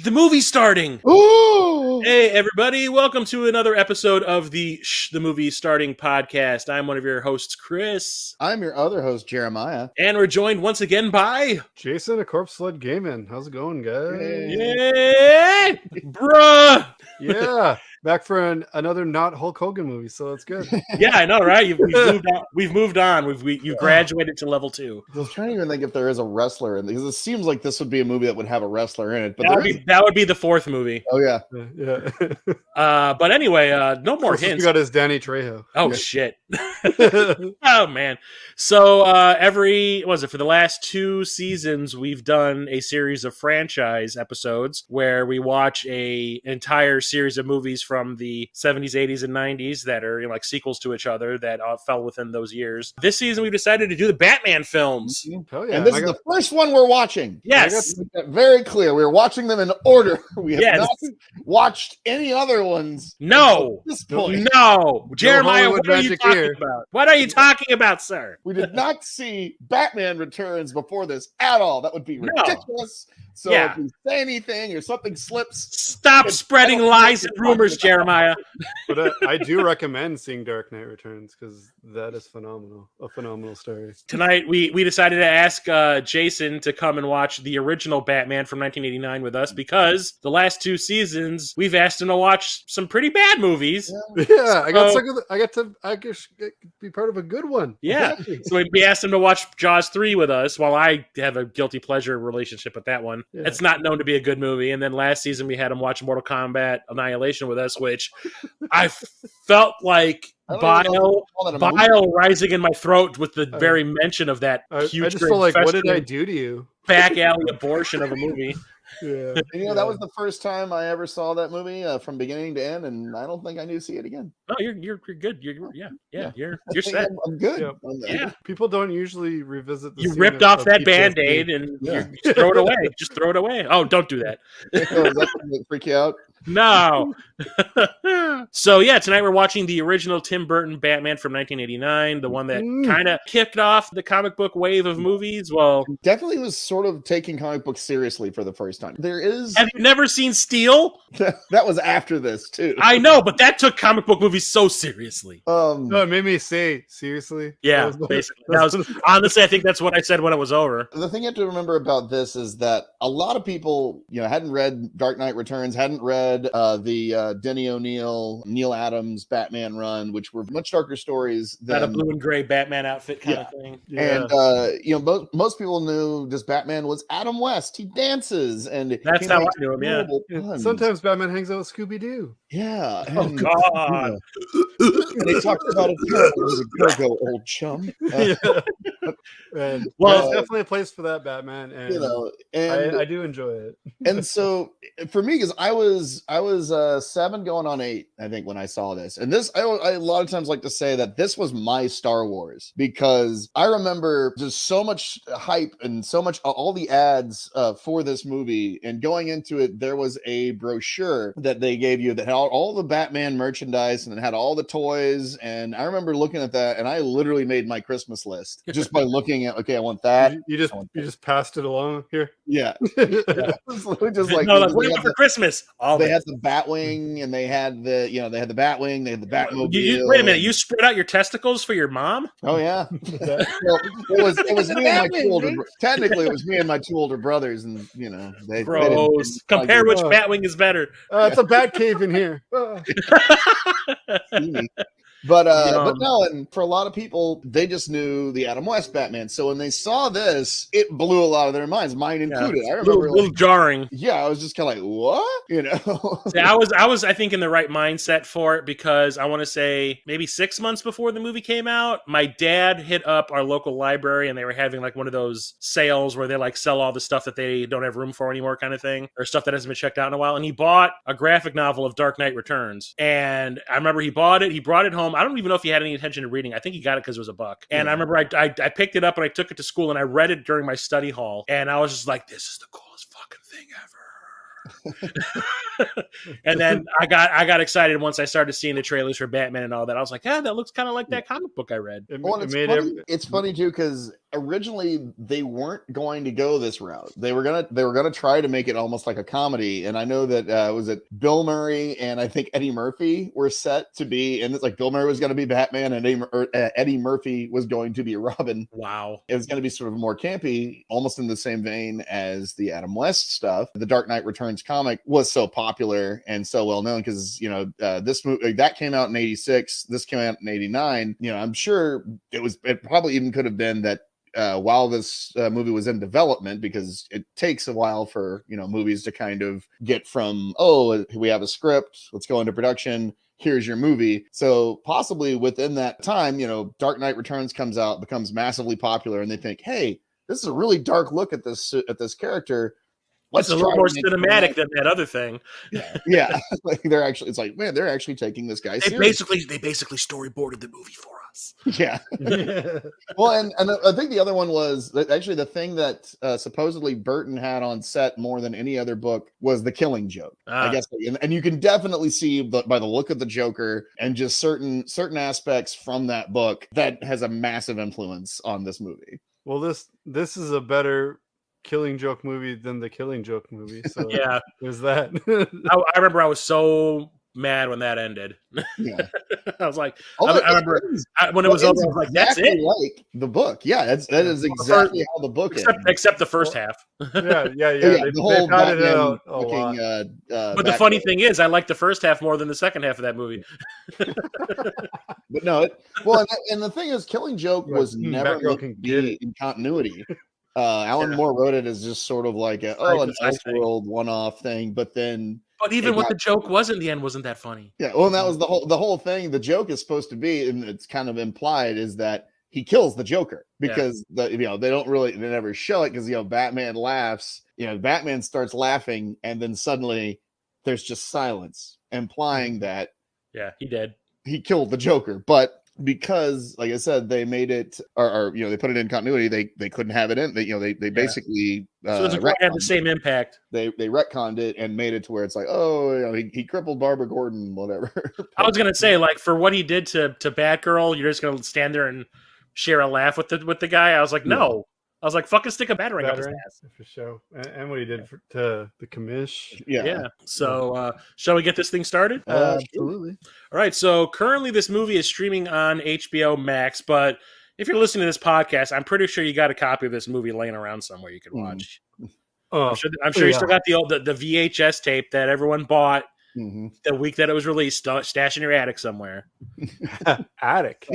The movie's starting. Ooh. Hey, everybody. Welcome to another episode of the Movie Starting podcast. I'm one of your hosts, Chris. I'm your other host, Jeremiah. And we're joined once again by... Jason, a Corpse Sled Gaming. How's it going, guys? Yay! Bruh! Yeah, back for another not Hulk Hogan movie, so that's good. Yeah, I know, right? We've moved on. You've graduated to level 2. I was trying to even think if there is a wrestler in because it seems like this would be a movie that would have a wrestler in it. But that would be the 4th movie. Oh yeah, Yeah. But anyway, no more hints. We got his Danny Trejo. Oh shit! Oh man! So for the last 2 seasons, we've done a series of franchise episodes where we watch a entire series of movies from the 70s, 80s, and 90s that are like sequels to each other that fell within those years. This season, we decided to do the Batman films. Hell yeah! And this is the first one we're watching. Yes, very clear. We're watching them in order. We have not watched any other ones. No. At this point. No. Jeremiah, what are you talking here. about? What are you talking about, sir? We did not see Batman Returns before this at all. That would be ridiculous. So if we say anything or something slips, stop spreading lies and rumors, Jeremiah. But I do recommend seeing Dark Knight Returns because that is phenomenal. A phenomenal story. Tonight, we decided to ask Jason to come and watch the original Batman from 1989 with us because the last 2 seasons, we've asked him to watch some pretty bad movies. Yeah, I got to be part of a good one. Yeah. So we asked him to watch Jaws 3 with us while I have a guilty pleasure relationship with that one. Yeah. It's not known to be a good movie. And then last season, we had him watch Mortal Kombat Annihilation with us, which I felt like bile rising in my throat with the very mention of that huge. I just felt like, what did I do to you? Back alley abortion of a movie. Yeah, and, that was the first time I ever saw that movie from beginning to end, and I don't think I need to see it again. Oh, you're good. You're set. I'm good. Yeah. People don't usually revisit. You ripped off that Band-Aid and you just throw it away. Just throw it away. Oh, don't do that. Does that freak you out? No. So tonight we're watching the original Tim Burton Batman from 1989, the one that kind of kicked off the comic book wave of movies. Well, definitely was sort of taking comic books seriously for the first time. Have you never seen Steel? That was after this too. I know, but that took comic book movies so seriously. No, it made me say seriously. Yeah, basically. Honestly, I think that's what I said when it was over. The thing you have to remember about this is that a lot of people, hadn't read Dark Knight Returns, hadn't read the Denny O'Neil, Neil Adams Batman run, which were much darker stories than a blue and gray Batman outfit kind of thing. Yeah. And most people knew just Batman was Adam West. He dances, and that's how I knew him. Yeah. Sometimes Batman hangs out with Scooby Doo. Yeah. Oh God. And they talked about it. Go, old chum. And there's definitely a place for that Batman, and and I do enjoy it. And so for me, because I was 7 going on 8, I think, when I saw this. And this, I a lot of times like to say that this was my Star Wars, because I remember just so much hype and so much all the ads for this movie. And going into it, there was a brochure that they gave you that had all the Batman merchandise and it had all the toys. And I remember looking at that, and I literally made my Christmas list just by looking at, okay, I want that. You just passed it along here. Yeah. Just like, no, wait for Christmas. They had the Batwing, and they had the Batwing, they had the Batmobile. Wait a minute, you spread out your testicles for your mom? Oh yeah. Well, it was me and my 2 older. Technically, it was me and my 2 older brothers, and they. Gross. Compare which Batwing is better. It's a bat cave in here. But no, and for a lot of people, they just knew the Adam West Batman. So when they saw this, it blew a lot of their minds, mine included. I remember a little jarring. Yeah, I was just kind of like, what? See, I was I think in the right mindset for it, because I want to say maybe 6 months before the movie came out, my dad hit up our local library, and they were having like one of those sales where they like sell all the stuff that they don't have room for anymore, kind of thing, or stuff that hasn't been checked out in a while. And he bought a graphic novel of Dark Knight Returns, and I remember he bought it. He brought it home. I don't even know if he had any intention of reading. I think he got it because it was $1. And I remember I picked it up and I took it to school and I read it during my study hall. And I was just like, this is the coolest fucking thing ever. And then I got excited once I started seeing the trailers for Batman and all that. I was like, yeah, that looks kind of like that comic book I read. Well, it's funny too, because originally they weren't going to go this route. They were gonna try to make it almost like a comedy. And I know that was it Bill Murray and I think Eddie Murphy were set to be, and it's like Bill Murray was going to be Batman and Eddie Murphy was going to be Robin. Wow. It was going to be sort of more campy, almost in the same vein as the Adam West stuff. The Dark Knight Returns comic was so popular and so well known because, this movie that came out in 86, this came out in 89. I'm sure it probably even could have been that while this movie was in development, because it takes a while for, movies to kind of get from, oh, we have a script, let's go into production, here's your movie. So possibly within that time, Dark Knight Returns comes out, becomes massively popular, and they think, hey, this is a really dark look at this character. It's a little more cinematic than that other thing. Yeah. Like they're actually taking this guy seriously. They basically storyboarded the movie for us. Yeah. Well, and I think the other one was actually the thing that supposedly Burton had on set more than any other book was the Killing Joke. I guess, and you can definitely see by the look of the Joker and just certain aspects from that book that has a massive influence on this movie. Well, this is a better Killing Joke movie than the Killing Joke movie. So yeah, there's that. I remember I was so mad when that ended. Yeah. I was like, I remember when it was over, I was like, that's it. Like the book. Yeah, that is exactly how the book except the first half. Yeah. The whole Batman looking. But the funny thing is, I like the first half more than the second half of that movie. But no, and the thing is, Killing Joke was never meant to be in continuity. Alan Moore wrote it as just sort of like an Elseworld one-off thing, but even what the joke was in the end wasn't that funny. Yeah, well, and that was the whole thing. The joke is supposed to be, and it's kind of implied, is that he kills the Joker because they never show it because Batman laughs. Batman starts laughing, and then suddenly there's just silence, implying that he did. He killed the Joker, but because, like I said, they made it, or they put it in continuity. They couldn't have it in. They basically so it had the same impact. They retconned it and made it to where it's like, he crippled Barbara Gordon, whatever. I was gonna say, like, for what he did to Batgirl, you're just gonna stand there and share a laugh with the guy. I was like, no. I was like, fucking stick a battering up his ass. For sure. And what he did to the commish. Yeah. So, shall we get this thing started? Absolutely. All right. So, currently this movie is streaming on HBO Max, but if you're listening to this podcast, I'm pretty sure you got a copy of this movie laying around somewhere you can watch. I'm sure you still got the VHS tape that everyone bought the week that it was released, stashed in your attic somewhere. Attic.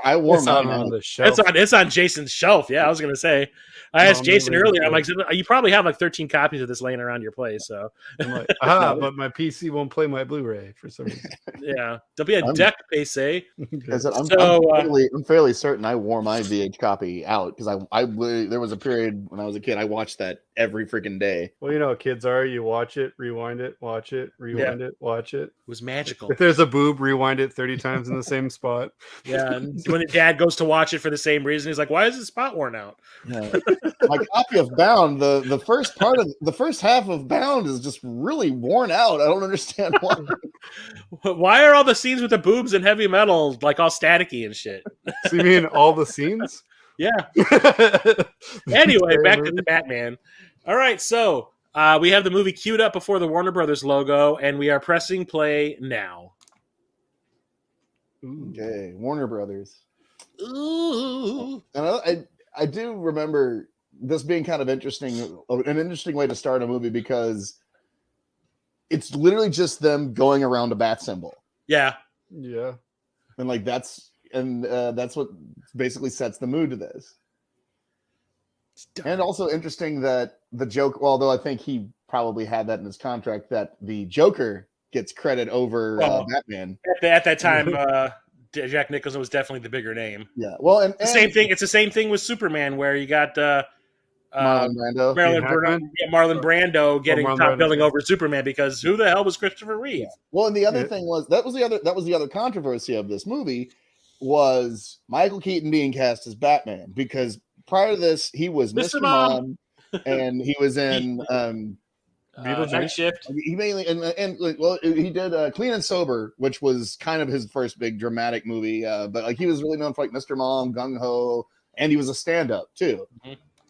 I wore mine on the shelf. It's on Jason's shelf. Yeah, I was gonna say. I asked Jason earlier. I'm like, you probably have like 13 copies of this laying around your place. So I'm like, but my PC won't play my Blu-ray for some reason. Yeah, there'll be a deck PC. I'm fairly certain I wore my VH copy out because I there was a period when I was a kid I watched that every freaking day. Well, kids are, you watch it, rewind it, watch it, rewind it, watch it. It was magical. If there's a boob, rewind it 30 times in the same spot. Yeah, and when the dad goes to watch it for the same reason, he's like, "Why is the spot worn out?" Yeah. My copy of Bound, the first half of Bound is just really worn out. I don't understand why. Why are all the scenes with the boobs and heavy metal like all staticky and shit? So you mean all the scenes? Yeah. Anyway, back to the Batman. All right, so we have the movie queued up before the Warner Brothers logo, and we are pressing play now. Okay, Warner Brothers. Ooh. And I do remember this being kind of interesting, an interesting way to start a movie because it's literally just them going around a bat symbol. Yeah. Yeah. And like that's what basically sets the mood to this. And also interesting that the Joker, although I think he probably had that in his contract, that the Joker gets credit over Batman. At that time, Jack Nicholson was definitely the bigger name. Yeah. Well, and the same thing. It's the same thing with Superman, where you got Marlon Brando. Marlon Brando getting top billing over Superman because who the hell was Christopher Reeve? Yeah. Well, and the other thing was that was the other controversy of this movie was Michael Keaton being cast as Batman because prior to this he was Mr. Mom and he was in Night Shift. He mainly well, he did Clean and Sober, which was kind of his first big dramatic movie. But like he was really known for like Mr. Mom, Gung Ho, and he was a stand-up too.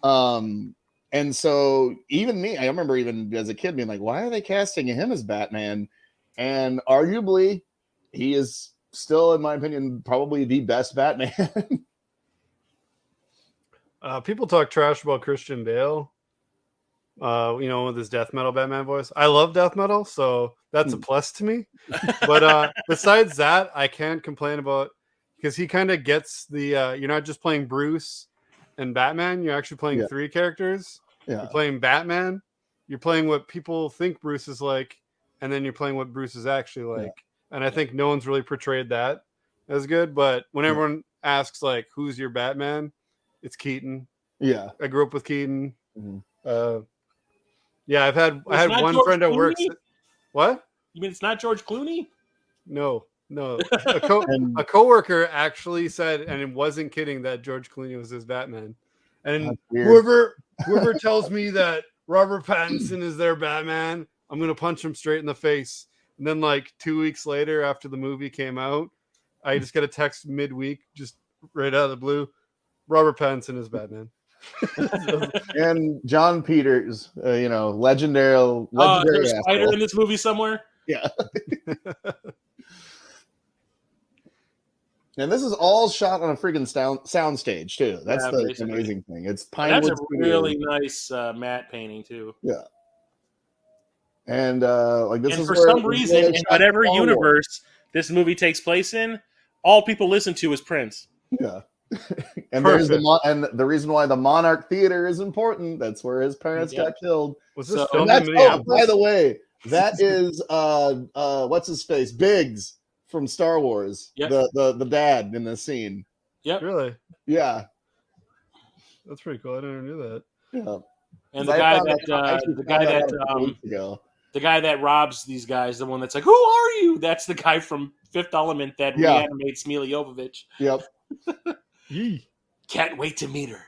And so even me, I remember even as a kid being like, why are they casting him as Batman? And arguably, he is still, in my opinion, probably the best Batman. People talk trash about Christian Bale. With his death metal Batman voice. I love death metal, so that's a plus to me. But besides that, I can't complain about, because he kind of gets the you're not just playing Bruce and Batman, you're actually playing three characters. You're playing Batman, you're playing what people think Bruce is like, and then you're playing what Bruce is actually like. And I think no one's really portrayed that as good. But when everyone asks like, who's your Batman, it's Keaton. I grew up with Keaton. I had one George friend at work. Clooney? What? You mean it's not George Clooney? No. A coworker actually said, and it wasn't kidding, that George Clooney was his Batman. And whoever tells me that Robert Pattinson is their Batman, I'm gonna punch him straight in the face. And then like 2 weeks later, after the movie came out, I just get a text midweek, just right out of the blue. Robert Pattinson is Batman. And John Peters, legendary spider in this movie somewhere. And this is all shot on a freaking sound stage too. That's the amazing thing. It's Pinewood. That's a really nice matte painting too. And this is for some reason, in whatever universe this movie takes place in, all people listen to is Prince. And there's the reason why the Monarch Theater is important. That's where his parents got killed. Was this by the way, that is what's his face? Biggs from Star Wars. The dad in the scene. Really? Yeah. That's pretty cool. I didn't know that. Yeah. And the guy that robs these guys, the one that's like, "Who are you?" That's the guy from Fifth Element that reanimates Mila Jovovich. Yep. Can't wait to meet her.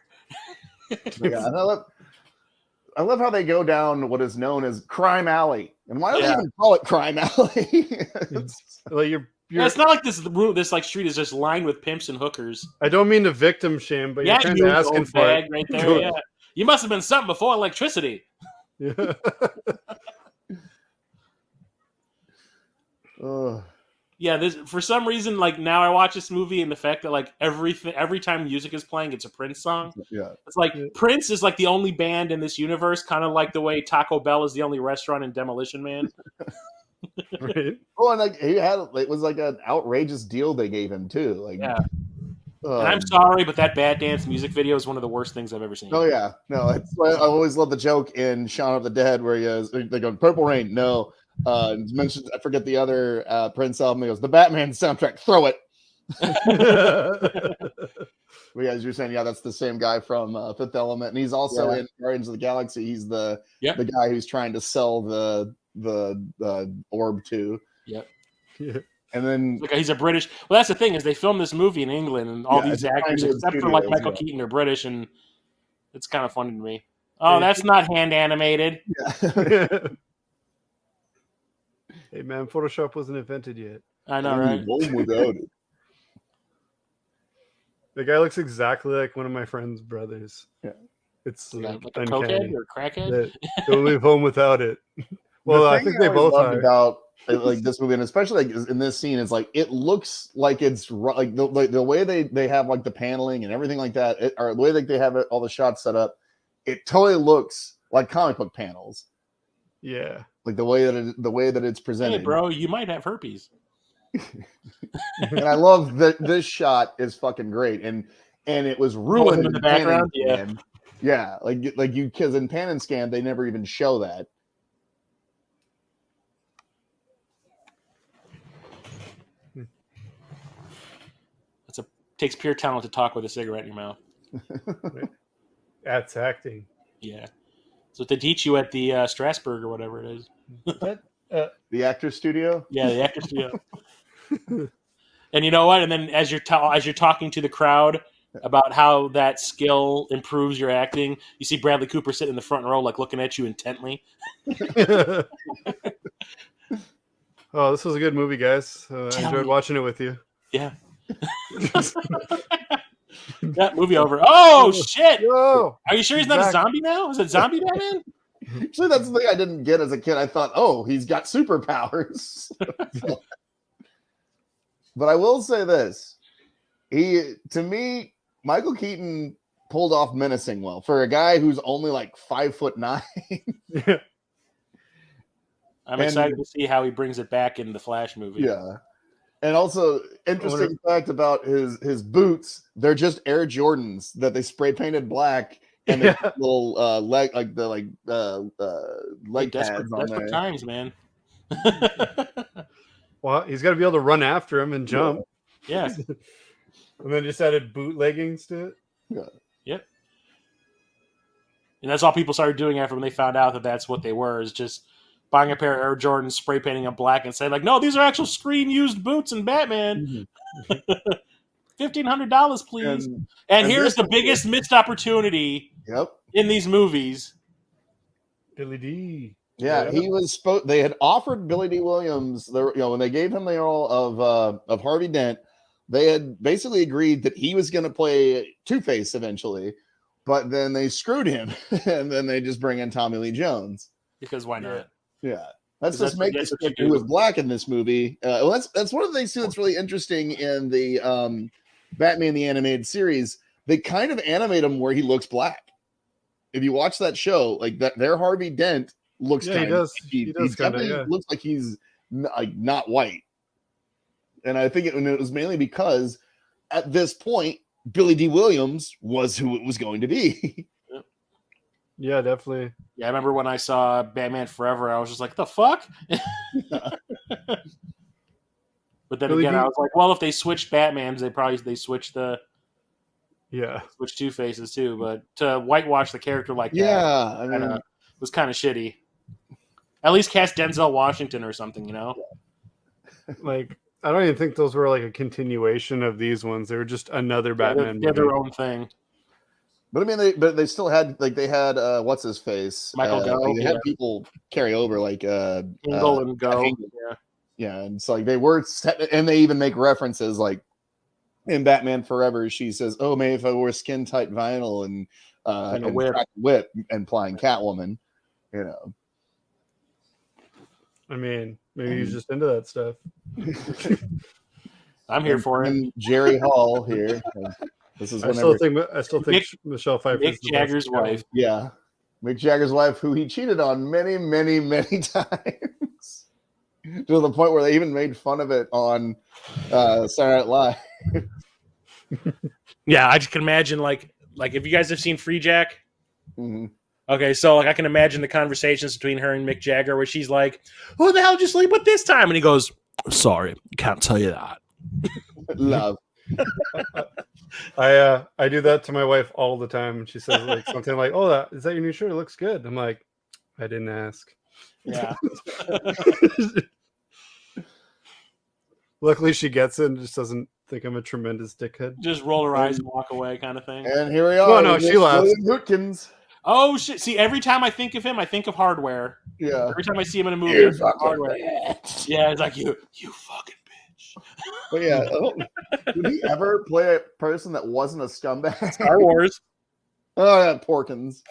I love how they go down what is known as Crime Alley. And why do they even call it Crime Alley? It's not like this like street is just lined with pimps and hookers. I don't mean to victim shame, but you're kind of asking for it. Right there, yeah. You must have been something before electricity. For some reason, like now I watch this movie and the fact that like every time music is playing, it's a Prince song. It's like Prince is like the only band in this universe, kind of like the way Taco Bell is the only restaurant in Demolition Man. Right. Oh, and like it was like an outrageous deal they gave him too. Like, and I'm sorry, but that Bad Dance music video is one of the worst things I've ever seen. Oh yeah, no, I always love the joke in Shaun of the Dead where they go Purple Rain. No. Mentions, I forget the other Prince album. He goes, the Batman soundtrack, throw it. As you're saying, that's the same guy from Fifth Element, and he's also in Guardians of the Galaxy. He's the guy who's trying to sell the orb to. And then he's a British. Well, that's the thing, is they filmed this movie in England, and all these actors, except for like Michael Keaton, are British, and it's kind of funny to me. Oh, that's not hand animated. Hey man, Photoshop wasn't invented yet. I know, right? Without it. The guy looks exactly like one of my friend's brothers. It's like a cokehead or a crackhead. Don't leave home without it. Well, I think they both are. About like this movie, and especially like in this scene, is like it looks like it's like the way they have like the paneling and everything like that, or the way that they have all the shots set up. It totally looks like comic book panels. Yeah. Like the way that it's presented. Hey, bro, you might have herpes. And I love that this shot is fucking great, and it was ruined in the background. Like you, because in Pan and Scan they never even show that. Takes pure talent to talk with a cigarette in your mouth. That's acting. Yeah. So what they teach you at the Strasbourg or whatever it is. The actor studio? Yeah, the actor studio. And you know what? And then as you're talking to the crowd about how that skill improves your acting. You see Bradley Cooper sitting in the front row, like looking at you intently. Oh, this was a good movie, guys. I enjoyed watching it with you. Yeah. That movie over. Oh shit! Whoa. Are you sure he's not a zombie now? Is it Zombie Batman? Actually, that's the thing I didn't get as a kid. I thought, oh, he's got superpowers. But I will say this: to me, Michael Keaton pulled off menacing well for a guy who's only like 5'9". I'm excited to see how he brings it back in the Flash movie. Yeah. And also, interesting fact about his boots, they're just Air Jordans that they spray painted black and they put little leg pads on there. Times, man. Well, he's got to be able to run after him and jump. Yeah. And then just added boot leggings to it. Yeah. Yep. And that's all people started doing after when they found out that that's what they were, is just buying a pair of Air Jordans, spray painting them black, and saying, like, no, these are actual screen-used boots in Batman. $1,500, please. And here's the biggest missed opportunity in these movies. Billy D. Yeah, he was. They had offered Billy D. Williams, when they gave him the role of Harvey Dent, they had basically agreed that he was going to play Two-Face eventually, but then they screwed him, and then they just bring in Tommy Lee Jones. Because why not? Yeah. Let's just make this character who was black in this movie. Well, that's one of the things too that's really interesting in the Batman the Animated Series. They kind of animate him where he looks black. If you watch that show, like that, their Harvey Dent looks kind of. He definitely looks like he's not white. And I think it was mainly because at this point, Billy D. Williams was who it was going to be. Yeah, definitely. Yeah, I remember when I saw Batman Forever, I was just like, the fuck? But then Billy again, I was like, well, if they switched Batmans, they switch switch Two-Faces too. But to whitewash the character like that, I mean, was kind of shitty. At least cast Denzel Washington or something, you know? Like, I don't even think those were like a continuation of these ones. They were just another Batman movie. Their own thing. But I mean, they still had what's his face, Michael Go. They had people carry over like Hingle and Go. Yeah, and so like they were set, and they even make references like in Batman Forever. She says, "Oh, maybe if I wore skin tight vinyl and a whip and playing Catwoman, you know." I mean, maybe he's just into that stuff. I'm here for it. Jerry Hall here. This is I still think Michelle Pfeiffer is Mick Jagger's wife. Yeah, Mick Jagger's wife, who he cheated on many, many, many times, to the point where they even made fun of it on Saturday Night Live. Yeah, I just can imagine like if you guys have seen Free Jack. Mm-hmm. Okay, so like I can imagine the conversations between her and Mick Jagger, where she's like, "Who the hell did you sleep with this time?" And he goes, "Sorry, can't tell you that." Love. I do that to my wife all the time, and she says like something like, "Oh, is that your new shirt? It looks good." I'm like, "I didn't ask." Yeah. Luckily, she gets it and just doesn't think I'm a tremendous dickhead. Just roll her eyes and walk away, kind of thing. And here we are. Well, no, she laughs. Hootkins. Oh shit! See, every time I think of him, I think of Hardware. Yeah. Every time I see him in a movie, I think of Hardware. Yeah, it's like you fucking bitch. But yeah, did he ever play a person that wasn't a scumbag? Star Wars. Oh yeah, Porkins.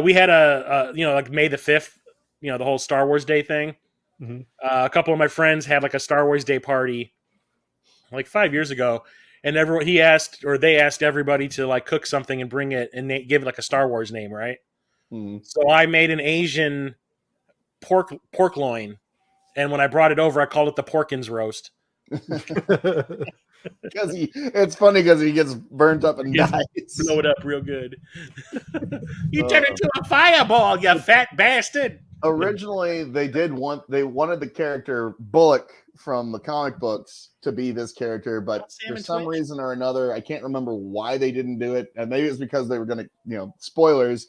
We had a like May the 5th, the whole Star Wars Day thing. Mm-hmm. A couple of my friends had like a Star Wars Day party like 5 years ago, and they asked everybody to like cook something and bring it and give it like a Star Wars name, right? Mm-hmm. So I made an Asian pork loin, and when I brought it over, I called it the Porkins roast. Because it's funny because he gets burnt up and dies. Blow it up real good. You turn into a fireball, you fat bastard. Originally, they wanted the character Bullock from the comic books to be this character, but for some reason or another, I can't remember why they didn't do it. And maybe it's because they were going to, spoilers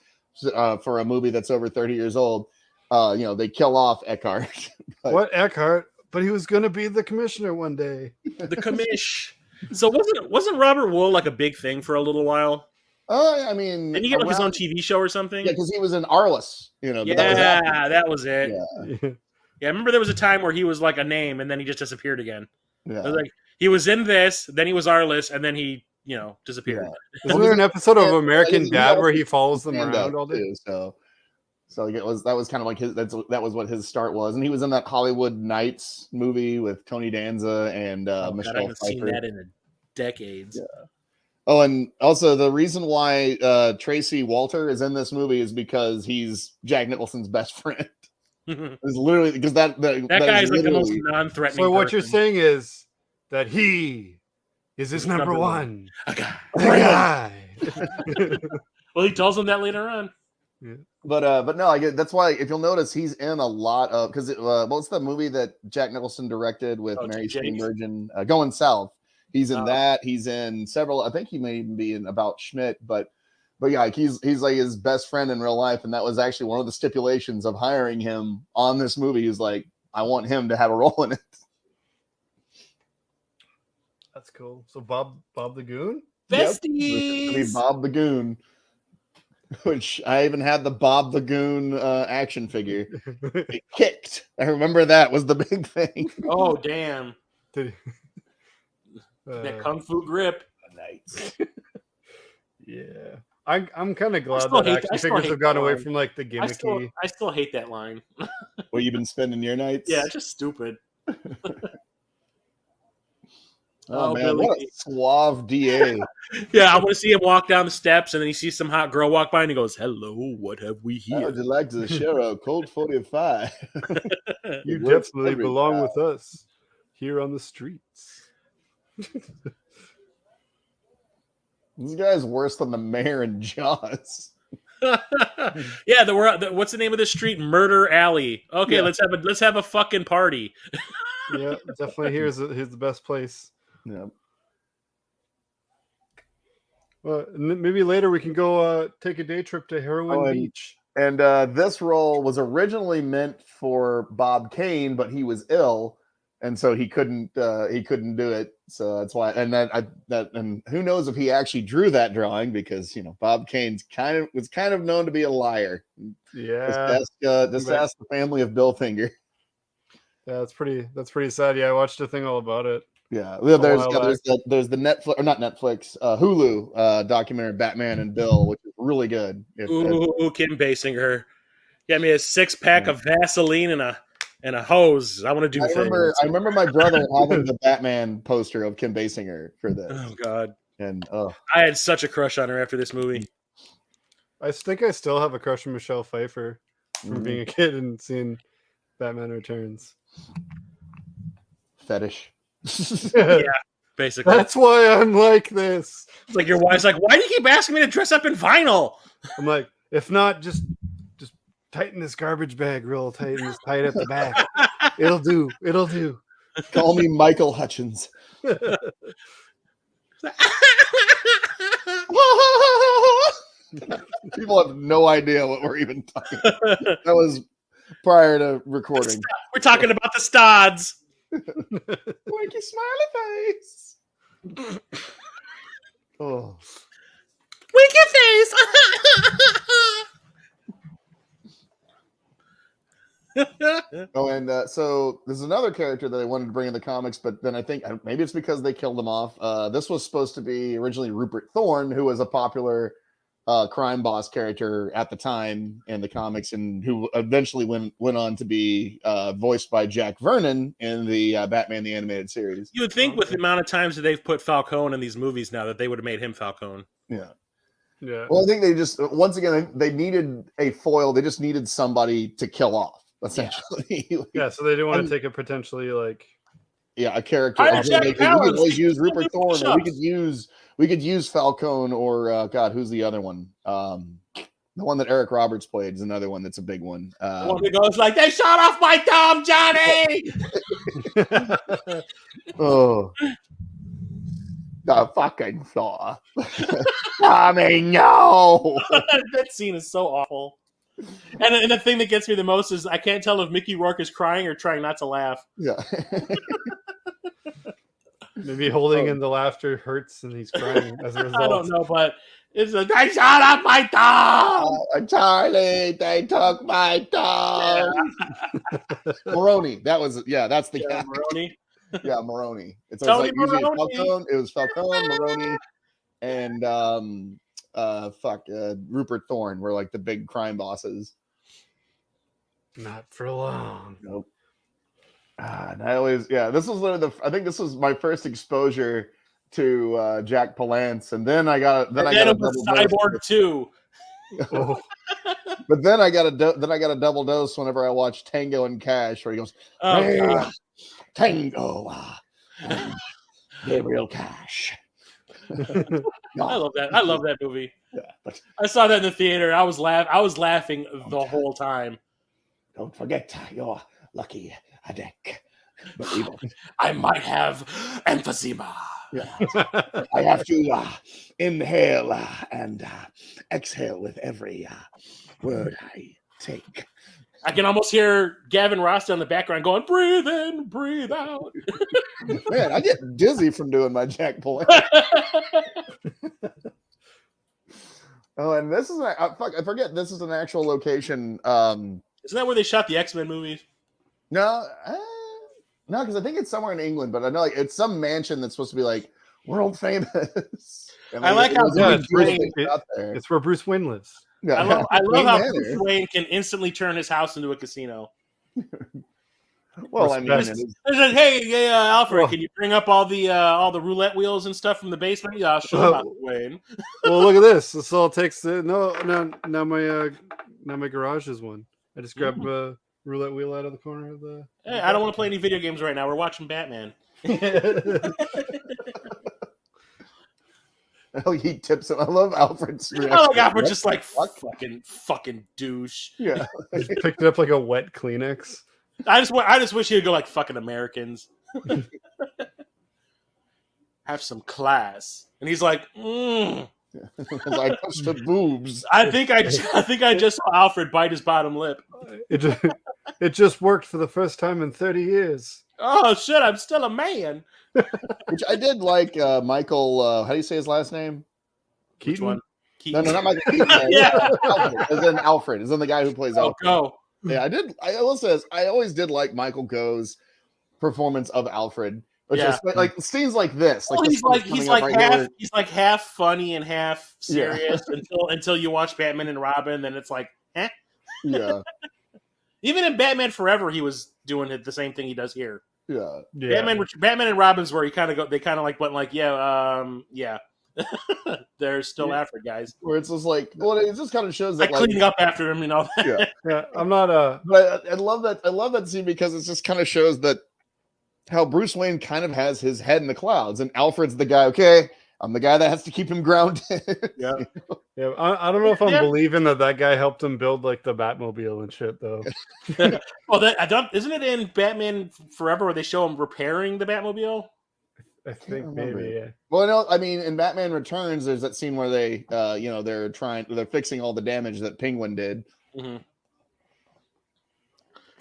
for a movie that's over 30 years old. They kill off Eckhart. What Eckhart? But he was going to be the commissioner one day. The commish. So wasn't Robert Wuhl like a big thing for a little while? I mean, Didn't he get like his own TV show or something? yeah, because he was in Arliss, but Yeah, that was it. Yeah. Yeah, I remember there was a time where he was like a name and then he just disappeared again. Yeah. It was like he was in this, then he was Arliss, and then he, disappeared. Yeah. Isn't there an episode of American he Dad where also he follows them stand-up around all day? too, so that was kind of like that was what his start was, and he was in that Hollywood Nights movie with Tony Danza and God, Michelle I haven't Pfeiffer. seen that in decades. Yeah. Oh, and also the reason why Tracy Walter is in this movie is because he's Jack Nicholson's best friend. It's literally because that guy is like the most non-threatening. So what you're person. saying is that he is his number one. A guy. The guy. Well, he tells him that later on. Yeah. But no, that's why if you'll notice he's in a lot of because what's the movie that Jack Nicholson directed with Mary Steenburgen, Going South. He's in that. He's in several. I think he may even be in About Schmidt, but yeah, like he's like his best friend in real life, and that was actually one of the stipulations of hiring him on this movie. He's like, I want him to have a role in it. That's cool. So Bob the Goon? Besties! Yep. Bob the Goon. Which I even had the Bob the Goon action figure. It kicked. I remember that was the big thing. Oh, damn. That kung fu grip. Nice. Yeah. I'm kind of glad that action figures have gone away from like the gimmicky. I still hate that line. Where you've been spending your nights? Yeah, it's just stupid. Oh man, what a suave DA. Yeah, I want to see him walk down the steps and then he sees some hot girl walk by and he goes, "Hello, what have we here? How would you like to share a Colt 45? You definitely belong with us here on the streets." This guy's worse than the mayor in Jaws. Yeah, what's the name of this street? Murder Alley. Okay, yeah. let's have a fucking party. Yeah, definitely. Here's the best place. Yeah. Well, maybe later we can go take a day trip to Heroin Beach. And this role was originally meant for Bob Kane, but he was ill, and so he couldn't do it. So that's why. And and who knows if he actually drew that drawing, because Bob Kane's was kind of known to be a liar. Yeah. Just ask the family of Bill Finger. Yeah, that's pretty sad. Yeah, I watched a thing all about it. Yeah, there's the Netflix, or not Netflix, Hulu documentary Batman and Bill, which is really good. Ooh, Kim Basinger, get me a 6-pack of Vaseline and a hose. I want to do. I remember my brother having the Batman poster of Kim Basinger for this. Oh God! And I had such a crush on her after this movie. I think I still have a crush on Michelle Pfeiffer from being a kid and seeing Batman Returns. Fetish. Yeah, basically. That's why I'm like this. It's like your wife's like, "Why do you keep asking me to dress up in vinyl?" I'm like, if not, just tighten this garbage bag real tight and just tie it at the back. It'll do. Call me Michael Hutchins. People have no idea what we're even talking about. That was prior to recording. We're talking about the Stods. Winky smiley face. Oh. Winky face. Oh, and so there's another character that I wanted to bring in the comics, but then I think maybe it's because they killed him off. This was supposed to be originally Rupert Thorne, who was a popular crime boss character at the time in the comics, and who eventually went on to be voiced by Jack Vernon in the Batman the Animated Series. You would think with the amount of times that they've put Falcone in these movies now that they would have made him Falcone. Yeah. Yeah. Well, I think they just, once again, they needed a foil. They just needed somebody to kill off, essentially. Yeah, so they didn't want to take a potentially a character. We could always use Rupert Thorne, or we could use Falcone, or God, who's the other one? The one that Eric Roberts played is another one that's a big one. The one that goes like, "They shot off my thumb, Johnny." Oh, the fucking saw. I mean, no. That scene is so awful. And the thing that gets me the most is I can't tell if Mickey Rourke is crying or trying not to laugh. Yeah. Maybe holding in the laughter hurts and he's crying as a result. I don't know, but it's like, they shot up my dog. Charlie, they took my dog. Maroney. That's the guy. Maroney. Yeah, Maroney. It's Tony like usually Maroney. Falcone. It was Falcone, Maroney, and Rupert Thorne were like the big crime bosses. Not for long. Nope. And I always, this was literally I think this was my first exposure to Jack Palance, and then I got a double Cyborg 2. Oh. But then I got a double dose whenever I watched Tango and Cash, where he goes, "Hey, God. Tango, Gabriel Cash." I love that. I love that movie. Yeah, but I saw that in the theater. I was laughing the whole time. don't forget your lucky deck. I might have emphysema. Yeah. I have to inhale and exhale with every word I take. I can almost hear Gavin Ross in the background going, "Breathe in, breathe out." Man, I get dizzy from doing my Jack Palance. Oh, and this is I forget. This is an actual location. Isn't that where they shot the X-Men movies? No, because I think it's somewhere in England, but I know like it's some mansion that's supposed to be like world famous. And, I like how it's where Bruce Wayne lives. Yeah, I love how Bruce Wayne can instantly turn his house into a casino. Well, I mean, hey, Alfred, can you bring up all the roulette wheels and stuff from the basement? Yeah, I'll show you, Wayne. Well, look at this. This all takes now my garage is one. I just grabbed a roulette wheel out of the corner of the. Hey, I don't want to play any video games right now. We're watching Batman. Oh, he tips him. I love Alfred's reaction. I like Alfred just like fucking douche. Yeah, just picked it up like a wet Kleenex. I just wish he'd go like fucking Americans. Have some class. And he's like, I touched the boobs. I think I just saw Alfred bite his bottom lip. It just worked for the first time in 30 years. Oh shit! I'm still a man. Which I did like Michael. How do you say his last name? Keaton. Which one? Keaton. No, not Michael Keaton. Yeah. Alfred. As in the guy who plays Alfred. Go. Yeah, I did. I will say this. I always did like Michael Go's performance of Alfred. Which is like scenes like this. Well, he's like half funny and half serious until you watch Batman and Robin. Then it's like, eh. Yeah. Even in Batman Forever, he was doing the same thing he does here. Yeah. Batman and Robin's where they kind of went like, yeah. They're still Alfred guys. Where it's just like, well, it just kind of shows that like cleaning up after him and all that. Yeah. I'm not But I love that. I love that scene because it just kind of shows that how Bruce Wayne kind of has his head in the clouds, and Alfred's the guy. Okay, I'm the guy that has to keep him grounded. Yeah. I don't know if I'm believing that guy helped him build like the Batmobile and shit though. Well, isn't it in Batman Forever where they show him repairing the Batmobile? I think maybe, yeah. Well, no, I mean, in Batman Returns, there's that scene where they, they're fixing all the damage that Penguin did. Mm-hmm.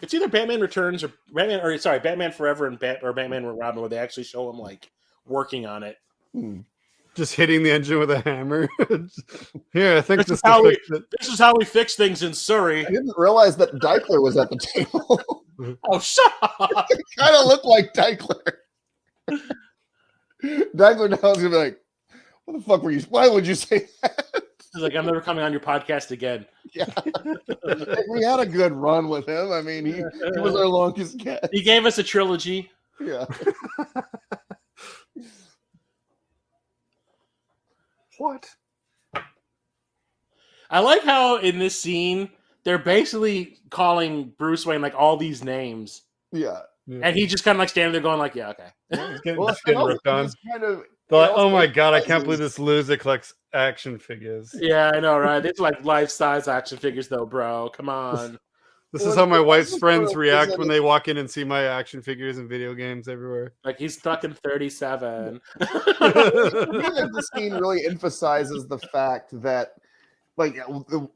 It's either Batman Returns or Batman Forever and Batman with Robin, where they actually show him like working on it. Just hitting the engine with a hammer. Here, I think this is how we fix things in Surrey. I didn't realize that Dykler was at the table. Oh, shut up! It kind of looked like Dykler. Dykler now is gonna be like, "What the fuck were you? Why would you say that?" He's like, "I'm never coming on your podcast again." Yeah, we had a good run with him. I mean, he was our longest guest. He gave us a trilogy. Yeah. What? I like how in this scene they're basically calling Bruce Wayne like all these names. Yeah. And he just kind of like standing there going like, yeah, okay. Getting ripped on. Oh my god, I can't believe this loser collects action figures. Yeah, I know, right? It's like life-size action figures though, bro. Come on. This is how my wife's friends react when they walk in and see my action figures and video games everywhere. Like, he's stuck in 37. This scene really emphasizes the fact that, like,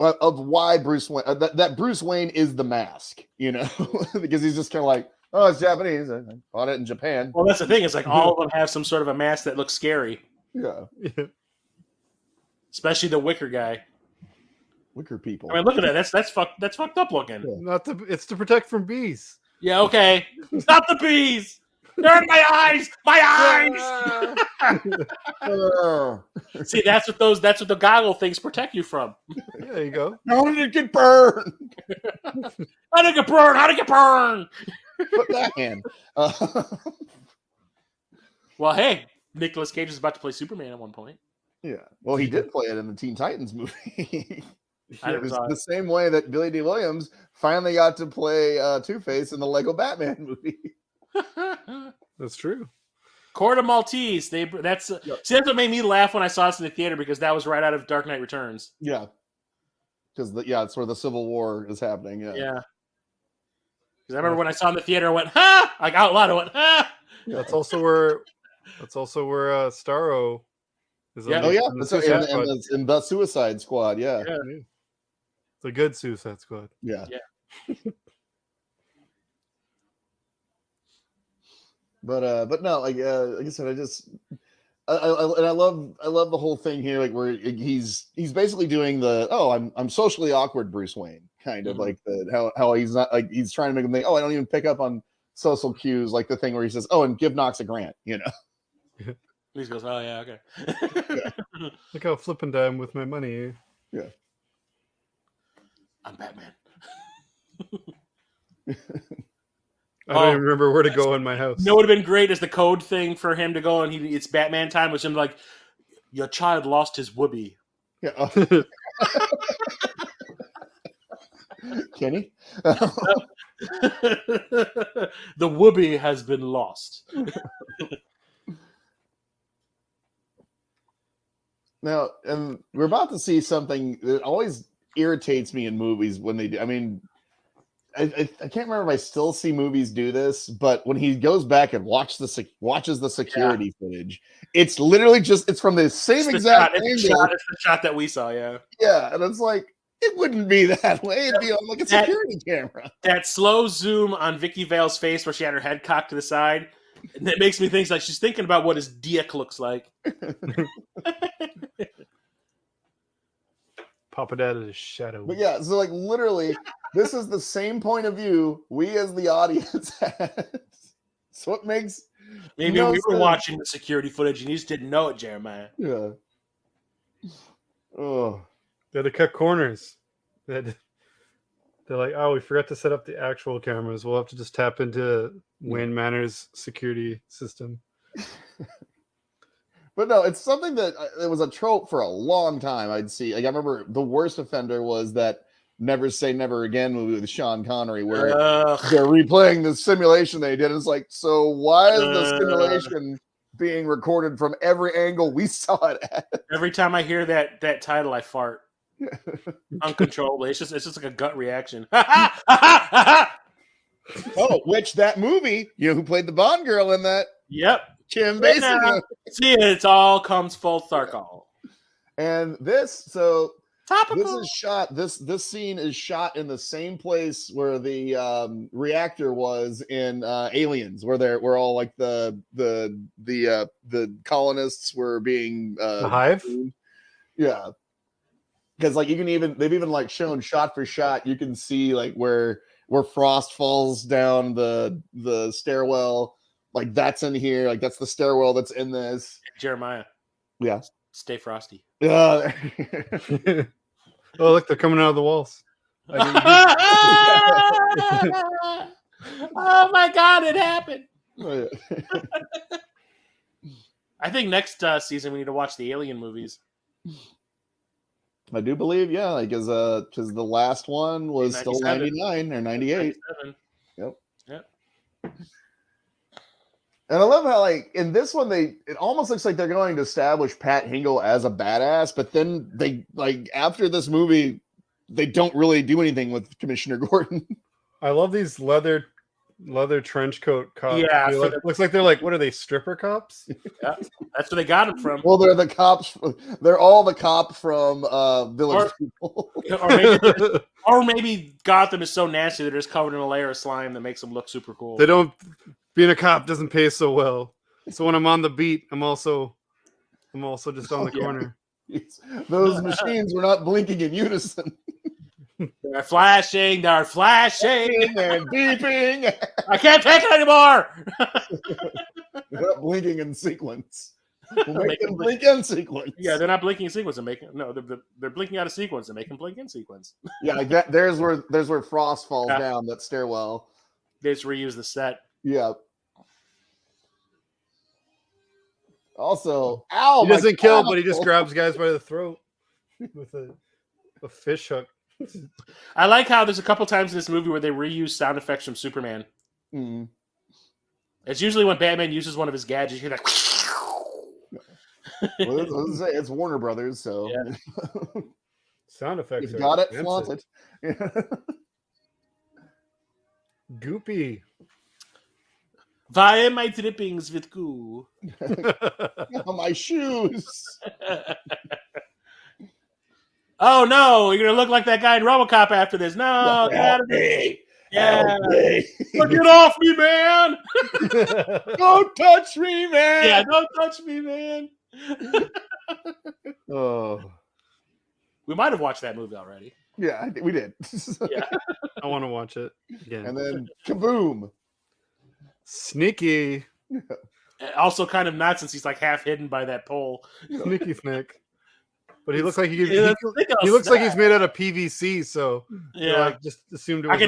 of why Bruce Wayne, that Bruce Wayne is the mask, because he's just kind of like, Oh, it's Japanese. I bought it in Japan. Well, that's the thing. It's like all of them have some sort of a mask that looks scary, Yeah. especially the Wicker guy. Wicker people. I mean, look at that. That's fucked up looking. Yeah. It's to protect from bees. Yeah, okay. Stop the bees. They're in my eyes. My eyes. Oh. See, that's what the goggle things protect you from. Yeah, there you go. How did it get burned? How did it get burned? How did it get burned? Put that hand. Well, hey, Nicolas Cage is about to play Superman at one point. Yeah. Well, he did play it in the Teen Titans movie. I It was saw it. the same way that Billy D. Williams finally got to play Two-Face in the Lego Batman movie. That's true. Corda Maltese. That's what made me laugh when I saw this in the theater, because that was right out of Dark Knight Returns. Yeah. Because it's where the Civil War is happening. Yeah. Yeah. Because I remember when I saw it in the theater, I went, ha! Like out loud, I went, ha! That's also where Starro is. Yeah. Oh yeah, in the that's Suicide Squad. in the Suicide Squad. Yeah. Yeah. It's a good Suicide Squad. Yeah. Yeah. But no, like I said, I love the whole thing here, like where he's basically doing I'm socially awkward Bruce Wayne, kind of like how he's not, like he's trying to make him think, I don't even pick up on social cues, like the thing where he says, and give Knox a grant, He just goes, oh yeah, okay. Yeah. Look how flippant I am with my money. Yeah. I'm Batman. I don't even remember where to go in my house. No, it would have been great as the code thing for him to go and it's Batman time, was him like, your child lost his whoopee. Yeah. Kenny? The whoopee has been lost. Now, and we're about to see something that always irritates me in movies when they do. I mean, I can't remember if I still see movies do this, but when he goes back and watches the security footage, it's literally it's from the same exact angle. It's the shot that we saw, yeah. Yeah, and it's like, it wouldn't be that way. It'd be on like a security camera. That slow zoom on Vicky Vale's face where she had her head cocked to the side, and that makes me think like she's thinking about what his dick looks like. Papa Dad is a shadow. But yeah, so like literally, this is the same point of view we as the audience has. So it makes maybe we were watching the security footage and you just didn't know it, Jeremiah. Yeah. Oh. They had to cut corners. They're like, we forgot to set up the actual cameras. We'll have to just tap into Wayne Manor's security system. But no, it's something that it was a trope for a long time. I'd see. Like I remember the worst offender was that Never Say Never Again movie with Sean Connery, where they're replaying the simulation they did. It's like, so why is the simulation being recorded from every angle we saw it at? Every time I hear that title, I fart uncontrollably. It's just like a gut reaction. Which that movie, who played the Bond girl in that? Yep. Kim Basinger. See, it all comes full circle. And this topical. This is shot. This scene is shot in the same place where the reactor was in Aliens, where all like the colonists were being the hive. Yeah, because like they've even like shown shot for shot. You can see like where Frost falls down the stairwell. Like that's in here. Like that's the stairwell that's in this. Jeremiah. Yeah. Stay frosty. Yeah. Oh, look, they're coming out of the walls. Oh my God, it happened. Oh, yeah. I think next season we need to watch the Alien movies. I do believe, yeah, like because the last one was still 99 or 98. 97. Yep. And I love how, like, in this one, it almost looks like they're going to establish Pat Hingle as a badass, but then they, like, after this movie, they don't really do anything with Commissioner Gordon. I love these leather leather trench coat cops. Yeah, Looks like they're like, what are they, stripper cops? Yeah, that's where they got him from. Well, they're the cops. They're all the cop from Village People. Or maybe Gotham is so nasty they're just covered in a layer of slime that makes them look super cool. Being a cop doesn't pay so well. So when I'm on the beat, I'm also just on the corner. Those machines were not blinking in unison. They're flashing, They're beeping. I can't take it anymore. They're not blinking in sequence. We'll make them blink in sequence. Yeah, they're not blinking in sequence. They're blinking out of sequence and make them blink in sequence. Yeah, like that. There's where Frost falls down that stairwell. They just reuse the set. Yeah. Also, ow! He doesn't kill, but he just grabs guys by the throat with a fish hook. I like how there's a couple times in this movie where they reuse sound effects from Superman. Mm. It's usually when Batman uses one of his gadgets. You hear that. Well, it's Warner Brothers, so yeah. Sound effects. You've got it, flaunt it. Goopy. Why am I drippings with goo? My shoes. Oh no, you're gonna look like that guy in RoboCop after this. No, get out of me. Yeah. Get off me, man. Don't touch me, man. Yeah, don't touch me, man. Oh. We might have watched that movie already. Yeah, I think we did. Yeah. I want to watch it again. And then kaboom. Sneaky. Also kind of not, since he's like half hidden by that pole. Sneaky Snick. But he looks like he looks like he's made out of PVC, so like just assumed it was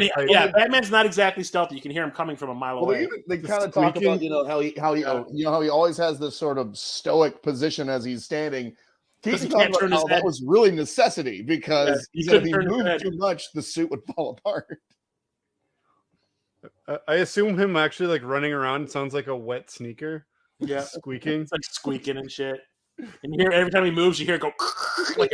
Batman's not exactly stealthy. You can hear him coming from a mile away. They kind of talk about how he always has this sort of stoic position as he's standing. Keaton talked about how that was really necessity because if he moved too much, the suit would fall apart. I assume him actually like running around sounds like a wet sneaker. Yeah, squeaking. It's like squeaking and shit. And you hear every time he moves, you hear it go like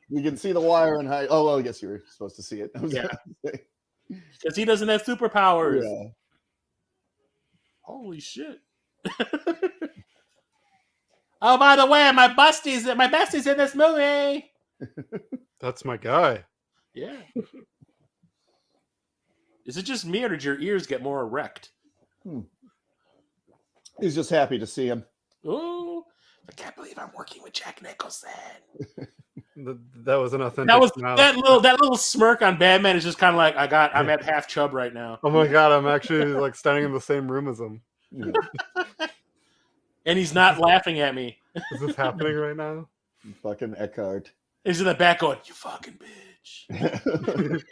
You can see the wire and how. Oh well, I guess you were supposed to see it. Yeah, because he doesn't have superpowers. Yeah. Holy shit! Oh, by the way, my bestie's in this movie. That's my guy. Yeah. Is it just me, or did your ears get more erect? He's just happy to see him. Oh, I can't believe I'm working with Jack Nicholson. That was an authentic smile. That little smirk on Batman is just kind of like I'm at half chub right now. Oh my god, I'm actually like standing in the same room as him. Yeah. And he's not laughing at me. Is this happening right now? Fucking Eckhart. He's in the back going, "You fucking bitch."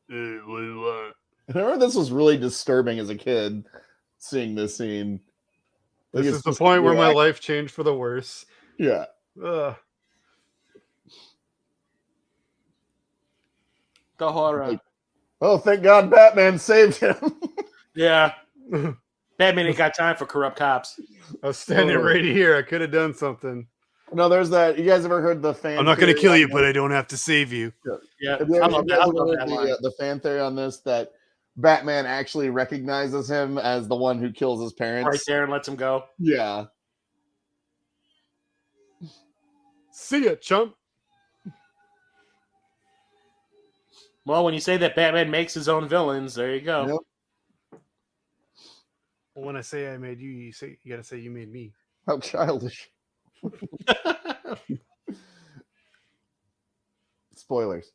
What do you want? I remember this was really disturbing as a kid, seeing this scene. This is the point where my life changed for the worse. Yeah. Ugh. The horror. Like, oh, thank God Batman saved him. Yeah. Batman ain't got time for corrupt cops. I was standing right here. I could have done something. No, there's that. You guys ever heard the fan? I'm not going to kill you, but I don't have to save you. Yeah. I love the fan theory on this that Batman actually recognizes him as the one who kills his parents. Right there and lets him go. Yeah. See ya, chump. Well, when you say that Batman makes his own villains, there you go. Yep. Well, when I say I made you, you got to say you made me. How childish. Spoilers.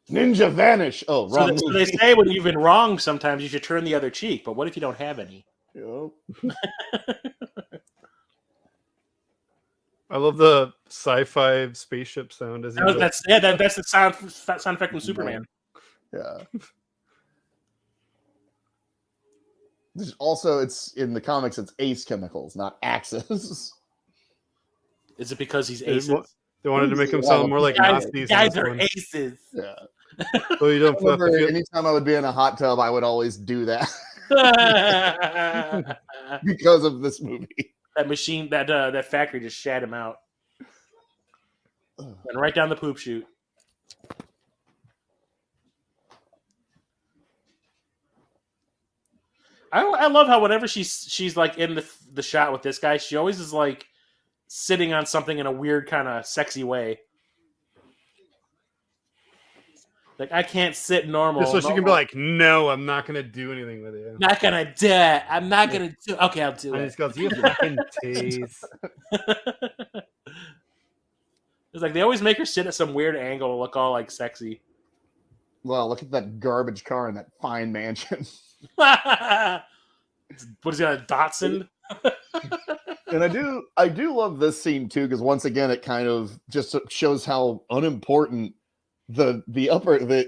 Ninja vanish. Oh, wrong. So they say when you've been wrong, sometimes you should turn the other cheek. But what if you don't have any? Yep. I love the sci-fi spaceship sound. That's the sound effect from Superman. Yeah. Also, it's in the comics. It's Ace Chemicals, not Axis. Is it because he's aces? They wanted to make him sound more like Nazis. Guys are aces. Yeah. So you don't anytime I would be in a hot tub, I would always do that. because of this movie. That machine, that factory just shat him out. And right down the poop chute. I love how whenever she's like in the shot with this guy, she always is like sitting on something in a weird kind of sexy way. Like, I can't sit normal. Just so she can be like, no, I'm not going to do anything with you. Not going to do it. I'm not going to do it. Okay, I'll do And it. he just goes, you fucking tease. It's like they always make her sit at some weird angle to look all like sexy. Well, look at that garbage car and that fine mansion. What is it, a Datsun? And I do love this scene too, because once again it kind of just shows how unimportant the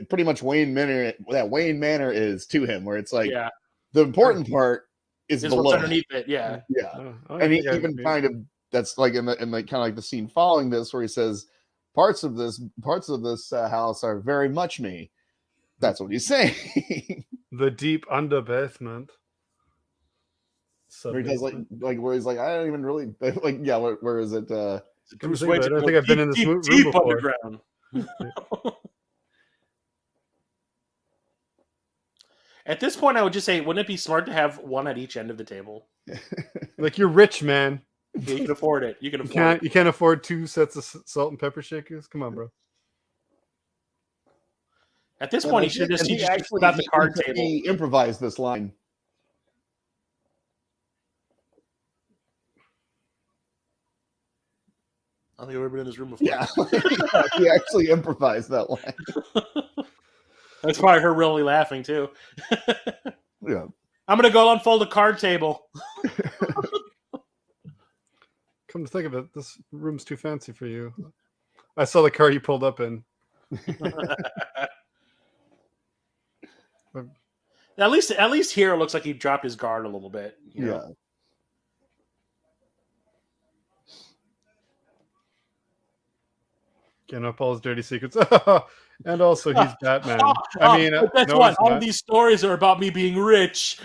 pretty much Wayne Manor is to him, where it's like the important part is below what's underneath it. Yeah. And he even kind of, that's like in the kind of like the scene following this, where he says parts of this house are very much me. That's what he's saying. The deep under basement. Where he does where he's like, I don't even really like, where is it? I don't think I've been in this room deep before. Underground. At this point, I would just say, wouldn't it be smart to have one at each end of the table? Like, you're rich, man. Yeah, you can afford it. You can't afford 2 sets of salt and pepper shakers. Come on, bro. At this point, he should just put out the card table. He improvised this line. I don't think I've ever been in this room before. Yeah, he actually improvised that line. That's probably her really laughing too. Yeah, I'm gonna go unfold a card table. Come to think of it, this room's too fancy for you. I saw the car you pulled up in. At least here it looks like he dropped his guard a little bit. You know? Yeah. Getting up all his dirty secrets. And also, he's Batman. That's what all these stories are about, me being rich.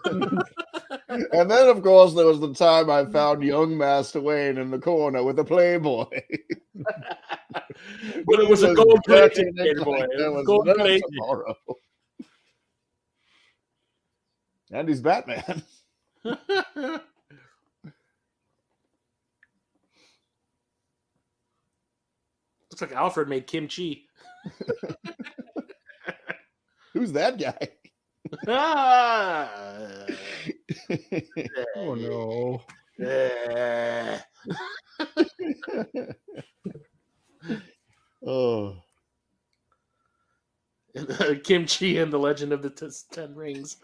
And then, of course, there was the time I found young Master Wayne in the corner with a Playboy. But it was a gold-plated Playboy. It was gold-plated. Tomorrow. And he's Batman. Looks like Alfred made kimchi. Who's that guy? Oh no. Oh. Kimchi and the Legend of the Ten Rings.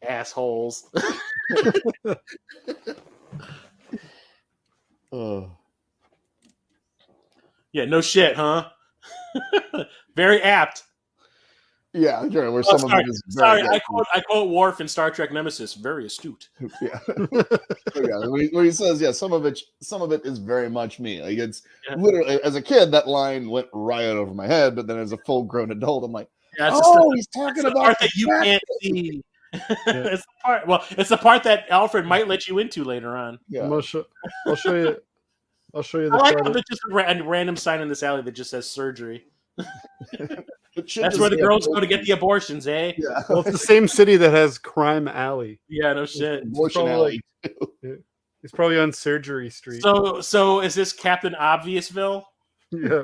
Assholes. Oh. Yeah, no shit, huh? Very apt. Yeah, sure. Where some of it is very I quote Worf in Star Trek Nemesis. Very astute. Yeah. Where he says, some of it is very much me. Like, it's literally, as a kid, that line went right over my head, but then as a full-grown adult, I'm like, he's talking about the part that you can't see. It's the part. Well, it's the part that Alfred might let you into later on. Yeah. I'll show you. I'll show you the I like how there's just a random sign in this alley that just says surgery. That's where the girls go to get the abortions, eh? Yeah. Well, it's the same city that has Crime Alley. Yeah, no shit. Abortion alley. It's probably on Surgery Street. So is this Captain Obviousville? Yeah.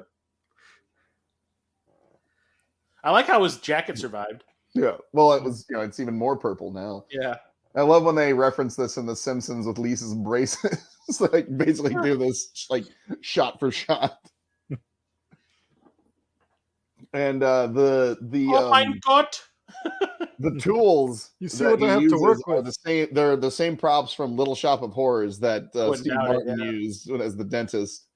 I like how his jacket survived. Yeah. Well, it was, it's even more purple now. Yeah. I love when they reference this in The Simpsons with Lisa's braces. Like, basically do this like shot for shot. And the oh my god. The tools you see what I have to work with. They're the same props from Little Shop of Horrors that Steve Martin used as the dentist.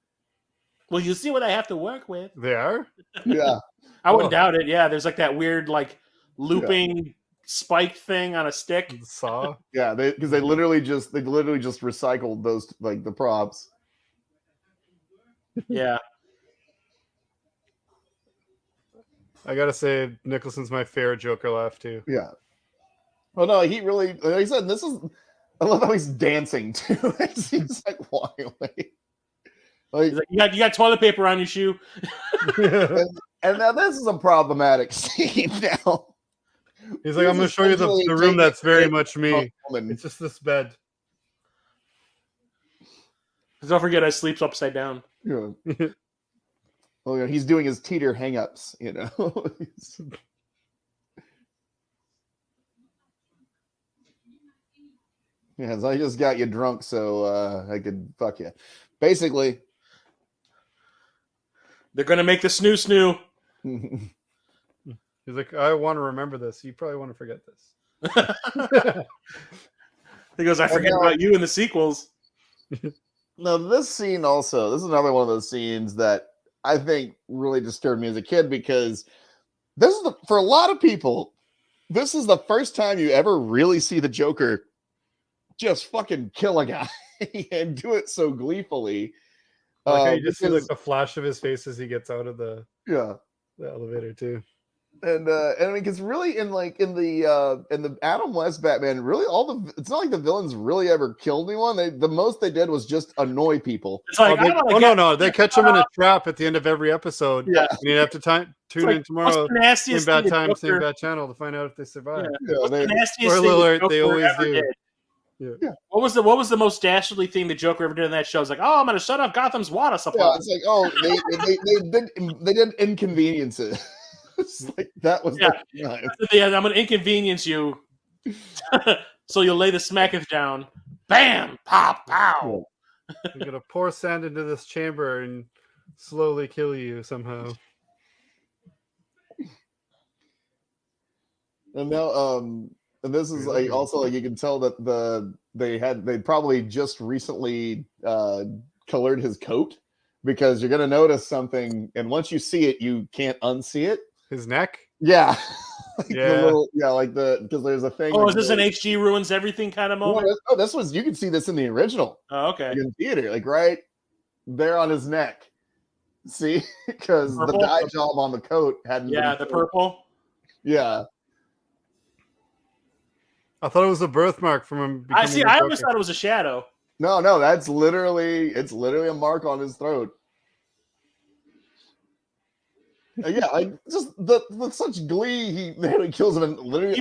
Well, you see what I have to work with. They are? Yeah. I wouldn't doubt it. Yeah, there's like that weird like looping spike thing on a stick. The saw. Yeah, because they literally just recycled those, like, the props. Yeah. I gotta say, Nicholson's my favorite Joker laugh too. Yeah. Oh no, he really. Like I said, this is. I love how he's dancing too. He's like walking away. Like, He's like, you got toilet paper on your shoe. and now this is a problematic scene now. He's like, I'm going to show you the room that's very much me. Woman. It's just this bed. Don't forget, I sleeps upside down. Yeah. Oh, yeah, he's doing his teeter hang-ups, you know. Yeah, so I just got you drunk so I could fuck you. Basically. They're going to make the snoo. He's like, I want to remember this. You probably want to forget this. He goes, I forget about you in the sequels. No, this scene also, this is another one of those scenes that I think really disturbed me as a kid because this is for a lot of people, this is the first time you ever really see the Joker just fucking kill a guy and do it so gleefully. Like you just see like the flash of his face as he gets out of the elevator too. And I mean, because really in the Adam West Batman, really it's not like the villains really ever killed anyone. The most they did was just annoy people. It's like, no, they catch him in a trap at the end of every episode. Yeah, and you have to tune in tomorrow. Same bad time, same bad channel to find out if they survive. Yeah. The nastiest spoiler alert, they always do. Did. Yeah. What was the most dastardly thing the Joker ever did in that show? It's like, I'm going to shut off Gotham's water supply. Yeah, it's like, they did inconveniences. It's like that was the time. I'm going to inconvenience you, so you'll lay the smacketh down. Bam, pop, pow. I'm going to pour sand into this chamber and slowly kill you somehow. And now, and this is like also like you can tell that they probably just recently colored his coat because you're gonna notice something, and once you see it, you can't unsee it. His neck, yeah, yeah, because there's a thing. Oh, is this an HG ruins everything kind of moment? No, this was you can see this in the original. Oh, okay. In theater, like right there on his neck. See, because the dye job on the coat hadn't. Yeah, the purple. Yeah. I thought it was a birthmark from him. I always thought it was a shadow. No, it's literally a mark on his throat. Yeah, just with such glee, he kills him and literally.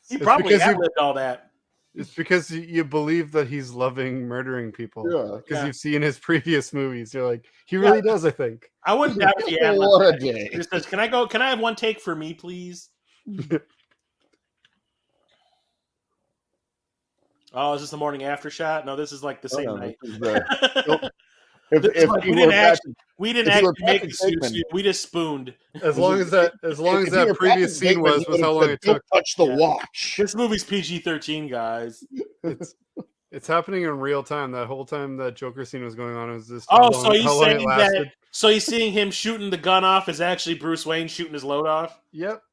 He probably outlived all that. It's because you believe that he's loving murdering people. Yeah, because you've seen his previous movies. You're like, he really does. I think. I wouldn't doubt if he had. What a day! He just says, "Can I go? Can I have one take for me, please?" Oh, is this the morning after shot? No, this is like the same night. We didn't actually make the suit. We just spooned. As long as that previous scene was how long it took. Touch the watch. This movie's PG-13, guys. It's happening in real time. That whole time that Joker scene was going on, it was just so he's seeing him shooting the gun off is actually Bruce Wayne shooting his load off? Yep.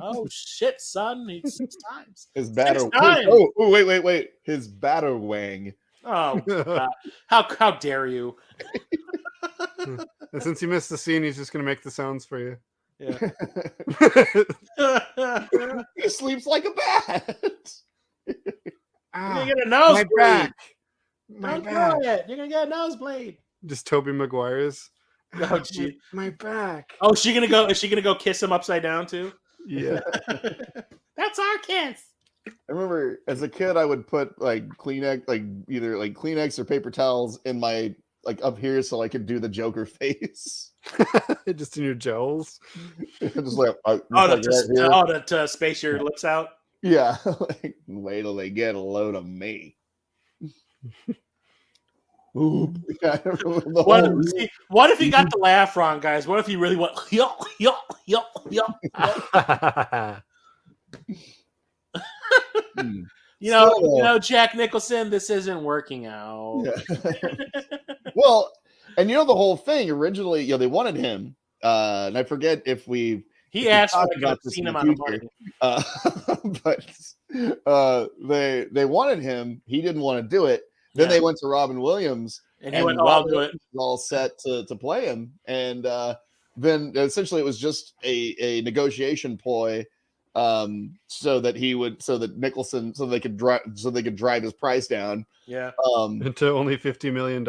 Oh shit, son! 6 times. His batter. Oh, wait! His batterwang. Oh, God. How dare you? And since you missed the scene, he's just gonna make the sounds for you. Yeah. He sleeps like a bat. You're gonna get a nosebleed. My back. You're gonna get a nosebleed. Just Tobey Maguire's. Oh, gee. My back. Oh, is she gonna go kiss him upside down too? Yeah. That's our kiss. I remember as a kid, I would put like Kleenex, like either like Kleenex or paper towels in my like up here so I could do the Joker face. Just in your jowls. Just like to space your lips out. Yeah. Like, wait till they get a load of me. Ooh, what if he got the laugh wrong, guys? What if he really went yo? You know, Jack Nicholson, this isn't working out. Yeah. Well, and the whole thing originally, they wanted him. And I forget if he asked if I could seen him on the money. But they wanted him. He didn't want to do it. Then they went to Robin Williams, and he went, "Oh, I'll do it." All set to play him, and then essentially it was just a negotiation ploy, so that they could drive his price down. Yeah. Into only $50 million.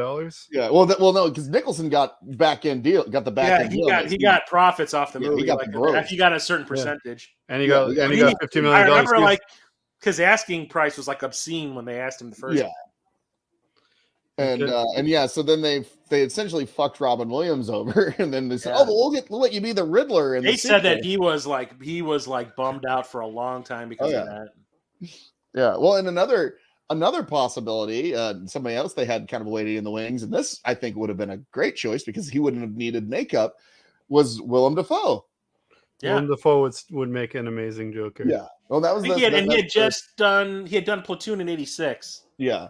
Yeah. Well, no, because Nicholson got the back end deal. He got profits off the movie. He got the gross. He got a certain percentage. And he got $50 million. I remember like his asking price was like obscene when they asked him the first. Yeah. And yeah, so then they essentially fucked Robin Williams over, and then they said, "Oh, but we'll let you be the Riddler." And they said that he was like bummed out for a long time because of that. Yeah. Well, and another possibility, somebody else they had kind of waiting in the wings, and this I think would have been a great choice because he wouldn't have needed makeup, was Willem Dafoe. Yeah. Willem Dafoe would make an amazing Joker. Yeah. Well, that was he had done Platoon in '86. Yeah.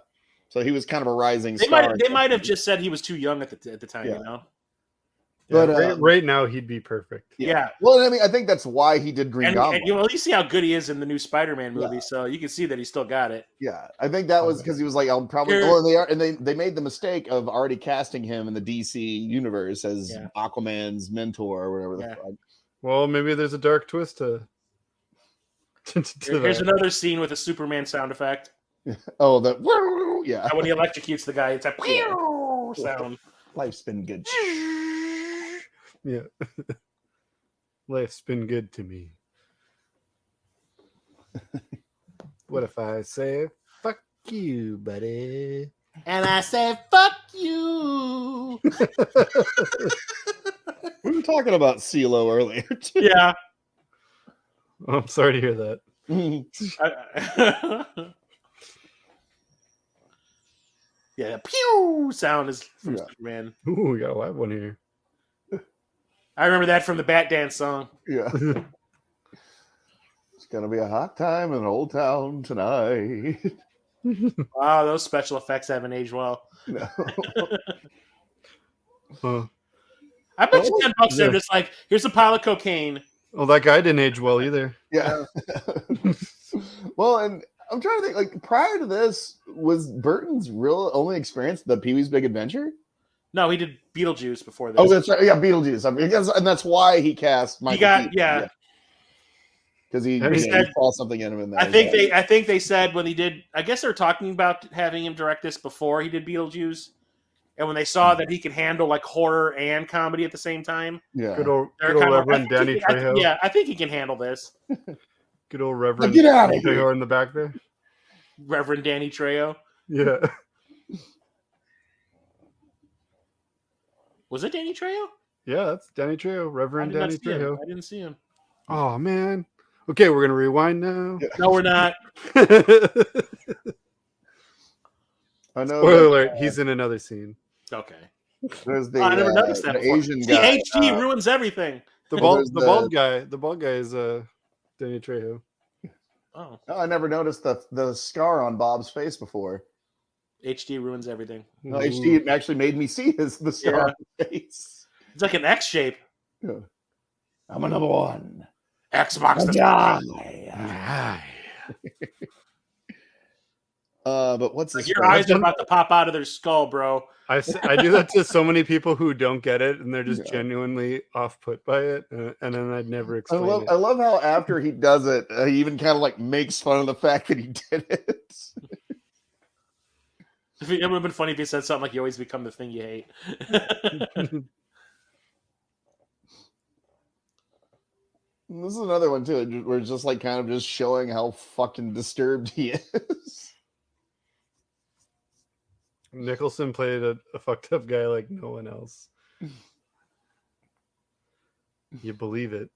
So he was kind of a rising star. They might have just said he was too young at the time, you know. But right now he'd be perfect. Yeah. Well, I mean, I think that's why he did Green Goblin. And you see how good he is in the new Spider-Man movie, so you can see that he still got it. Yeah, I think that was because he was like, "I'll probably." They made the mistake of already casting him in the DC universe as Aquaman's mentor or whatever the fuck. Well, maybe there's a dark twist to Here's another scene with a Superman sound effect. Oh, when he electrocutes the guy, it's a sound. Life's been good. Yeah. Life's been good to me. What if I say, fuck you, buddy? And I say, fuck you. We were talking about CeeLo earlier, too. Yeah. Oh, I'm sorry to hear that. Yeah, the pew sound is from Superman. Ooh, we got a live one here. I remember that from the Bat Dance song. Yeah. It's gonna be a hot time in Old Town tonight. Wow, those special effects haven't aged well. No. I bet you $10 they're just like, here's a pile of cocaine. Oh, that guy didn't age well either. Yeah. Well, and I'm trying to think, like, prior to this, was Burton's real only experience the Pee-wee's Big Adventure? No, he did Beetlejuice before this. Oh, that's right. Yeah, Beetlejuice. I mean, and that's why he cast Michael Keaton. Because he saw something in him in that. I think they said when he did, I guess they were talking about having him direct this before he did Beetlejuice. And when they saw that he could handle like horror and comedy at the same time. Yeah. Good old Reverend Danny Trejo. I think he can handle this. Good old Reverend Get out of here in the back there. Reverend Danny Trejo. Yeah. Was it Danny Trejo? Yeah, that's Danny Trejo. Reverend Danny Trejo. I didn't see him. Oh, man. Okay, we're going to rewind now. No, we're not. I know. Spoiler alert, he's in another scene. Okay. There's the, I never noticed that before. Asian guy. HD ruins everything. The bald guy is Danny Trejo. Oh. No, I never noticed the scar on Bob's face before. HD ruins everything. No, HD actually made me see the scar on his face. It's like an X shape. Yeah. I'm a number one. Xbox. But what's this? Your eyes are about to pop out of their skull, bro. I do that to so many people who don't get it, and they're just genuinely off-put by it, and then I'd never explain it. I love how after he does it, he even kind of like makes fun of the fact that he did it. It would have been funny if he said something like, "You always become the thing you hate." This is another one too. We're just like kind of just showing how fucking disturbed he is. Nicholson played a fucked up guy like no one else. You believe it.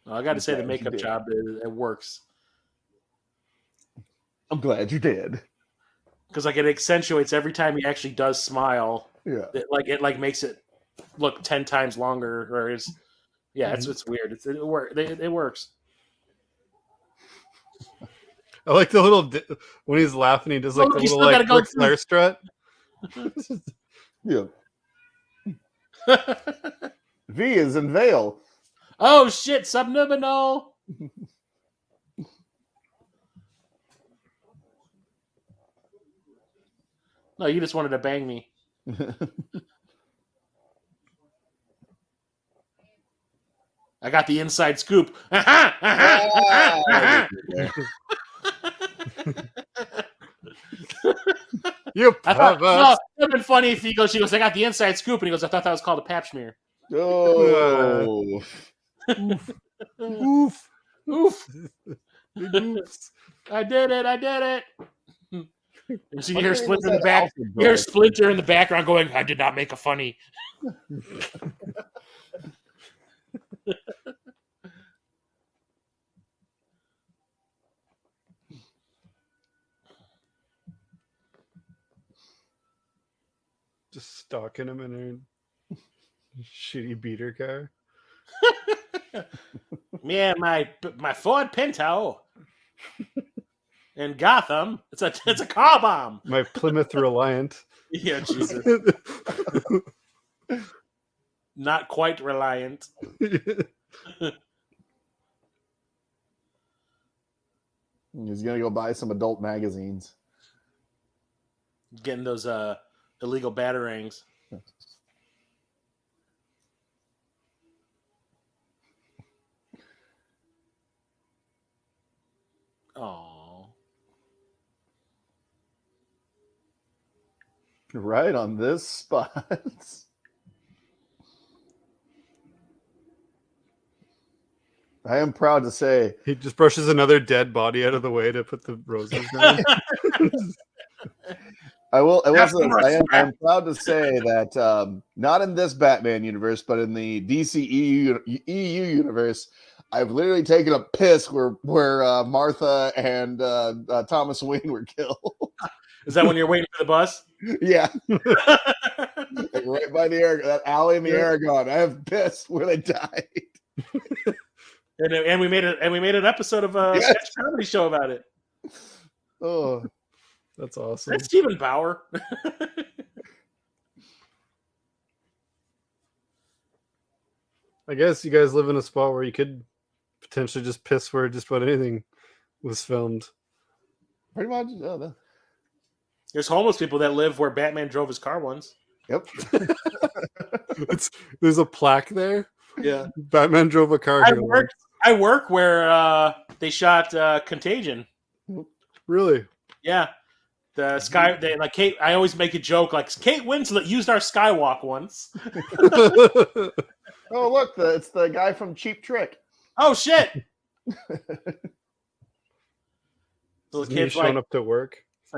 Well, I got to say, the makeup job, it works. I'm glad you did. Because like it accentuates every time he actually does smile. Yeah. It makes it look 10 times longer. Whereas, it's weird. It works. I like the little when he's laughing, he does like the little like Ric Flair strut. Yeah. V is in Vale. Oh shit! Subliminal. No, you just wanted to bang me. I got the inside scoop. You I thought, no, perverts. it would have been funny if she goes, I got the inside scoop, and he goes, I thought that was called a pap smear. Oh. Oof. Oof. Oof. Big oofs. I did it. So you hear What Splinter was in the that back. Alfred You hear dog? Splinter in the background going, I did not make a funny. Just stalking him in a shitty beater car. Yeah, my Ford Pinto in Gotham. It's a car bomb. My Plymouth Reliant. Yeah, Jesus. Not quite reliant. He's gonna go buy some adult magazines. Getting those illegal batarangs. Oh. Right on this spot. I am proud to say He just brushes another dead body out of the way to put the roses down. I will That's say, the I am proud to say that not in this Batman universe, but in the DC EU universe, I've literally taken a piss where Martha and Thomas Wayne were killed. Is that when you're waiting for the bus? Yeah, like right by that alley in the Aragon. I have pissed where they died. And we made an episode of a Yes. sketch comedy show about it. Oh, That's awesome. That's Stephen Bauer. I guess you guys live in a spot where you could potentially just piss where just about anything was filmed. pretty much. There's homeless people that live where Batman drove his car once. Yep. There's a plaque there. Yeah. Batman drove a car here once. I work where they shot Contagion. Really? Yeah. The sky, like Kate. I always make a joke like Kate Winslet used our skywalk once. Oh, look, it's the guy from Cheap Trick. Oh shit! Little Me kid's showing like, up to work.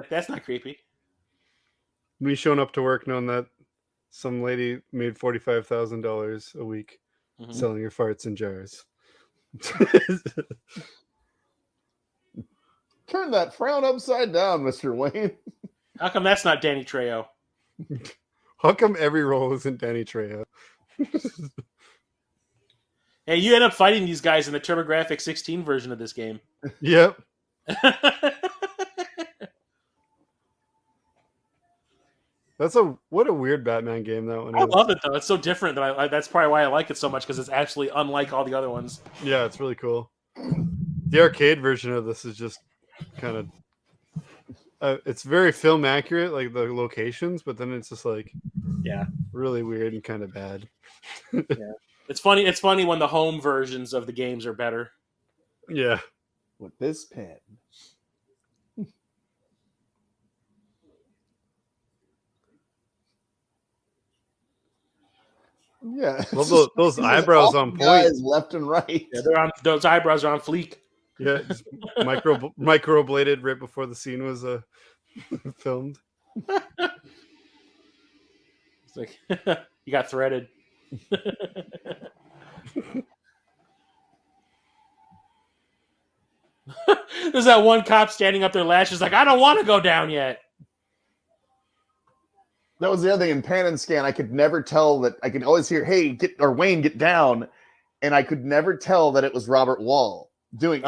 that's not creepy. Me showing up to work knowing that some lady made $45,000 a week Mhm. selling your farts in jars. Turn that frown upside down, Mr. Wayne. How come that's not Danny Trejo? How come every role isn't Danny Trejo? Hey, you end up fighting these guys in the TurboGrafx 16 version of this game. Yep. What a weird Batman game that one I is. love it though. It's so different that that's probably why I like it so much because it's actually unlike all the other ones. Yeah, it's really cool. The arcade version of this is just kind of it's very film accurate, like the locations, but then it's just like really weird and kind of bad. Yeah. It's funny when the home versions of the games are better. Yeah. With this pen. Yeah. Love those eyebrows on point. Guys left and right. Yeah, those eyebrows are on fleek. Yeah, just microbladed right before the scene was filmed. It's like you got threaded. There's that one cop standing up their lashes like, I don't want to go down yet. That was the other thing in Pan and Scan. I could never tell that. I could always hear, "Hey, Wayne, get down," and I could never tell that it was Robert Wall doing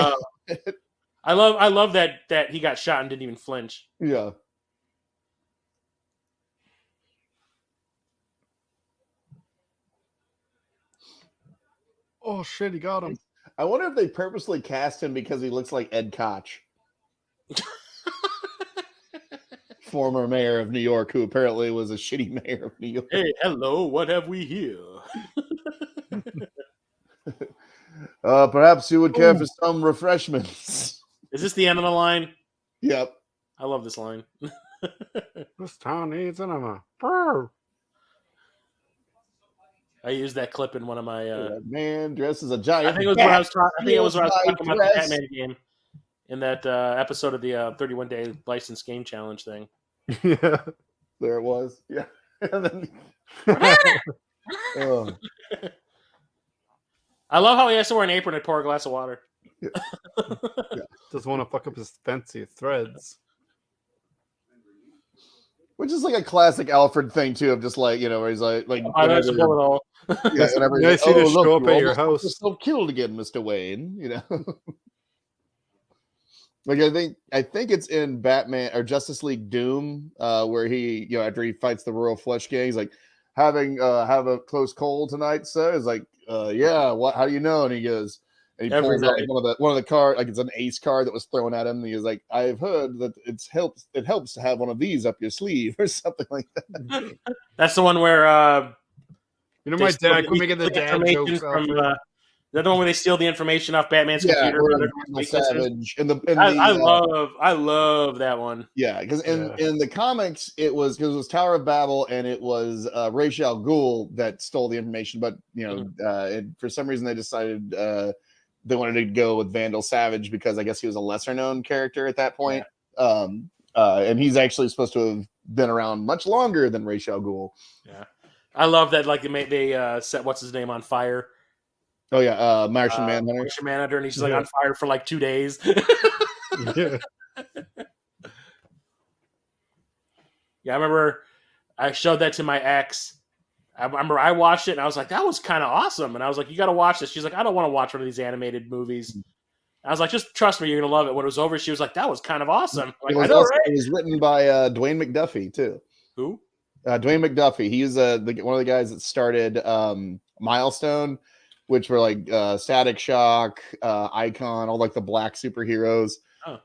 it. I love that he got shot and didn't even flinch. Yeah. Oh shit, he got him. I wonder if they purposely cast him because he looks like Ed Koch, former mayor of New York, who apparently was a shitty mayor of New York. Hey, hello, what have we here? Perhaps you would care Ooh. for some refreshments. Is this the end of the line? Yep. I love this line. This town needs cinema. Brr. I used that clip in one of my. That man dressed as a I giant. think it was when I was talking. I think it was Steals when I was my talking about the dress. Batman game in that episode of the 31-day license game challenge thing. Yeah. There it was. Yeah. And then, oh, I love how he has to wear an apron and pour a glass of water. Just want to fuck up his fancy threads. which is like a classic Alfred thing too, of just like, you know, where he's like I like to pull it all. yeah, whenever he's Nice like, you to "Oh, look, show up you at your almost house." so killed again, Mr. Wayne. You know, like I think it's in Batman or Justice League Doom, where he, you know, after he fights the Royal Flush Gang, he's like, have a close call tonight, sir. It's like, yeah, what? How do you know? And he goes, and he Every pulls out day. one of the card, like it's an ace card that was thrown at him. And he was like, I've heard that it helps to have one of these up your sleeve or something like that. That's the one where You know, they my steal dad, quit making the dad information jokes. from. Alfred. Is that the one where they steal the information off Batman's Yeah, computer? we're for in their Vandal weaknesses? Savage. I love that one. Yeah, because in the comics, it was Tower of Babel, and it was Ra's al Ghul that stole the information. But you know, for some reason, they decided they wanted to go with Vandal Savage because I guess he was a lesser known character at that point. Yeah. And he's actually supposed to have been around much longer than Ra's al Ghul. Yeah, I love that. Like they set what's his name on fire. Oh yeah, Martian Manhunter. Martian Manhunter, and he's just like on fire for like 2 days. Yeah. Yeah, I remember I showed that to my ex. I remember I watched it and I was like, that was kind of awesome. And I was like, you got to watch this. She's like, I don't want to watch one of these animated movies. I was like, just trust me, you're going to love it. When it was over, she was like, that was kind of awesome. Like, It was written by Dwayne McDuffie, too. Who? Dwayne McDuffie. He's one of the guys that started Milestone, which were like Static Shock, Icon, all like the black superheroes. Oh.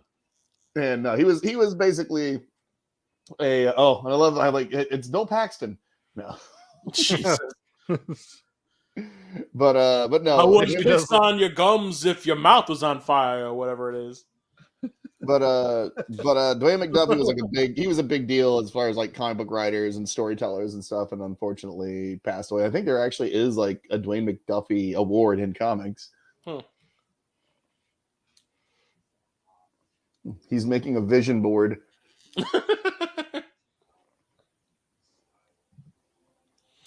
And he was basically and I love it's Bill Paxton. No. Jesus. but no. I wouldn't piss on your gums if your mouth was on fire or whatever it is. But Dwayne McDuffie was a big deal as far as like comic book writers and storytellers and stuff, and unfortunately passed away. I think there actually is like a Dwayne McDuffie award in comics. He's making a vision board.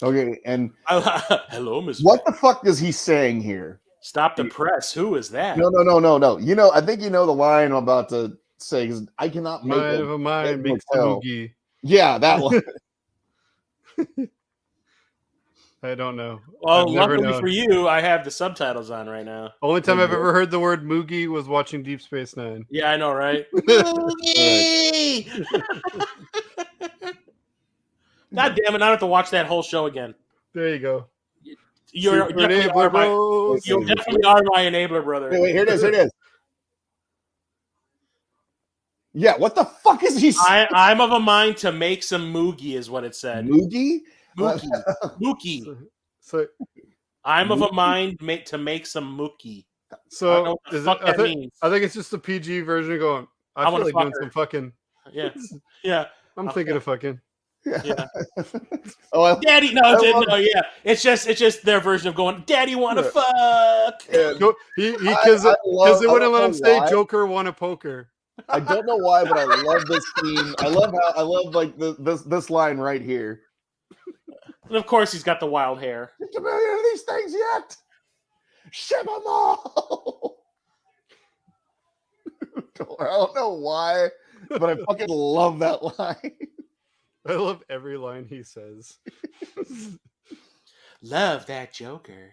Okay, and hello, Miss. What the fuck is he saying here? Stop the press. Who is that? No. You know, I think you know the line I'm about to say because I cannot make Mind of a mind makes the boogie. Yeah, that one. I don't know. Well, luckily for you, I have the subtitles on right now. Only time I've ever heard the word Moogie was watching Deep Space Nine. Yeah, I know, right? Moogie! God damn it! I have to watch that whole show again. There you go. You definitely are my enabler, brother. Wait, here it is. Yeah, what the fuck is he saying? I'm of a mind to make some moogie, is what it said. Moogie? Mookie. So I'm of a mind to make some mookie. So I don't know what the fuck that means. I think it's just the PG version going, I feel like doing some fucking. Yeah. Yeah. I'm thinking of fucking. Yeah. Daddy, yeah. It's just their version of going, Daddy wanna fuck. Because they wouldn't let him say Joker wanna poker. I don't know why, but I love this scene. I love like this line right here. And of course he's got the wild hair. Just a million of these things yet. Ship them all. I don't know why, but I fucking love that line. I love every line he says. Love that Joker.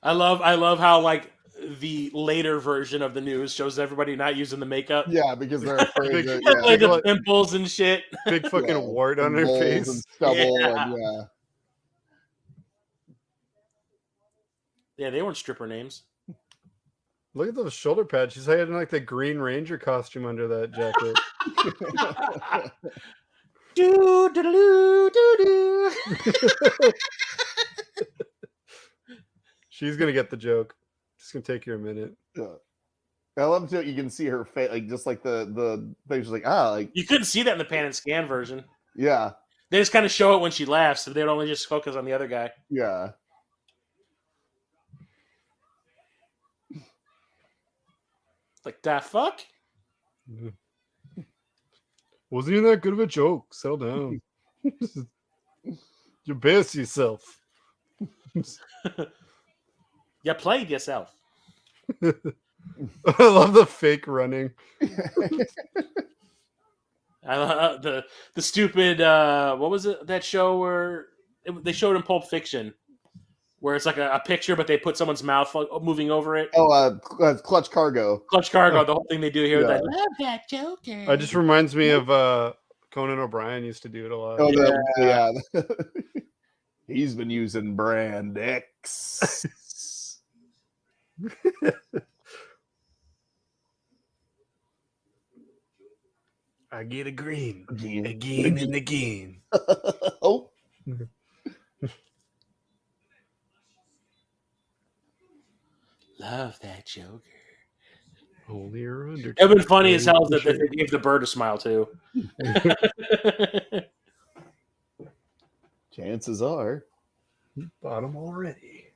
I love how like the later version of the news shows everybody not using the makeup. Yeah, because they're afraid like the pimples and shit. Big fucking wart on their face. And stubble Yeah, they weren't stripper names. Look at those shoulder pads. She's hiding like the Green Ranger costume under that jacket. Do do do do do. She's gonna get the joke. It's gonna take you a minute. I love to you can see her face, like just like the face, like like You couldn't see that in the pan and scan version. yeah, They just kind of show it when she laughs, so they'd only just focus on the other guy. yeah. Like, the fuck? Wasn't even that good of a joke. Settle down. You embarrass yourself. You played yourself. I love the fake running. I love the stupid what was it, that show where they showed in Pulp Fiction where it's like a picture but they put someone's mouth moving over it. Clutch Cargo. Clutch Cargo, the whole thing they do here. Yeah. That, love that Joker. It just reminds me of Conan O'Brien used to do it a lot. Oh, yeah. He's been using brand X. I get a green. Again and again. Oh. Love that Joker. Only your under. It would have been funny as hell that they gave the bird a smile too. Chances are. Bottom already.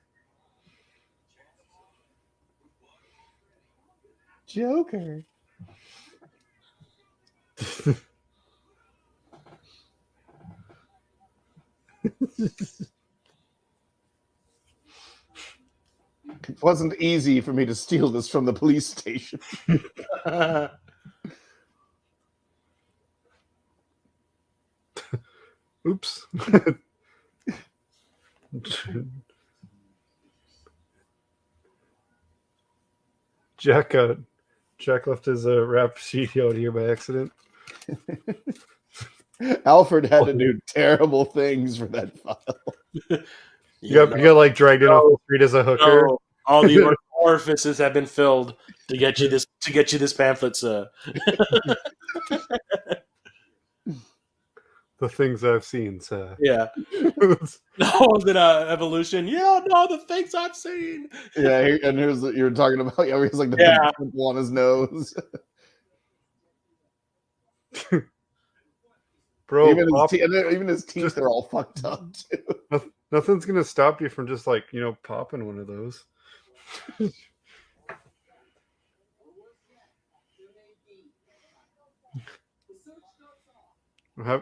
Joker. It wasn't easy for me to steal this from the police station. Oops. Jack left his rap sheet out here by accident. Alfred had to do terrible things for that file. You got like dragged in off the street as a hooker. No, all the orifices have been filled to get you this pamphlet, sir. The things I've seen, sir. Yeah. No, that evolution. Yeah, no, the things I've seen. Yeah, and here's you were talking about. Yeah, he has like the big pimple on his nose. Bro, even his teeth are all fucked up too. Nothing's gonna stop you from just like popping one of those.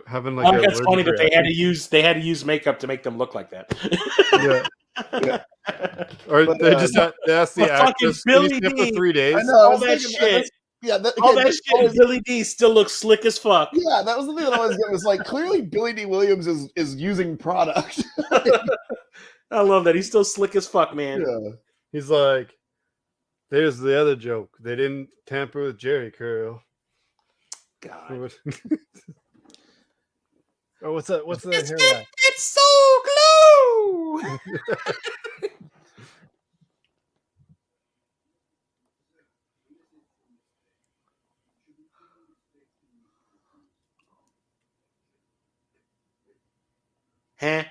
Having like that's funny that they had to use makeup to make them look like that. Yeah. Or they just asked the actress, Billy "Can you skip D. the 3 days?" I know, All that shit. All that shit. Billy D still looks slick as fuck. Yeah, that was the thing that I was getting. It was like clearly Billy D. Williams is using product. I love that. He's still slick as fuck, man. Yeah. He's like, there's the other joke. They didn't tamper with Jerry curl. God. Oh, what's that? What's that hair? It's so glue. Huh?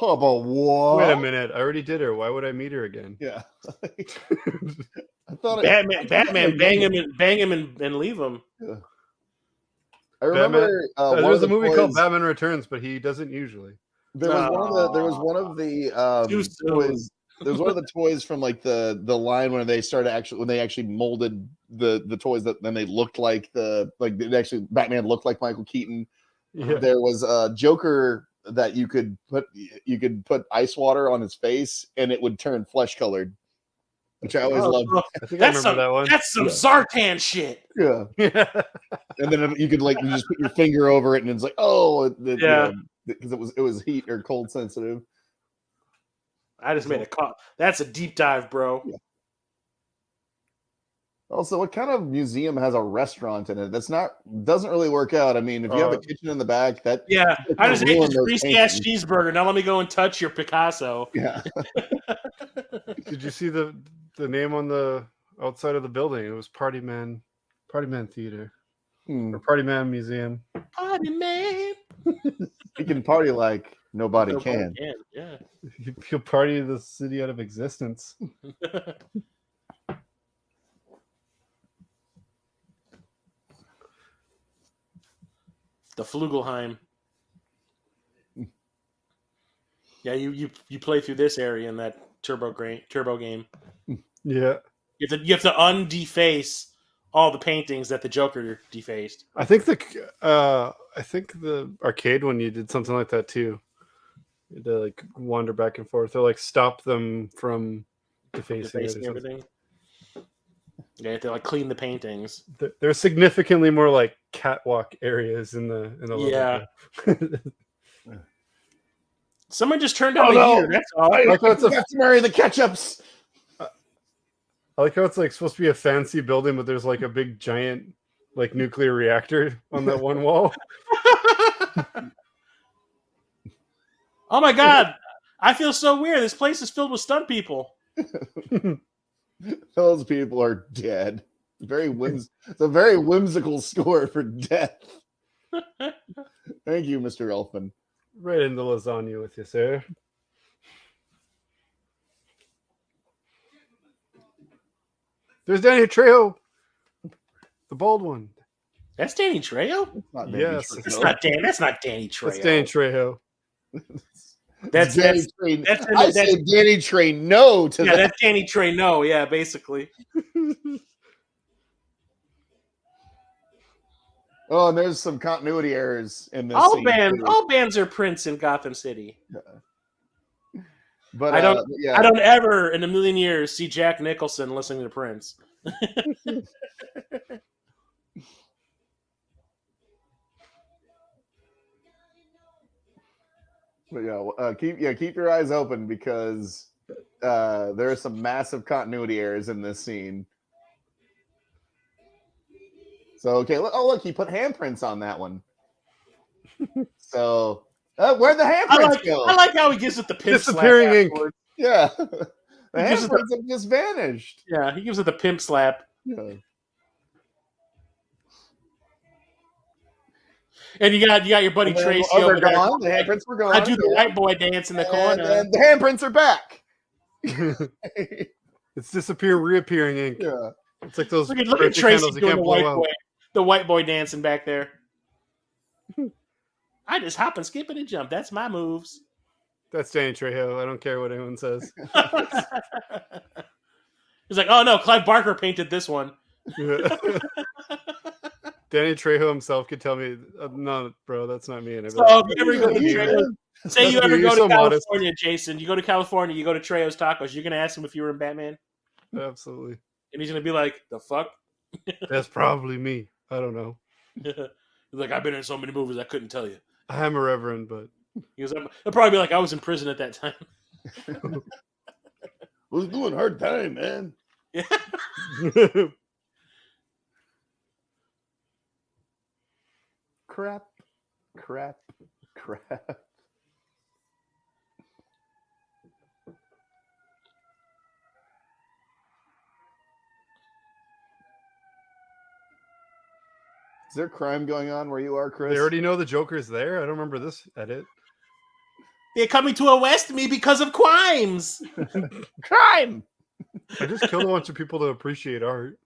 Oh, but what? Wait a minute. I already did her. Why would I meet her again? Yeah. I thought Batman bang him and leave him. Yeah. I remember there was a movie called Batman Returns, but he doesn't usually. There was one of the toys. There was one of the toys from like the line when they actually molded the toys that then they looked like Batman looked like Michael Keaton. Yeah. There was a Joker that you could put ice water on his face and it would turn flesh colored, which I always loved. I think I remember that one. That's some Zartan shit. Yeah. And then you could you just put your finger over it and it's like, because it was heat or cold sensitive. I just made a call. That's a deep dive, bro. Yeah. Also, what kind of museum has a restaurant in it? Doesn't really work out. I mean, if you have a kitchen in the back, I just ate this greasy ass cheeseburger. Now let me go and touch your Picasso. Yeah. Did you see the name on the outside of the building? It was Party Man Theater or Party Man Museum. Party Man. He can party like nobody can. Yeah. He'll party the city out of existence. The Flugelheim. Yeah, you play through this area in that turbo game. Yeah. You have to undeface all the paintings that the Joker defaced. I think the arcade one you did something like that too. You had to like wander back and forth or like stop them from defacing everything. Yeah, you have to like clean the paintings. There's significantly more like catwalk areas in the level. Yeah. Someone just turned on no. heater. That's all. I have to marry the ketchups. I like how it's like supposed to be a fancy building, but there's like a big giant like nuclear reactor on that one wall. Oh my god! I feel so weird. This place is filled with stunt people. Those people are dead. It's a very whimsical score for death. Thank you, Mr. Elfman. Right in the lasagna with you, sir. There's Danny Trejo, the bald one. That's Danny Trejo? Yes. That's not Danny Trejo. That's Danny Trejo. That's Danny Trejo. I said Danny Trejo to that. Yeah, that's Danny Trejo. Yeah, basically. Oh, and there's some continuity errors in this. All bands are Prince in Gotham City. Yeah. But I don't ever in a million years see Jack Nicholson listening to Prince. But keep your eyes open because there are some massive continuity errors in this scene. So look, he put handprints on that one. So where'd the handprints go? I like how he gives it the pimp disappearing slap ink. afterwards. Yeah, the handprints have just vanished. Yeah, he gives it the pimp slap. Yeah. And you got your buddy Tracy over there. Gone. The handprints were gone. I do the white boy dance in the corner. And the handprints are back. It's disappearing, reappearing ink. Yeah. It's like those. Look at Tracy doing the white boy dancing back there. I just hop and skip and jump. That's my moves. That's Danny Trejo. I don't care what anyone says. He's like, oh no, Clive Barker painted this one. Danny Trejo himself could tell me, no, bro, that's not me. And so if you ever go to Trejo, say you ever go to California, Jason, you go to California, you go to Trejo's Tacos, you're going to ask him if you were in Batman? Absolutely. And he's going to be like, the fuck? That's probably me. I don't know. He's like, I've been in so many movies, I couldn't tell you. I am a reverend, but... He goes, he'll probably be like, I was in prison at that time. Was doing hard time, man. Yeah. Crap. Is there crime going on where you are, Chris? They already know the Joker's there? I don't remember this edit. They're coming to arrest me because of crimes. Crime! I just killed a bunch of people to appreciate art.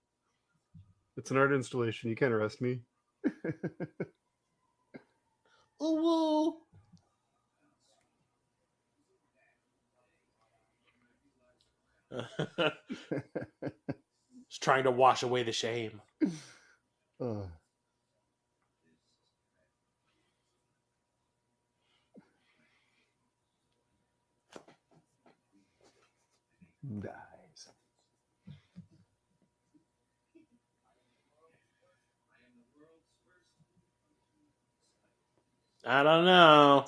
It's an art installation. You can't arrest me. Ooh. Just trying to wash away the shame. Dies. I don't know.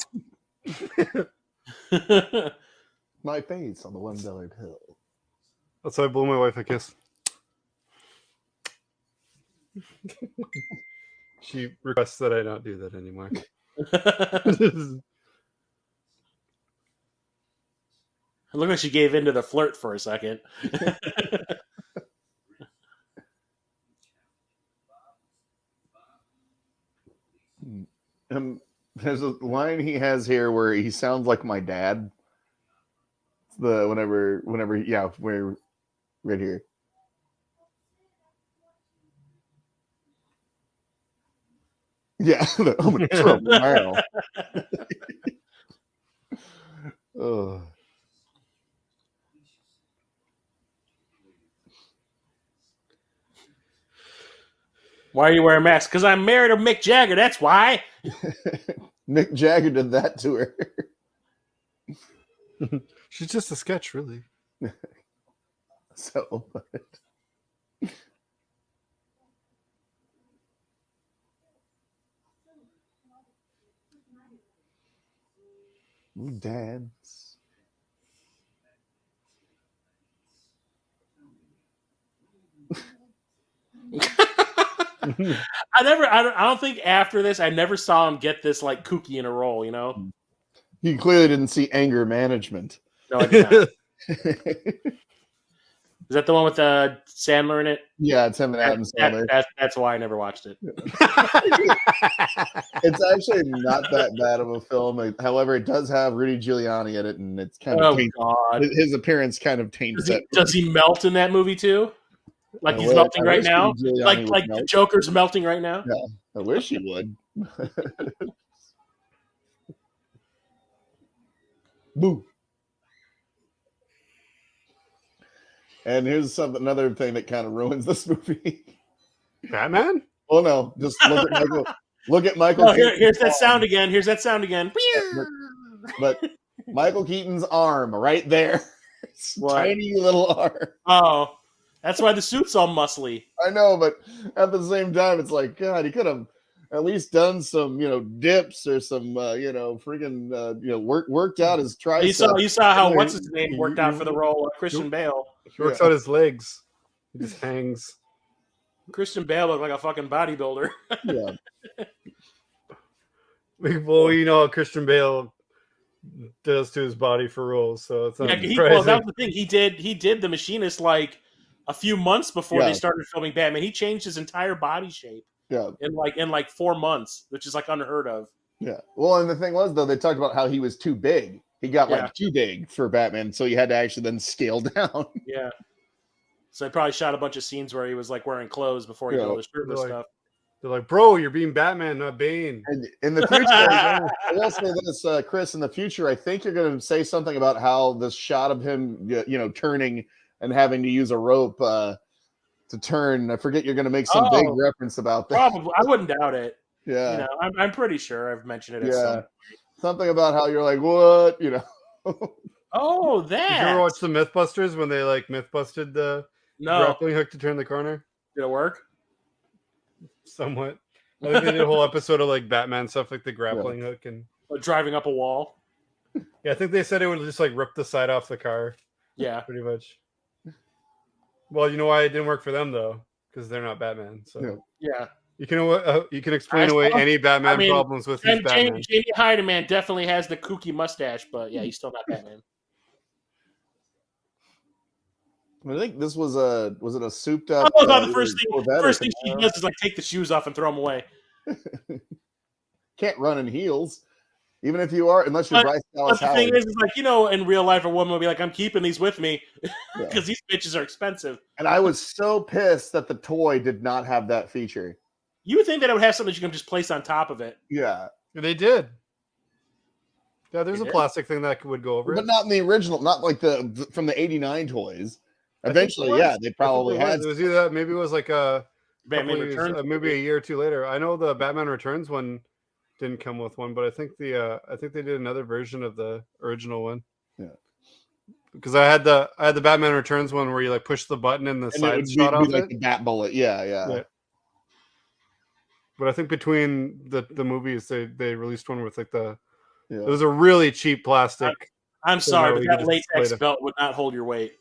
My face on the $1 bill. That's how I blew my wife a kiss. She requests that I not do that anymore. It looked like she gave in to the flirt for a second. There's a line he has here where he sounds like my dad. Whenever, yeah, we're right here. Yeah, I'm in trouble now. Oh. Why are you wearing a mask? Because I'm married to Mick Jagger. That's why. Mick Jagger did that to her. She's just a sketch, really. So, we dance. I don't think after this, I never saw him get this like kooky in a role, you know? He clearly didn't see anger management. No, I did not. Is that the one with Sandler in it? Yeah, it's him and Adam Sandler. That's why I never watched it. It's actually not that bad of a film. However, it does have Rudy Giuliani in it, and it's kind of God. His appearance kind of taints it. Does he melt in that movie too? Like he's melting right now? Like the Joker's melting right now? Yeah, I wish he would. Boo. And here's another thing that kind of ruins this movie. Batman? Oh no! Just look at Michael. Look at Michael. Oh, here's that sound again. Here's that sound again. But Michael Keaton's arm right there. Tiny little arm. Oh, that's why the suit's all muscly. I know, but at the same time, it's like, God, he could have at least done some, dips or some, freaking, worked out his tricep. You saw how what's his name worked out for the role of Christian Bale. He works out his legs. He just hangs. Christian Bale looked like a fucking bodybuilder. Yeah. Well, you know how Christian Bale does to his body for roles, so it's not surprising. Well, that was the thing. He did The Machinist like a few months before they started filming Batman. He changed his entire body shape. Yeah. In 4 months, which is like unheard of. Yeah. Well, and the thing was though, they talked about how he was too big. He got too big for Batman, so he had to actually then scale down. Yeah. So they probably shot a bunch of scenes where he was like wearing clothes before he did all the shirtless stuff. They're like, bro, you're being Batman, not Bane. And in the future, I will say this, Chris. In the future, I think you're going to say something about how this shot of him, turning and having to use a rope to turn. I forget. You're going to make some big reference about that. Probably, I wouldn't doubt it. Yeah, I'm pretty sure I've mentioned it. At something about how you're like, what, Oh, that. Did you ever watch the MythBusters when they MythBusted the grappling hook to turn the corner? Did it work? Somewhat. I think they did a whole episode of Batman stuff, like the grappling hook and driving up a wall. Yeah, I think they said it would just rip the side off the car. Yeah, pretty much. Well, you know why it didn't work for them though, because they're not Batman. So yeah, you can explain away any Batman problems with his Batman. Jamie Hyneman definitely has the kooky mustache, but yeah, he's still not Batman. I think this was a souped up. The first thing she does is take the shoes off and throw them away. Can't run in heels, even if you are, unless you're Bryce Dallas Howard. The thing is in real life, a woman will be like, "I'm keeping these with me because these bitches are expensive." And I was so pissed that the toy did not have that feature. You would think that it would have something you can just place on top of it. Yeah, they did. Yeah, there's a plastic thing that would go over but it, not in the original, not like from the '89 toys. Eventually, they probably had. It was either that, maybe it was a Batman Returns, maybe a year or two later. I know the Batman Returns one didn't come with one, but I think they did another version of the original one. Yeah, because I had the Batman Returns one where you push the button and the side shot off it. The Bat Bullet, yeah. But I think between the movies, they released one with it was a really cheap plastic. I'm sorry, but that latex belt would not hold your weight.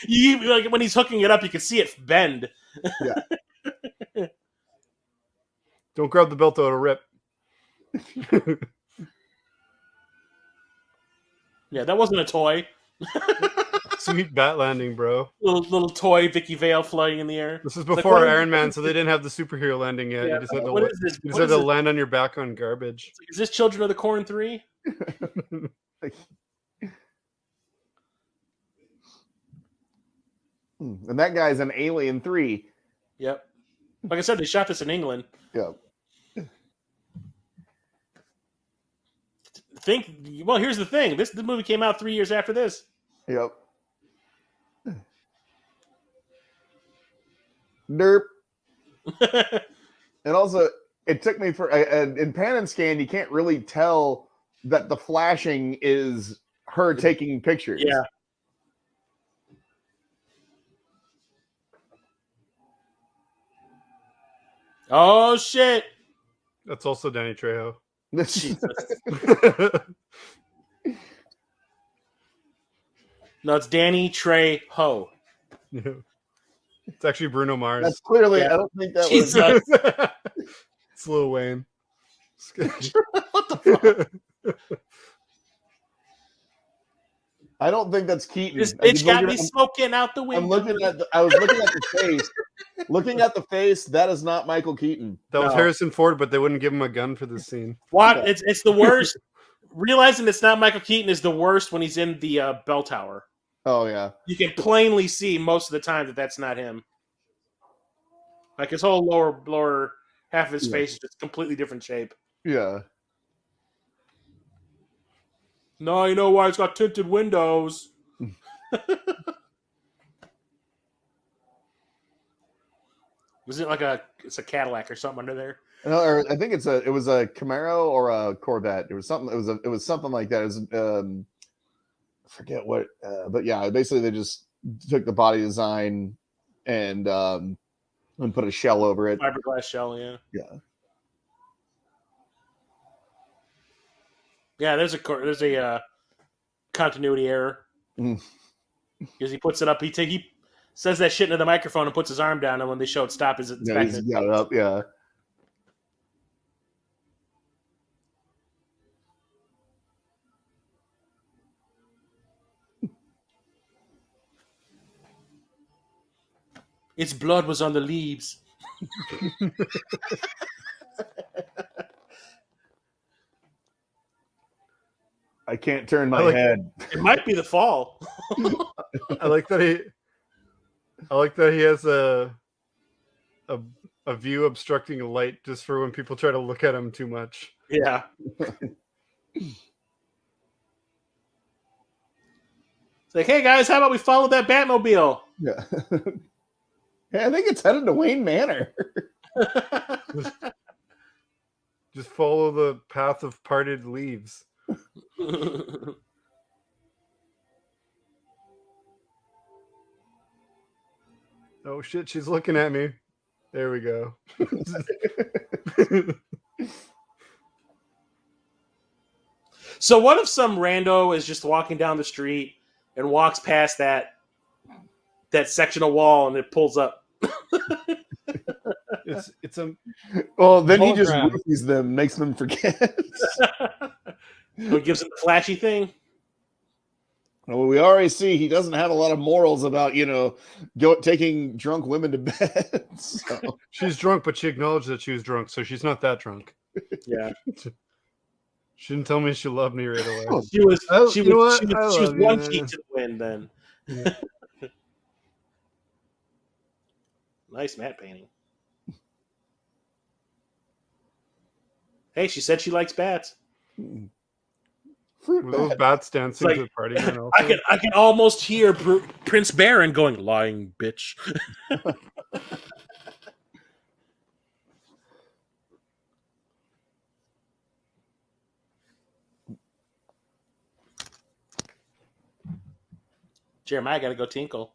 When he's hooking it up, you can see it bend. Yeah. Don't grab the belt, though, it'll rip. Yeah, that wasn't a toy. Sweet bat landing, bro. Little toy Vicky Vale flying in the air. This is It's before like, Iron Man, so they didn't have the superhero landing yet. Yeah, You just had to, what is this? you just What had is to this? land on your back on garbage. Is this Children of the Corn 3? And that guy's in Alien 3. Yep. Like I said, they shot this in England. Yeah. Well, here's the thing. The movie came out 3 years after this. Yep. Derp. And also, it took me for in pan and scan, you can't really tell that the flashing is her taking pictures. Yeah. Oh shit! That's also Danny Trejo. Jesus. No, it's Danny Trejo. Yeah. It's actually Bruno Mars. That's clearly. Yeah. I don't think that Jesus. was. It's Lil Wayne. What the fuck? I don't think that's Keaton. This bitch got me smoking out the window. I'm looking at. I was looking at the face. Looking at the face, that is not Michael Keaton. That was No. Harrison Ford, but they wouldn't give him a gun for this scene. What? It's the worst. Realizing it's not Michael Keaton is the worst when he's in the bell tower. Oh yeah. You can plainly see most of the time that that's not him. Like his whole lower half of his face is just completely different shape. Yeah. No, you know why it's got tinted windows. Was it like it's a Cadillac or something under there? No, or I think it was a Camaro or a Corvette. It was something. It was something like that. It was I forget what, but yeah, basically they just took the body design and put a shell over it. Fiberglass shell, yeah. Yeah. Yeah, there's a continuity error because he puts it up. He says that shit into the microphone and puts his arm down, and when they show it stop, it's Yeah, back. he's got it up. Yeah. Its blood was on the leaves. I can't turn my head. It might be the fall. I like that he has a view obstructing a light just for when people try to look at him too much. Yeah. It's like, hey guys, how about we follow that Batmobile? Yeah. Hey, I think it's headed to Wayne Manor. Just follow the path of parted leaves. Oh shit, she's looking at me. There we go. So what if some rando is just walking down the street and walks past that section of wall and it pulls up? It's a Well, then he just hologram. roofies them, makes them forget. It gives him the flashy thing. Well, we already see he doesn't have a lot of morals about, taking drunk women to bed. So. She's drunk, but she acknowledged that she was drunk, so she's not that drunk. Yeah. She didn't tell me she loved me right away. She was one you. key to the win then. Yeah. Nice matte painting. Hey, she said she likes bats. Fruit Were those bat. bats dancing Like, to the party man also? I can almost hear Prince Baron going, lying bitch. Jeremiah got to go tinkle.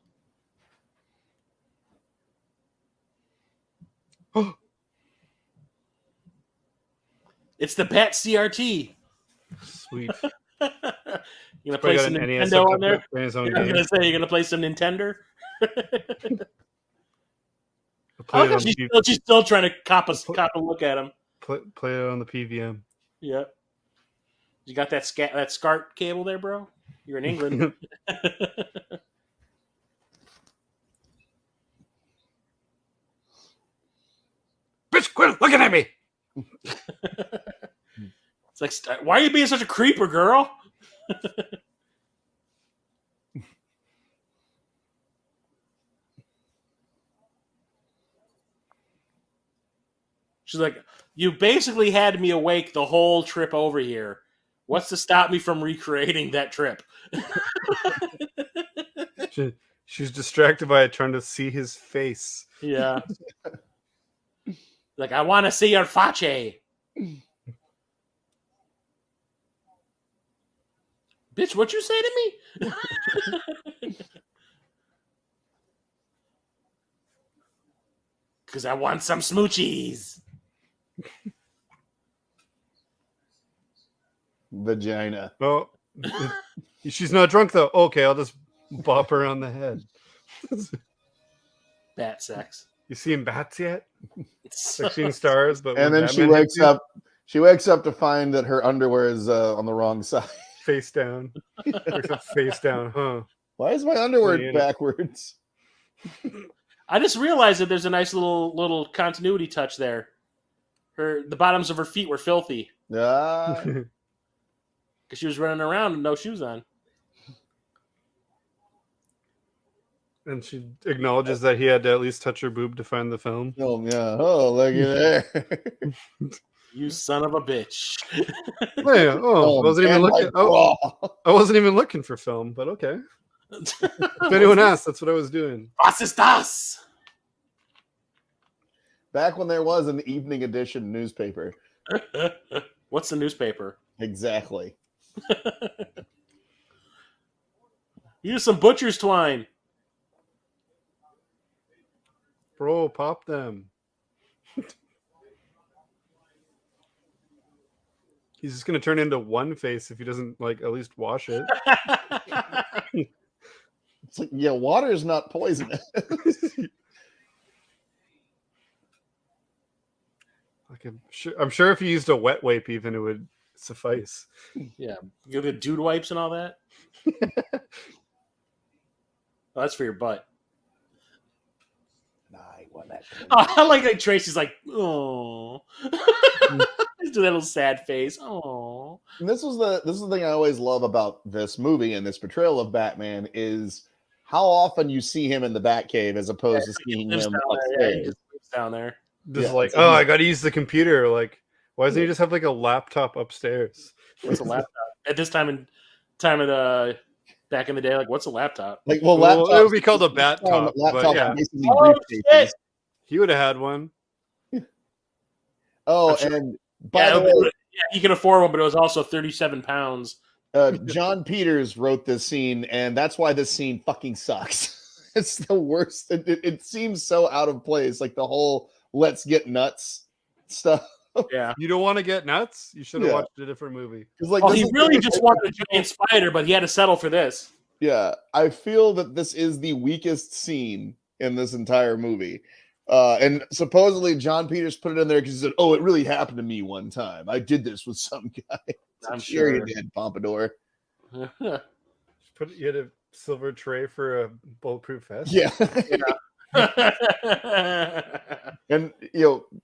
It's the Bat CRT. Sweet. You gonna play some Nintendo on there? I was gonna say you're gonna play some Nintendo. She's still trying to cop a look at him. Play it on the PVM. Yeah. You got that SCART cable there, bro? You're in England. Bitch, quit looking at me. It's like, why are you being such a creeper, girl? She's like, you basically had me awake the whole trip over here. What's to stop me from recreating that trip? She's distracted by it, trying to see his face. Yeah. Like, I want to see your face. Bitch, what you say to me? Because I want some smoochies. Vagina. Oh, she's not drunk though. Okay, I'll just bop her on the head. Bat sex. You seen bats yet? 16 stars, but And then she wakes up. She wakes up to find that her underwear is on the wrong side. Face down. Wakes up face down, huh? Why is my underwear backwards? I just realized that there's a nice little continuity touch there. The bottoms of her feet were filthy Ah. because she was running around with no shoes on. And she acknowledges that he had to at least touch her boob to find the film. Oh yeah. Oh, look at there. You son of a bitch. I wasn't even looking. I wasn't even looking for film, but okay. If anyone asked, that's what I was doing. Was ist das? Back when there was an evening edition newspaper. What's the newspaper? Exactly. Use some butcher's twine. Bro, pop them. He's just gonna turn into one face if he doesn't like at least wash it. It's like, yeah, water is not poisonous. Like I'm sure if you used a wet wipe, even it would suffice. Yeah, you get dude wipes and all that. Oh, that's for your butt. Nah, I want that. Oh, I like that Tracy's like, oh. Just do that little sad face. Oh. And this is the thing I always love about this movie and this portrayal of Batman is how often you see him in the Batcave as opposed to seeing him upstairs. He just moves down there. Just like, oh, I got to use the computer. Like, why doesn't he just have like a laptop upstairs? What's a laptop? At this time of back in the day, like, what's a laptop? Like, Well, it would be called a bat top. Laptop, Yeah. basically Oh, briefcases. shit. He would have had one. Oh, Sure. and by the way, he can afford one, but it was also 37 pounds. John Peters wrote this scene, and that's why this scene fucking sucks. It's the worst. It seems so out of place, like the whole "let's get nuts" stuff. Yeah. You don't want to get nuts? You should have watched a different movie. Like, Well, he really just wanted a giant spider, but he had to settle for this. Yeah, I feel that this is the weakest scene in this entire movie. And supposedly John Peters put it in there because he said, "Oh, it really happened to me one time. I did this with some guy." I'm sure sure you did, Pompadour. You had a silver tray for a bulletproof vest? Yeah. And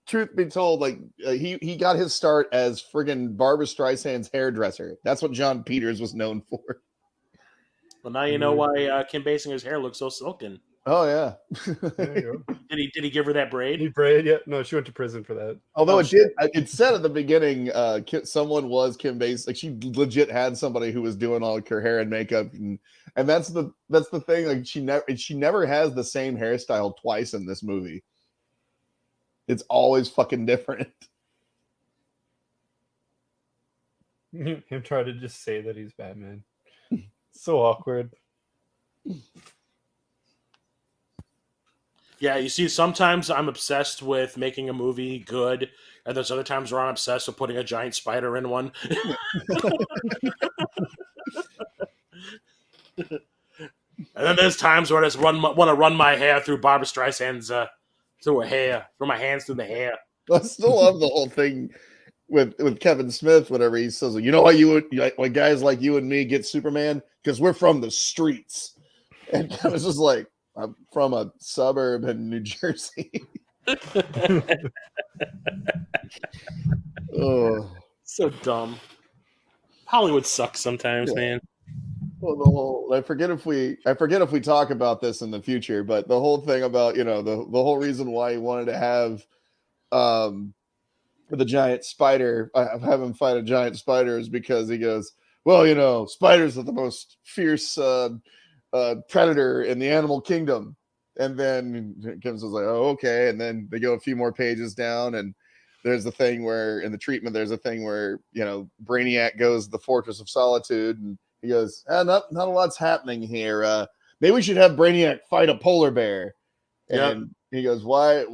truth be told, like he got his start as friggin' Barbra Streisand's hairdresser. That's what John Peters was known for. Well, now you know why Kim Basinger's hair looks so silken. Oh yeah. There you go. Did he give her that braid? He braid? Yeah. No, she went to prison for that. Although it said at the beginning, someone was Kim Basinger. Like she legit had somebody who was doing all her hair and makeup, and that's the thing. Like she never has the same hairstyle twice in this movie. It's always fucking different. Him trying to just say that he's Batman. So awkward. Yeah, you see, sometimes I'm obsessed with making a movie good, and there's other times where I'm obsessed with putting a giant spider in one. And then there's times where I just want to run my hair through Barbra Streisand's through her hair, run my hands through the hair. I still love the whole thing with Kevin Smith, whatever he says, you know why why guys like you and me get Superman? Because we're from the streets. And Kevin's just like, I'm from a suburb in New Jersey. Oh, So dumb. Hollywood sucks sometimes, man. well, I forget if we talk about this in the future, but the whole thing about the whole reason why he wanted to have the giant spider, have him fight a giant spider, is because he goes, well, spiders are the most fierce predator in the animal kingdom. And then Kim says like, oh, okay. And then they go a few more pages down, and there's a thing where in the treatment, Brainiac goes to the Fortress of Solitude, and he goes, not a lot's happening here. Maybe we should have Brainiac fight a polar bear. And he goes, why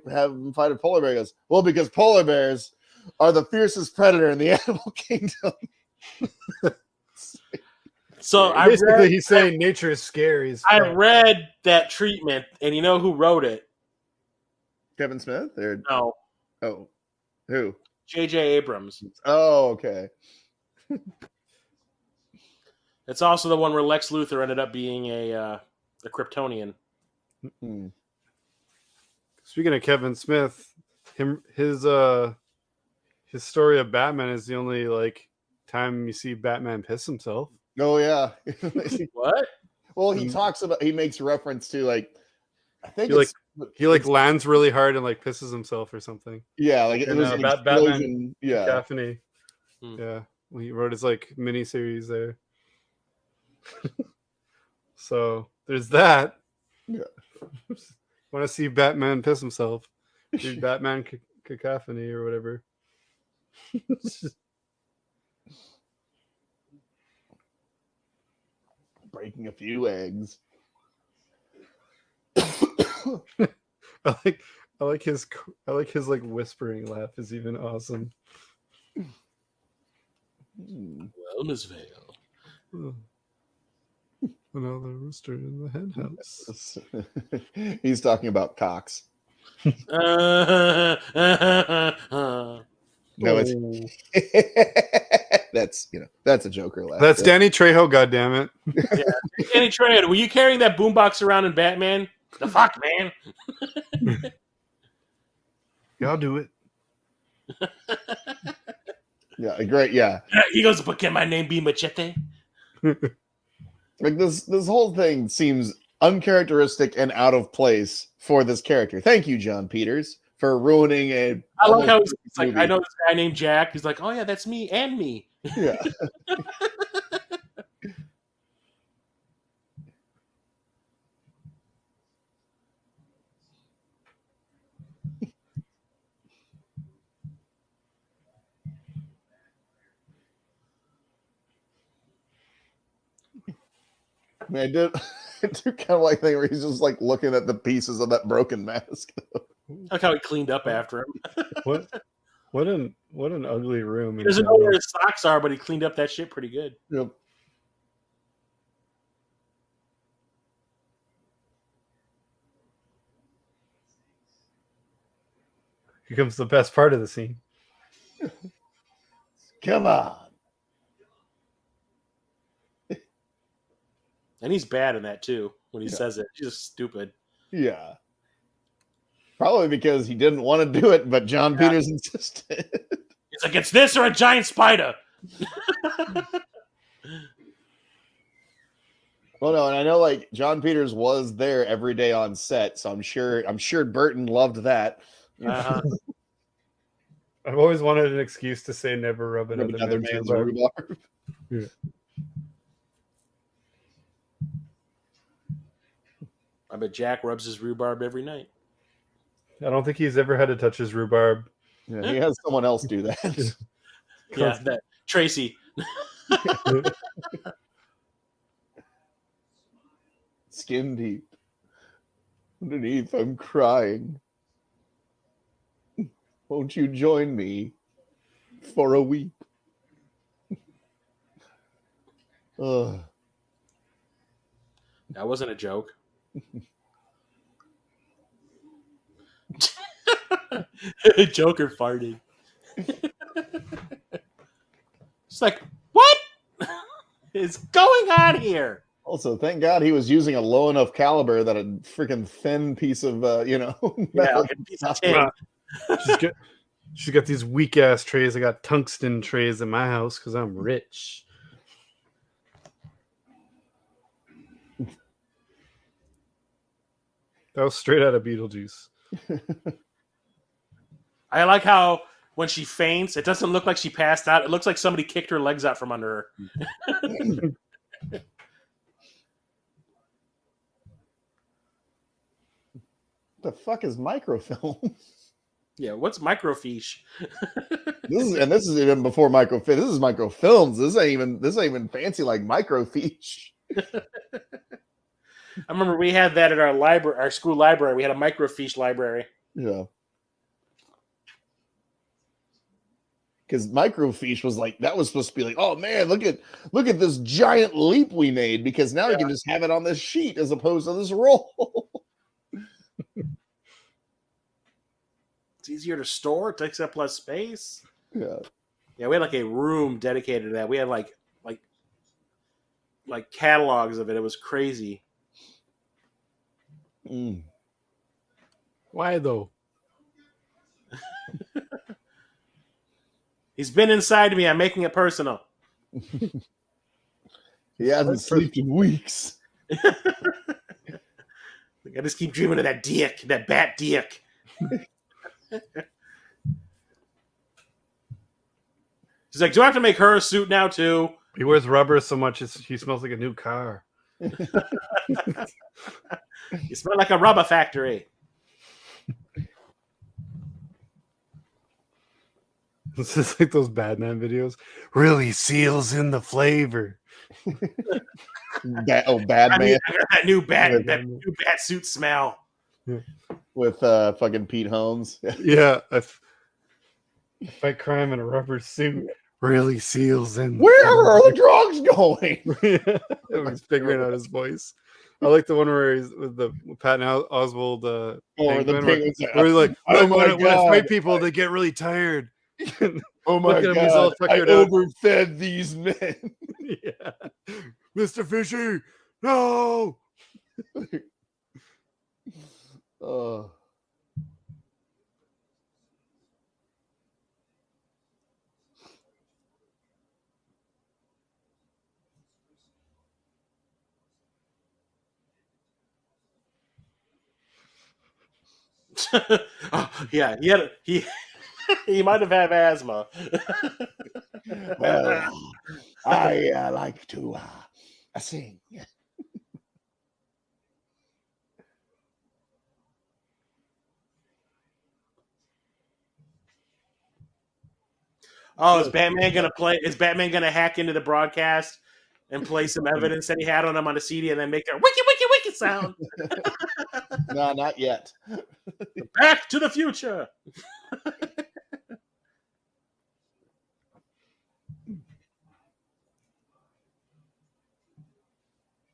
have him fight a polar bear? He goes, well, because polar bears are the fiercest predator in the animal kingdom. So he's saying nature is scary. I read that treatment, and you know who wrote it? Kevin Smith? Or no? Oh, who? J.J. Abrams. Oh, okay. It's also the one where Lex Luthor ended up being a Kryptonian. Mm-hmm. Speaking of Kevin Smith, his story of Batman is the only time you see Batman piss himself. Oh yeah. What? Well, he makes reference to I think he lands really hard and pisses himself or something. Yeah, it was an explosion. Batman, cacophony. Yeah, he wrote his mini series there. So there's that. Yeah. Want to see Batman piss himself? Read Batman cacophony or whatever. Breaking a few eggs. I like his whispering laugh is even awesome. Well, Miss Vale. Another rooster in the hen house. He's talking about cocks. No, that's a Joker laugh. That's Danny Trejo, goddammit. Yeah. Danny Trejo, were you carrying that boombox around in Batman? The fuck, man? Yeah, I'll do it. Yeah, great. Yeah. He goes, but can my name be Machete? This whole thing seems uncharacteristic and out of place for this character. Thank you, John Peters, for ruining a. I like how he's like, I know this guy named Jack. He's like, oh yeah, that's me and me. Yeah. I mean, I do kind of like the thing where he's just looking at the pieces of that broken mask. Look how he cleaned up after him. What an ugly room. He doesn't know where his socks are, but he cleaned up that shit pretty good. Yep. Here comes the best part of the scene. Come on. And he's bad in that too when he says it. He's just stupid. Yeah. Probably because he didn't want to do it, but John Peters insisted. He's like, it's this or a giant spider. Well, no, and I know John Peters was there every day on set, so I'm sure Burton loved that. Uh-huh. I've always wanted an excuse to say never rub another man's rhubarb. Yeah. I bet Jack rubs his rhubarb every night. I don't think he's ever had to touch his rhubarb. Yeah, he has someone else do that. Yeah, that Tracy. Skin deep. Underneath, I'm crying. Won't you join me for a week? Ugh. That wasn't a joke. Joker farted. It's like, what is going on here? Also, thank God he was using a low enough caliber that a freaking thin piece of, Yeah, metal. like a piece of tin. She's got these weak ass trays. I got tungsten trays in my house because I'm rich. That was straight out of Beetlejuice. I like how when she faints, it doesn't look like she passed out. It looks like somebody kicked her legs out from under her. The fuck is microfilm? Yeah, what's microfiche? This is even before microfilm. This is microfilms. This ain't even fancy like microfiche. I remember we had that at our library, our school library. We had a microfiche library. Yeah. Because microfiche was like, that was supposed to be like, oh man, look at this giant leap we made, because now we can just have it on this sheet as opposed to this roll. It's easier to store. It takes up less space. Yeah. Yeah, we had like a room dedicated to that. We had like catalogs of it. It was crazy. Mm. Why though? He's been inside me. I'm making it personal. He hasn't slept in weeks. I just keep dreaming of that dick, that bat dick. She's like, do I have to make her a suit now too? He wears rubber so much he smells like a new car. You smell like a rubber factory. This is like those Batman videos. Really seals in the flavor. Bad I man mean, I got that new bat suit smell. with fucking Pete Holmes. Yeah. If fight crime in a rubber suit really seals in. Where are the drugs going? He's figuring out his voice. I like the one where he's with the Patton Oswalt Or penguin, the penguins. where he's like, Oh when my I God. fight people, they get really tired. Oh my Look at him, he's all God, I tuckered out. overfed these men. Yeah. Mr. Fishy, no. Oh. Oh, yeah, he he might have had asthma. Well, I like to sing. Oh, is Batman gonna hack into the broadcast and play some evidence that he had on him on a CD and then make their wiki wiki wiki sound? No, not yet. Back to the Future.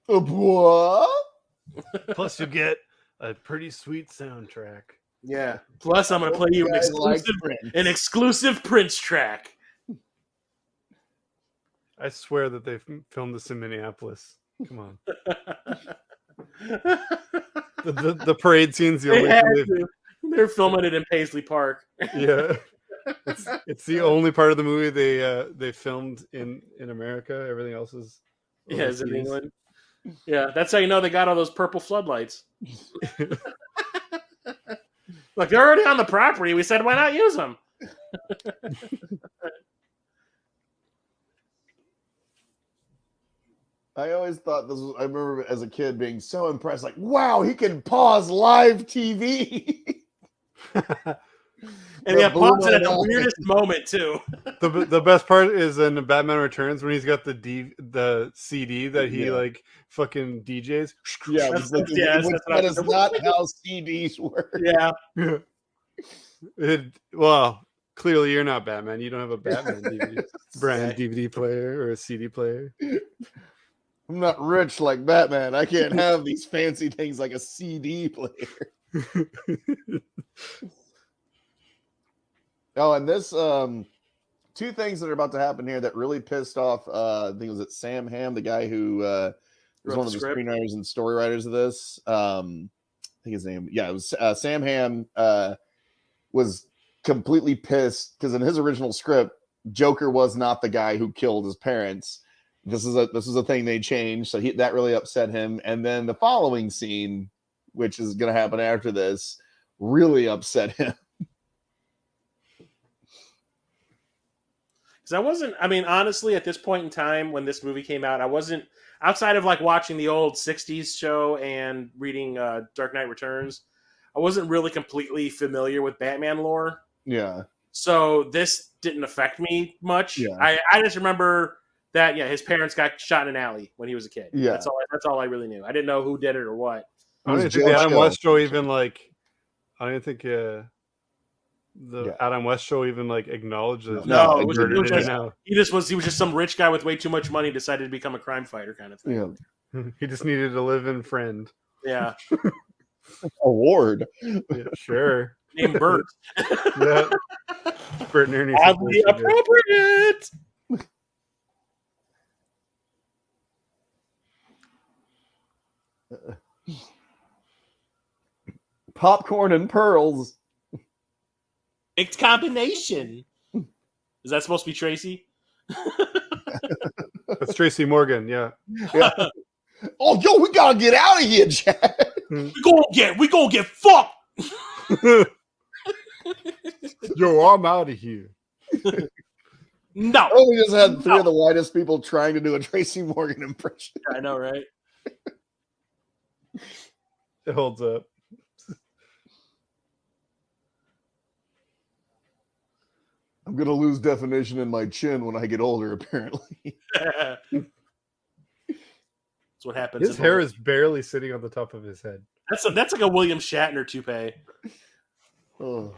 What? Plus, you get a pretty sweet soundtrack. Yeah. Plus, I'm gonna play you an exclusive Prince track. I swear that they filmed this in Minneapolis. Come on. The parade scene's the only thing They're filming it in Paisley Park. Yeah. It's the only part of the movie they filmed in America. Everything else is is in England. Yeah, that's how you know they got all those purple floodlights. Look, they're already on the property. We said, why not use them? I always thought this was, I remember as a kid being so impressed, like, wow, he can pause live TV. And he paused it at the weirdest moment, too. The best part is in Batman Returns when he's got the CD that he like fucking DJs. Yeah, that is not how CDs work. Yeah. Well, clearly you're not Batman. You don't have a Batman DVD brand DVD player or a CD player. I'm not rich like Batman. I can't have these fancy things like a CD player. Oh, and this two things that are about to happen here that really pissed off. I think it was Sam Hamm, the guy who was one of the screenwriters and story writers of this. I think his name, it was Sam Hamm. Was completely pissed because in his original script, Joker was not the guy who killed his parents. This is a thing they changed, so that really upset him. And then the following scene, which is going to happen after this, really upset him. Because honestly, at this point in time when this movie came out, I wasn't, outside of like watching the old 60s show and reading Dark Knight Returns, I wasn't really completely familiar with Batman lore. Yeah. So this didn't affect me much. Yeah. I just remember that, his parents got shot in an alley when he was a kid. Yeah. That's all I really knew. I didn't know who did it or what. I don't think the Adam West show even I don't think the Adam West show even acknowledges. No, he was just some rich guy with way too much money decided to become a crime fighter kind of thing. Yeah. He just needed a live-in friend. Yeah. Award. Yeah, sure. Named Bert. Yeah. Bert and Ernie. Oddly appropriate. Popcorn and pearls. Mixed combination. Is that supposed to be Tracy? That's Tracy Morgan, yeah. Oh, yo, we gotta get out of here, Jack. We gonna get fucked. Yo, I'm out of here. No. Oh, we just had three of the whitest people trying to do a Tracy Morgan impression. I know, right? It holds up. I'm gonna lose definition in my chin when I get older, apparently. That's what happens. His hair is barely sitting on the top of his head. That's like a William Shatner toupee. Oh.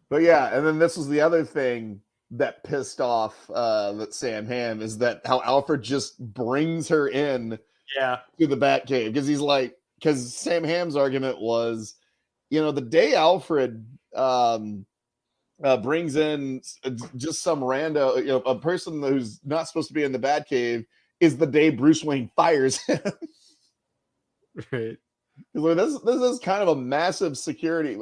But yeah, and then this was the other thing that pissed off that Sam Hamm is that how Alfred just brings her in to the Batcave because Sam Hamm's argument was, the day Alfred brings in just some rando, a person who's not supposed to be in the Batcave is the day Bruce Wayne fires him. Right. This is kind of a massive security,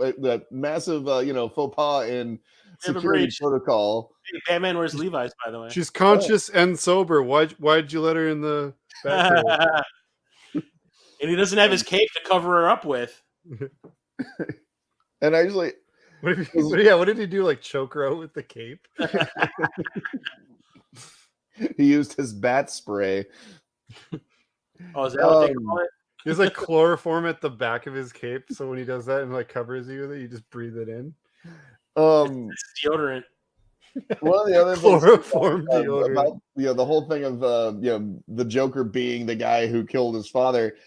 massive faux pas in security protocol. Hey, Batman wears Levi's, by the way. She's conscious and sober. Why'd you let her in the Batcave? And he doesn't have his cape to cover her up with. And actually, what did he do? Choke her out with the cape? He used his bat spray. Oh, is that what they call it? He has chloroform at the back of his cape, so when he does that and covers you with it, you just breathe it in. It's deodorant. One of the other chloroform deodorant. About the whole thing of the Joker being the guy who killed his father.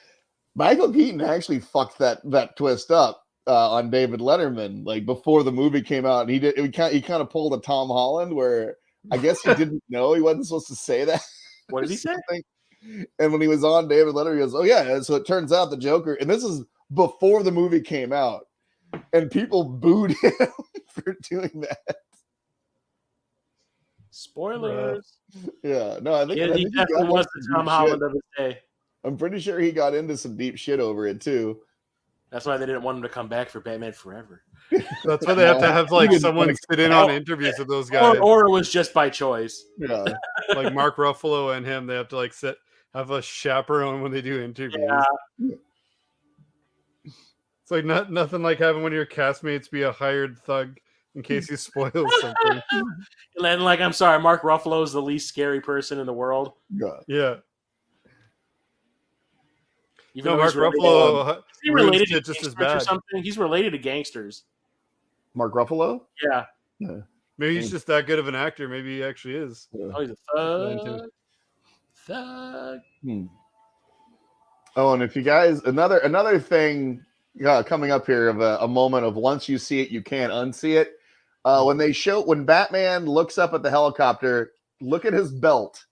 Michael Keaton actually fucked that twist up on David Letterman. Before the movie came out, he kind of pulled a Tom Holland where I guess he didn't know he wasn't supposed to say that. What did he say? And when he was on David Letterman, he goes, "Oh yeah." So it turns out the Joker, and this is before the movie came out, and people booed him for doing that. Spoilers. Yeah, no, I think he definitely was the Tom Holland of his day. I'm pretty sure he got into some deep shit over it too. That's why they didn't want him to come back for Batman Forever. That's why they have to have someone sit in on interviews with those guys. Or it was just by choice. Yeah. Mark Ruffalo and him, they have to have a chaperone when they do interviews. Yeah. It's nothing like having one of your castmates be a hired thug in case he spoils something. And I'm sorry, Mark Ruffalo is the least scary person in the world. Yeah. Even Mark Ruffalo, is he related to just as gangsters bad. Or something? He's related to gangsters. Mark Ruffalo? Yeah. Maybe he's just that good of an actor. Maybe he actually is. Oh, he's a thug. Oh, and if you guys, another thing coming up here of a moment of once you see it, you can't unsee it. When Batman looks up at the helicopter, look at his belt.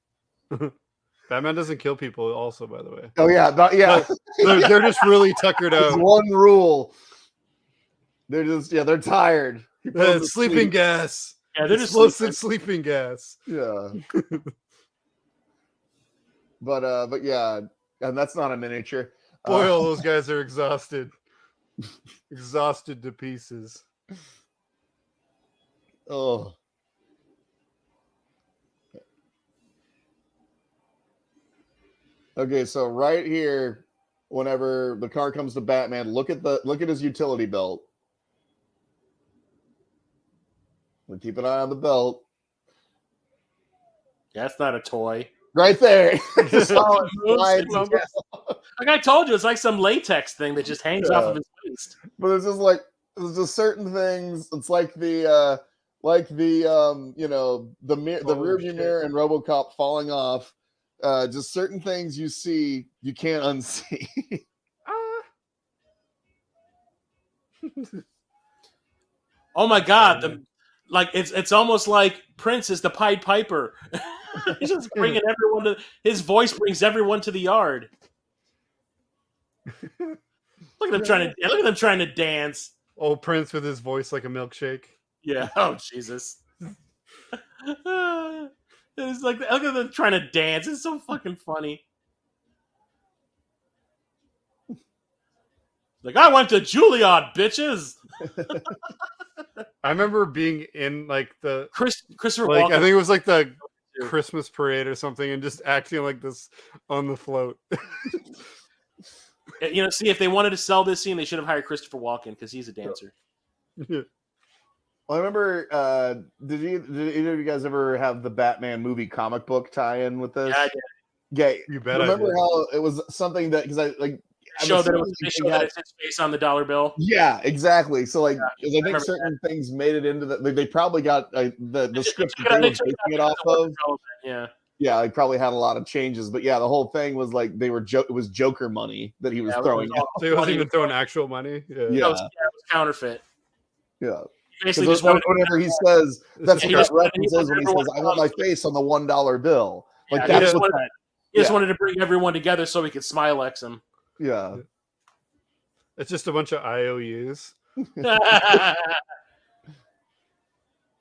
Batman doesn't kill people also, by the way. Oh yeah. They're just really tuckered out. There's one rule. They're just, they're tired. Sleeping gas. Yeah, they're just explosive sleeping gas. Yeah. But yeah, and that's not a miniature. Boy, all those guys are exhausted. Exhausted to pieces. Oh. Okay, so right here, whenever the car comes to Batman, look at his utility belt. We'll keep an eye on the belt. Yeah, that's not a toy. Right there. Just Oh, it moves, slides it moves. down. Like I told you, it's like some latex thing that just hangs off of his waist. But there's just certain things. It's like the you know, the rear view mirror and RoboCop falling off. Just certain things you see you can't unsee. Oh my God! It's almost like Prince is the Pied Piper. He's just bringing everyone to. His voice brings everyone to the yard. Look at them trying to dance. Old Prince with his voice like a milkshake. Yeah. Oh Jesus. It's like look at them trying to dance. It's so fucking funny. Like I went to Juilliard, bitches. I remember being in like the Christopher like Walken. I think it was like the Christmas parade or something, and just acting like this on the float. You know, see if they wanted to sell this scene, they should have hired Christopher Walken because he's a dancer. Well, I remember. Did either of you guys ever have the Batman movie comic book tie-in with this? Yeah, I did. Yeah, You bet. Remember how it was something that because I like They show that it's his face on the dollar bill. Yeah, exactly. So like, 'cause I think remember certain things made it into they probably got the script that they were basing it off of. Yeah. Yeah, he probably had a lot of changes, but yeah, the whole thing was like it was Joker money that he was throwing out. So he wasn't even throwing actual money. Yeah, It was counterfeit. Yeah. Basically, just whenever he says that's he what just that reference is when he says, "I want my face on the $1 bill." Like he that's just wanted to bring everyone together so he could smile X him. Yeah. It's just a bunch of IOUs.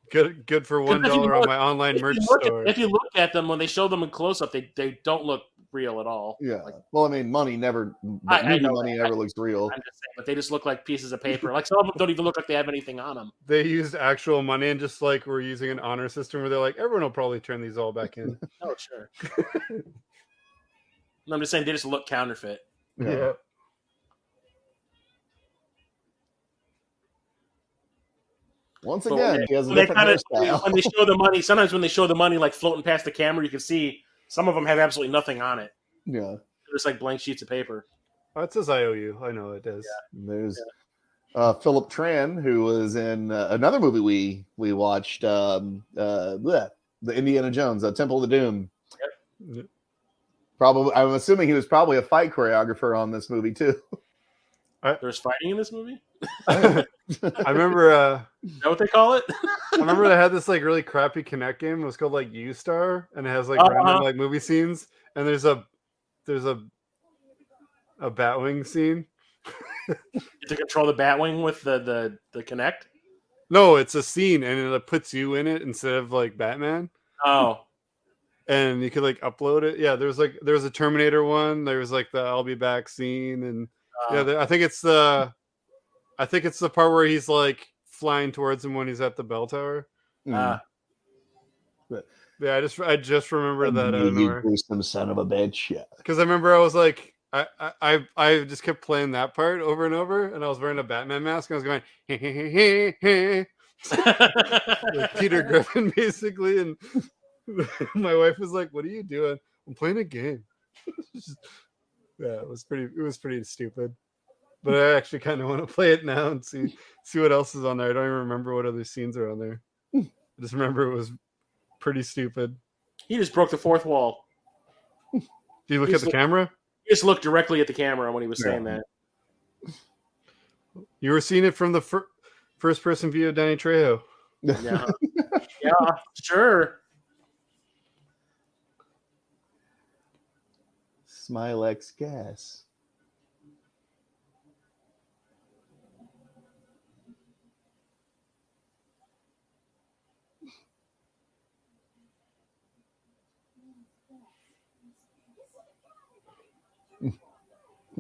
Good for $1 on my online merch store. If you look at them when they show them in close up, they don't look real at all. Yeah. Well, I mean, money never looks real. I'm just saying, but they just look like pieces of paper. Like some of them don't even look like they have anything on them. They used actual money, and just like we're using an honor system where they're like, everyone will probably turn these all back in. Oh, sure. I'm just saying they just look counterfeit. Yeah. Once again, he has a when different hairstyle. When they show the money, sometimes when they show the money like floating past the camera, you can see some of them have absolutely nothing on it. Yeah. They're just like blank sheets of paper. Oh, it says IOU. I know it does. Yeah. There's Philip Tran, who was in another movie we watched, the Indiana Jones, Temple of the Doom. Yep. Probably, I'm assuming he was probably a fight choreographer on this movie too. There's fighting in this movie? I remember Is that what they call it? I remember they had this like really crappy Kinect game. It was called like U-Star, and it has like random like movie scenes, and there's a Batwing scene. To control the Batwing with the Kinect? No, it's a scene, and it puts you in it instead of like Batman. Oh. And you could like upload it. Yeah, there was a Terminator one. There was like the I'll be back scene, and I think it's the part where he's like flying towards him when he's at the bell tower. But yeah, I just remember that. You gruesome son of a bitch. Yeah, because I remember I was like, I just kept playing that part over and over, and I was wearing a Batman mask, and I was going, like Peter Griffin basically, and my wife was like, "What are you doing?" I'm playing a game. Yeah, it was pretty stupid. But I actually kind of want to play it now and see what else is on there. I don't even remember what other scenes are on there. I just remember it was pretty stupid. He just broke the fourth wall. Do you look at the camera? He just looked directly at the camera when he was saying that. You were seeing it from the first person view of Danny Trejo. Yeah. Yeah, sure. Smilex gas.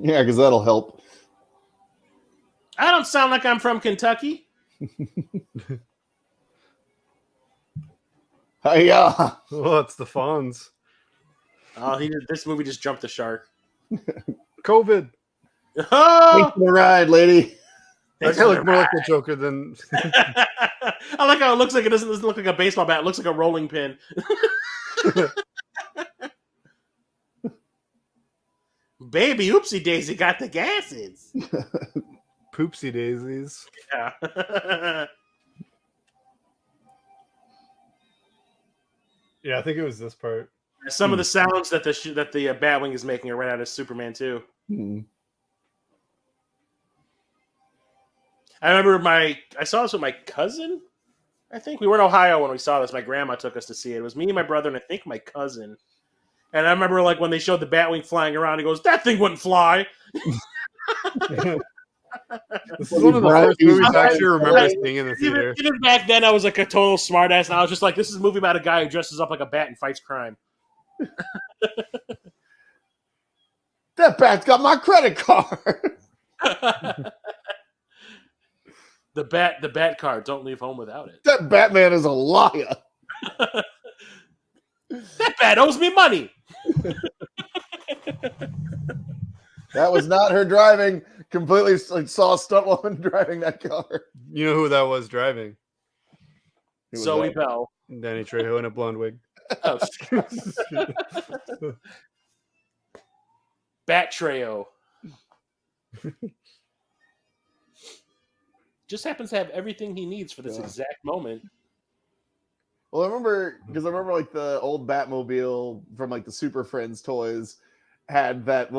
Yeah, because that'll help. I don't sound like I'm from Kentucky. Yeah. Oh, it's the Fonz. Oh, this movie just jumped the shark. COVID. Thanks Oh! for the ride, lady. That guy looked more like the Joker than. I like how it looks like it doesn't look like a baseball bat. It looks like a rolling pin. Baby, oopsie daisy got the gases. Poopsie daisies. Yeah. Yeah, I think it was this part. Some of the sounds that the Batwing is making are right out of Superman 2. Hmm. I remember I saw this with my cousin. I think we were in Ohio when we saw this. My grandma took us to see it. It was me and my brother and I think my cousin. And I remember like when they showed the Batwing flying around, he goes, "That thing wouldn't fly." This is one of the first movies I actually remember seeing in the theater. Even back then, I was like a total smartass, and I was just like, "This is a movie about a guy who dresses up like a bat and fights crime." That bat's got my credit card. The bat card. Don't leave home without it. That Batman is a liar. That bat owes me money. That was not her driving. Completely saw a stunt woman driving that car. You know who that was driving? Zoe Bell. Danny Trejo in a blonde wig. Oh, Bat Trejo. Just happens to have everything he needs for this exact moment. Well, I remember like the old Batmobile from like the Super Friends toys had that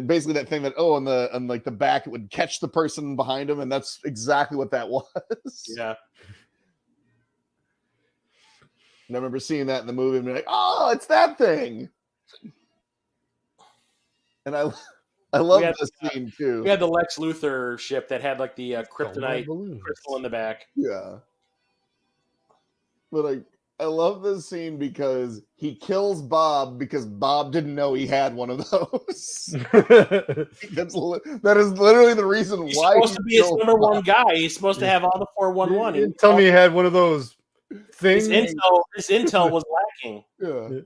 basically that thing that on like the back it would catch the person behind him, and that's exactly what that was. Yeah. And I remember seeing that in the movie and being like, "Oh, it's that thing." And I love this scene too. We had the Lex Luthor ship that had like the kryptonite crystal in the back. Yeah. But I love this scene because he kills Bob because Bob didn't know he had one of those. That is literally the reason he's why supposed to be his number one guy. He's supposed to have all the 411. You didn't tell me he had one of those things. His intel was lacking. Yeah.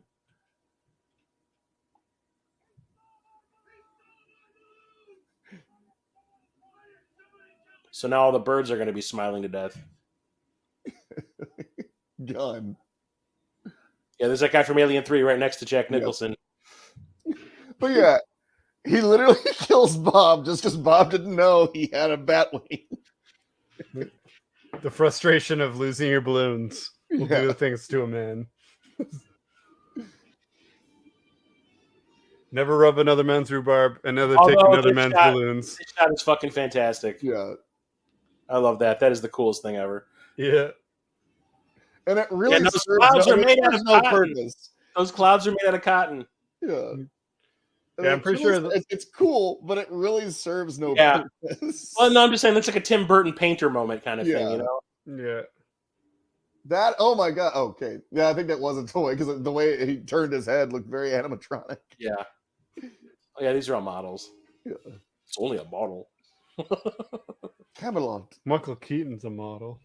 So now all the birds are going to be smiling to death. Gun. Yeah, there's that guy from Alien 3 right next to Jack Nicholson. Yep. But yeah, he literally kills Bob just because Bob didn't know he had a Batwing. The frustration of losing your balloons will do things to a man. Never rub another man's rhubarb and never take another man's balloons. This shot is fucking fantastic. Yeah. I love that. That is the coolest thing ever. Yeah. And it really those clouds are made out of cotton. Purpose. Those clouds are made out of cotton. Yeah. Yeah, I'm pretty sure it's cool, but it really serves no purpose. Well, no, I'm just saying it's like a Tim Burton painter moment kind of thing, you know? Yeah. That, oh my God. Okay. Yeah, I think that was a toy because the way he turned his head looked very animatronic. Yeah. Oh, yeah, these are all models. Yeah. It's only a model. Camelot. Michael Keaton's a model.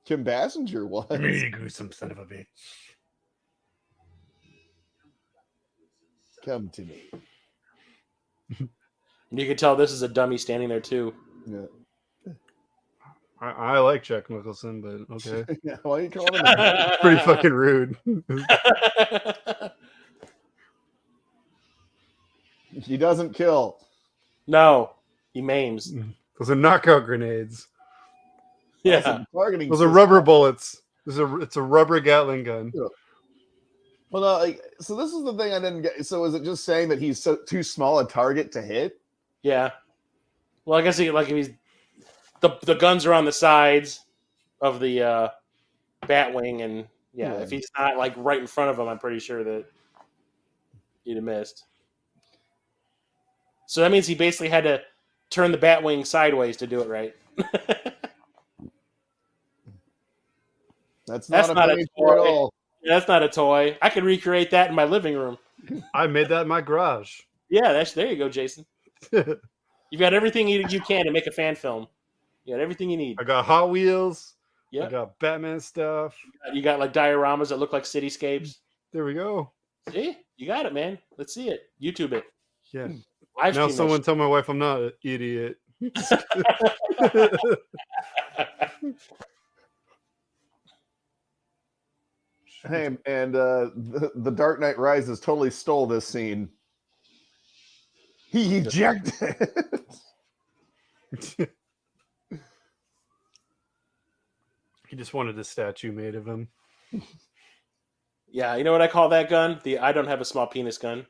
Kim Basinger was. You gruesome son of a bitch. Come to me. You can tell this is a dummy standing there too. Yeah. I like Jack Nicholson, but okay. Yeah, why are you calling him? Pretty fucking rude. He doesn't kill. No, he maims. Those are knockout grenades. Yeah, Targeting. Those are rubber bullets. It's a rubber Gatling gun. Yeah. Well, so this is the thing I didn't get. So is it just saying that he's too small a target to hit? Yeah. Well, I guess if he's the guns are on the sides of the Batwing, and if he's not like right in front of him, I'm pretty sure that he'd have missed. So that means he basically had to turn the Batwing sideways to do it right. That's not a toy at all. Yeah, that's not a toy. I could recreate that in my living room. I made that in my garage. Yeah, there you go, Jason. You've got everything you can to make a fan film. You got everything you need. I got Hot Wheels. Yeah. I got Batman stuff. You got like dioramas that look like cityscapes. There we go. See? You got it, man. Let's see it. YouTube it. Yeah. Live Now stream someone that tell my wife I'm not an idiot. Hey, and the Dark Knight Rises totally stole this scene. He ejected. He just wanted a statue made of him. Yeah, you know what I call that gun? The I don't have a small penis gun.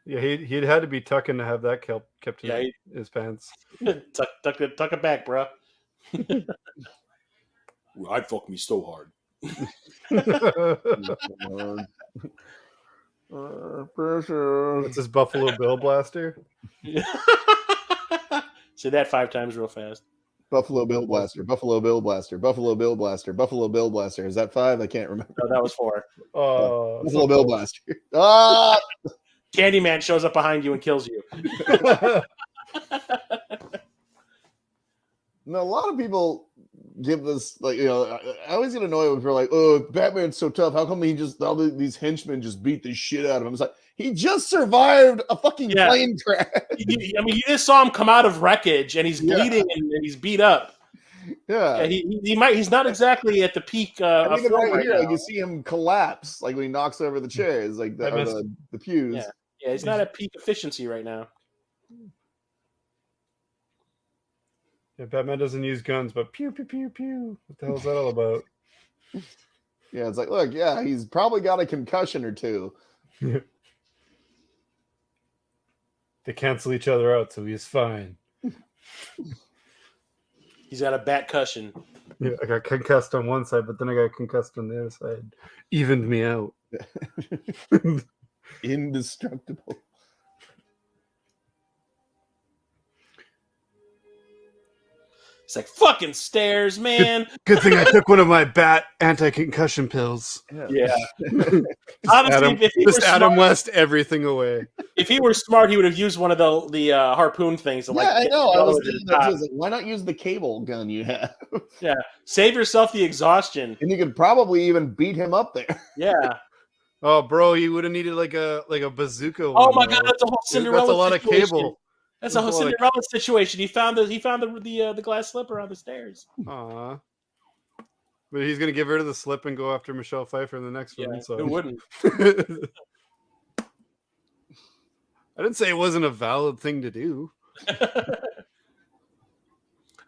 Yeah, he'd had to be tucking to have that kept in his pants. tuck it back, bro. I'd fuck me so hard. That's his Buffalo Bill blaster. Say that 5 times real fast. Buffalo Bill Blaster, Buffalo Bill Blaster, Buffalo Bill Blaster, Buffalo Bill Blaster. Is that 5? I can't remember. No, that was 4. Buffalo Bill Blaster. Ah! Candyman shows up behind you and kills you. No, a lot of people give this, like, you know, I always get annoyed when people are like, oh, Batman's so tough. How come all these henchmen just beat the shit out of him? It's like, he just survived a fucking plane crash. I mean, you just saw him come out of wreckage and he's bleeding and he's beat up. Yeah. He's not exactly at the peak of even film right now. Like, you see him collapse, like when he knocks over the chairs, like the pews. Yeah, he's not at peak efficiency right now. Yeah, Batman doesn't use guns, but pew, pew, pew, pew. What the hell is that all about? Yeah, it's like, look, he's probably got a concussion or two. They cancel each other out, so he's fine. He's got a bat cushion. Yeah, I got concussed on one side, but then I got concussed on the other side. Evened me out. Indestructible. It's like fucking stairs, man. Good thing I took one of my bat anti-concussion pills. Yeah. Honestly, Adam West everything away. If he were smart, he would have used one of the harpoon things. I know. I was thinking that too. Like, why not use the cable gun you have? Yeah, save yourself the exhaustion. And you could probably even beat him up there. Yeah. Oh, bro, you would have needed like a bazooka. Oh my god, that's a whole Cinderella. That's a lot situation. of cable. That's a whole Cinderella situation. He found the glass slipper on the stairs. Aw. But he's gonna get rid of the slip and go after Michelle Pfeiffer in the next one. So who wouldn't? I didn't say it wasn't a valid thing to do.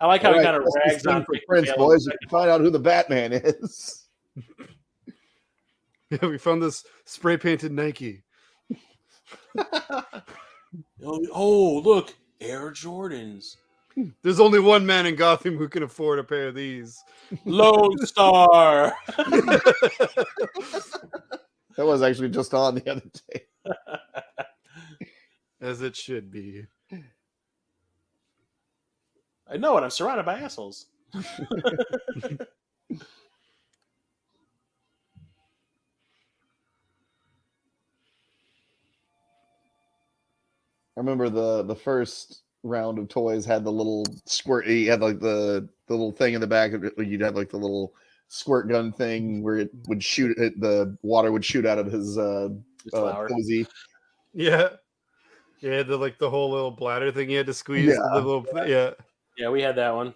I like how he kind of rags on for Prince, boys. You can find out who the Batman is. Yeah, we found this spray painted Nike. Oh, look, Air Jordans. There's only one man in Gotham who can afford a pair of these. Lone Star. That was actually just on the other day. As it should be. I know it. I'm surrounded by assholes. I remember the first round of toys had the little squirt. He had like the little thing in the back of it. You'd have like the little squirt gun thing where it would shoot. The water would shoot out of his cozy. Yeah, yeah. The whole little bladder thing you had to squeeze. Yeah, we had that one.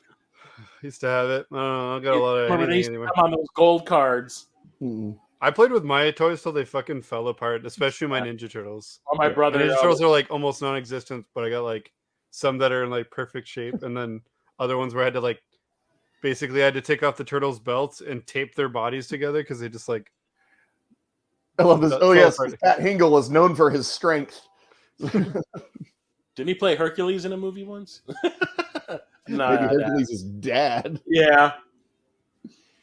Used to have it. I don't know. I got a lot of anything anyway. Come on those gold cards. Mm-hmm. I played with my toys till they fucking fell apart, especially my Ninja Turtles. Oh, my brother. Ninja Turtles are like almost non-existent, but I got like some that are in like perfect shape, and then other ones where I had to like basically I had to take off the turtles' belts and tape their bodies together because they just like. I love this. Oh yes, Pat Hingle is known for his strength. Didn't he play Hercules in a movie once? No, maybe Hercules' is dad. Yeah.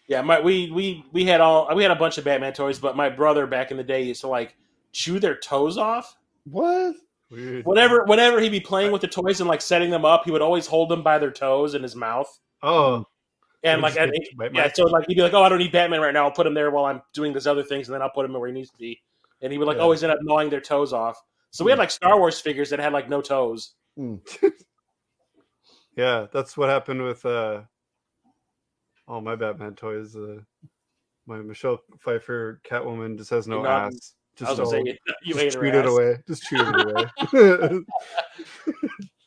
Yeah, we had a bunch of Batman toys, but my brother back in the day used to like chew their toes off. What? Weird. Whenever he'd be playing with the toys and like setting them up, he would always hold them by their toes in his mouth. Oh, And like, so like he'd be like, "Oh, I don't need Batman right now. I'll put him there while I'm doing these other things, and then I'll put him where he needs to be." And he would like always end up gnawing their toes off. So we had like Star Wars figures that had like no toes. Yeah, that's what happened with all my Batman toys. My Michelle Pfeiffer Catwoman just has no ass. Just chewed it away. Just chewed it away.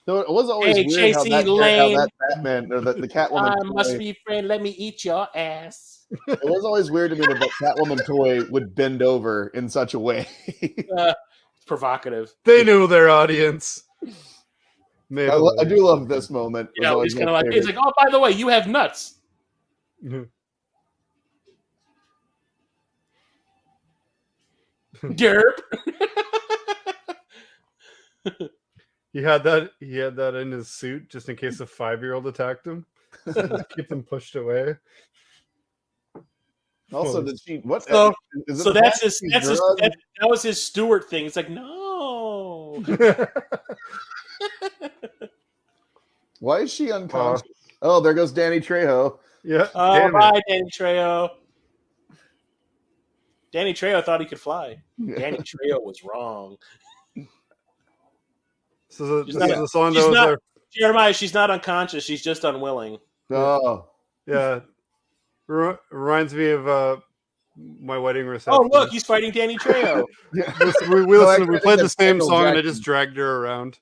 So it was always weird how that Batman or the Catwoman. I must be friend. Let me eat your ass. It was always weird to me that Catwoman toy would bend over in such a way. It's provocative. They knew their audience. I do love this moment. Yeah, he's kind of like, he's like, "Oh, by the way, you have nuts." Derp. He had that in his suit just in case a 5-year-old attacked him. Keep him pushed away. Also, did she? What? So that was his Stewart thing. It's like, no. Why is she unconscious? Oh, there goes Danny Trejo. Yeah. Oh, bye, Danny Trejo. Danny Trejo thought he could fly. Danny Trejo was wrong. This is the song that was there. Jeremiah, she's not unconscious. She's just unwilling. Oh. Yeah. Reminds me of my wedding reception. Oh, look, he's fighting Danny Trejo. We played the same song and I just dragged her around.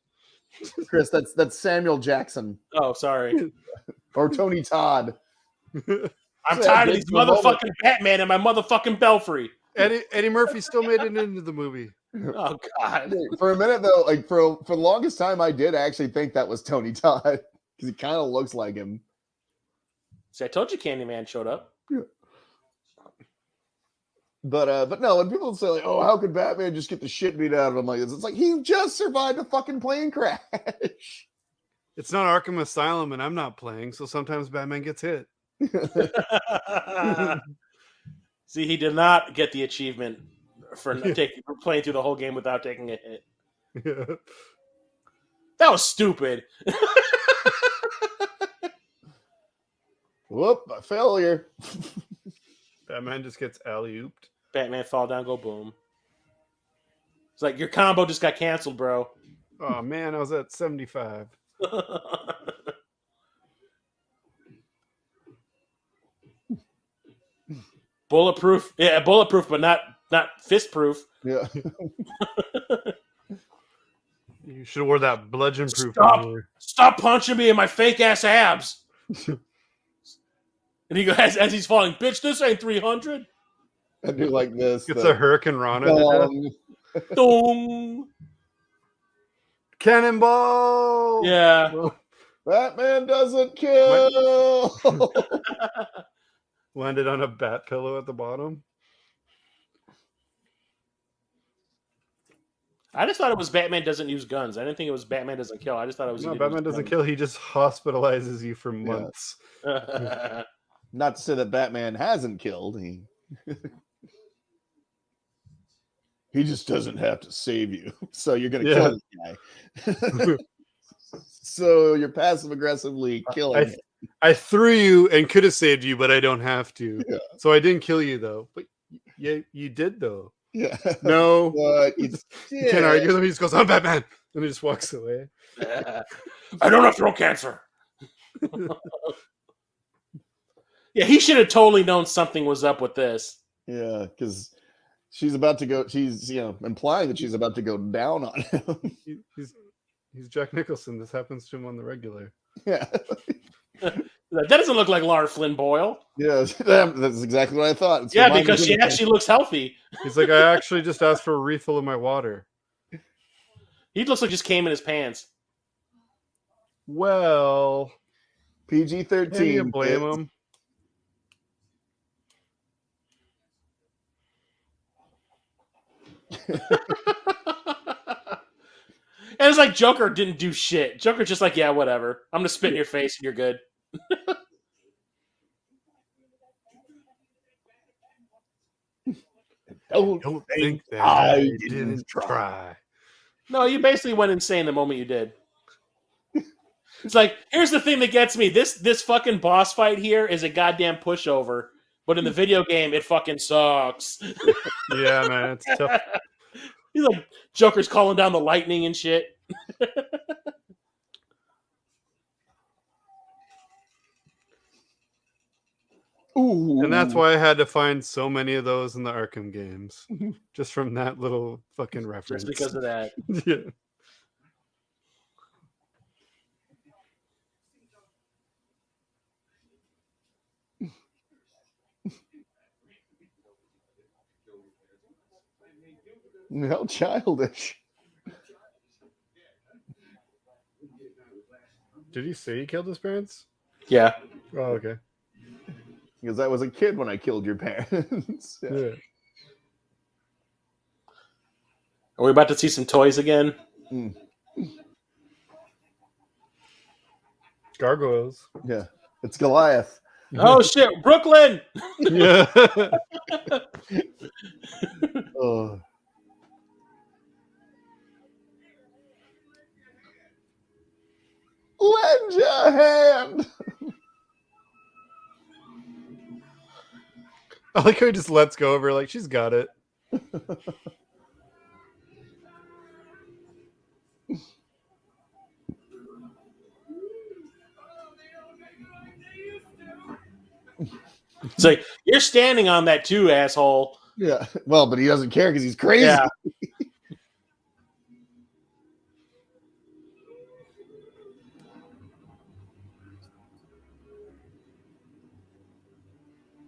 Chris, that's Samuel Jackson. Oh, sorry. Or Tony Todd. I'm tired of these motherfucking Batman and my motherfucking Belfry. Eddie Murphy still made it into the movie. Oh, God. For a minute, though, like for the longest time, I did actually think that was Tony Todd because he kind of looks like him. See, I told you Candyman showed up. Yeah. But no, when people say like, "Oh, how could Batman just get the shit beat out of him like this?" It's like he just survived a fucking plane crash. It's not Arkham Asylum, and I'm not playing, so sometimes Batman gets hit. See, he did not get the achievement for playing through the whole game without taking a hit. Yeah. That was stupid. Whoop! A failure. Batman just gets alley-ooped. Batman fall down, go boom. It's like your combo just got canceled, bro. Oh man, I was at 75. Bulletproof, but not fist proof. Yeah. You should have wore that bludgeon proof. Stop punching me in my fake ass abs. And he goes as he's falling, "Bitch, this ain't 300." I do like this. It's a Hurricane Rana. Dong. Cannonball. Yeah. Batman doesn't kill. Landed on a bat pillow at the bottom. I just thought it was Batman doesn't use guns. I didn't think it was Batman doesn't kill. I just thought it was Batman doesn't kill. He just hospitalizes you for months. Yeah. Not to say that Batman hasn't killed. He just doesn't have to save you. So you're going to kill this guy. So you're passive aggressively killing him. I threw you and could have saved you, but I don't have to. Yeah. So I didn't kill you, though. But yeah, you did, though. Yeah. No. But you can't argue with him. He just goes, "I'm Batman." And he just walks away. I don't have throat cancer. Yeah, he should have totally known something was up with this. Yeah, because she's about to go. She's implying that she's about to go down on him. He's Jack Nicholson. This happens to him on the regular. Yeah. That doesn't look like Lara Flynn Boyle. Yeah, that's exactly what I thought. It's because she actually looks healthy. He's like, "I actually just asked for a refill of my water." He looks like just came in his pants. Well, PG-13. Can you blame him? And it's like Joker didn't do shit. Joker's just like, "Yeah, whatever. I'm gonna spit in your face and you're good." Don't think that I didn't try. No, you basically went insane the moment you did. It's like, here's the thing that gets me. This fucking boss fight here is a goddamn pushover. But in the video game, it fucking sucks. Yeah, man, it's tough. He's like, Joker's calling down the lightning and shit. Ooh. And that's why I had to find so many of those in the Arkham games. Just from that little fucking reference. Just because of that. Yeah. How childish. Did he say he killed his parents? Yeah. Oh, okay. Because I was a kid when I killed your parents. Yeah. Yeah. Are we about to see some toys again? Mm. Gargoyles. Yeah. It's Goliath. Oh shit, Brooklyn! Yeah. Oh. Lend your hand. I like how he just lets go of her, like she's got it. It's like, you're standing on that too, asshole. Yeah. Well, but he doesn't care because he's crazy. Yeah.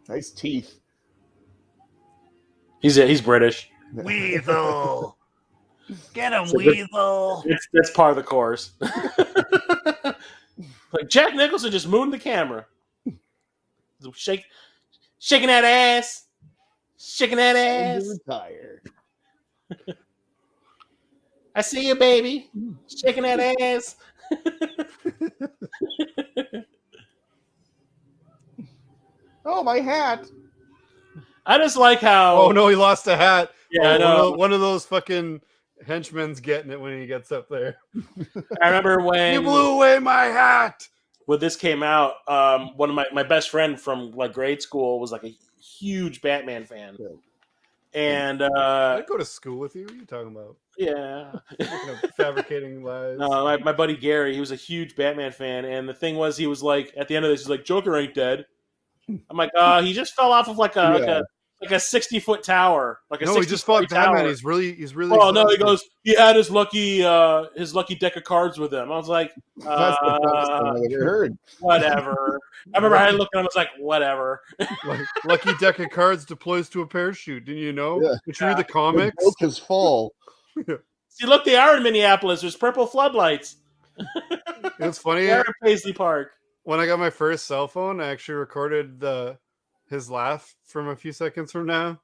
Nice teeth. He's British. Weasel. Get him, So Weasel. That's part of the course. Like Jack Nicholson just mooned the camera. Shaking that ass. Shaking that ass. Retire. I see you, baby. Shaking that ass. Oh, my hat. I just like how. Oh no, he lost a hat. Yeah, I know. One of those fucking henchmen's getting it when he gets up there. I remember when You blew away my hat. when this came out. One of my best friend from like grade school was like a huge Batman fan, and I'd go to school with you. What are you talking about? yeah. Fabricating lies. No, my buddy Gary, he was a huge Batman fan, and the thing was, he was like, at the end of this, he's like, Joker ain't dead. I'm like, he just fell off of like a 60-foot tower, like a No, he just fought tower. Batman. He's really. Oh no, he goes. He had his lucky deck of cards with him. I was like, That's the dumbest thing I've ever heard. whatever. I remember I looked at him. I was like, whatever. Like, lucky deck of cards deploys to a parachute. Didn't you know? Yeah. Did you read the comics? The joke is full. See, look, they are in Minneapolis. There's purple floodlights. It's funny. They're in Paisley Park. When I got my first cell phone, I actually recorded his laugh from a few seconds from now,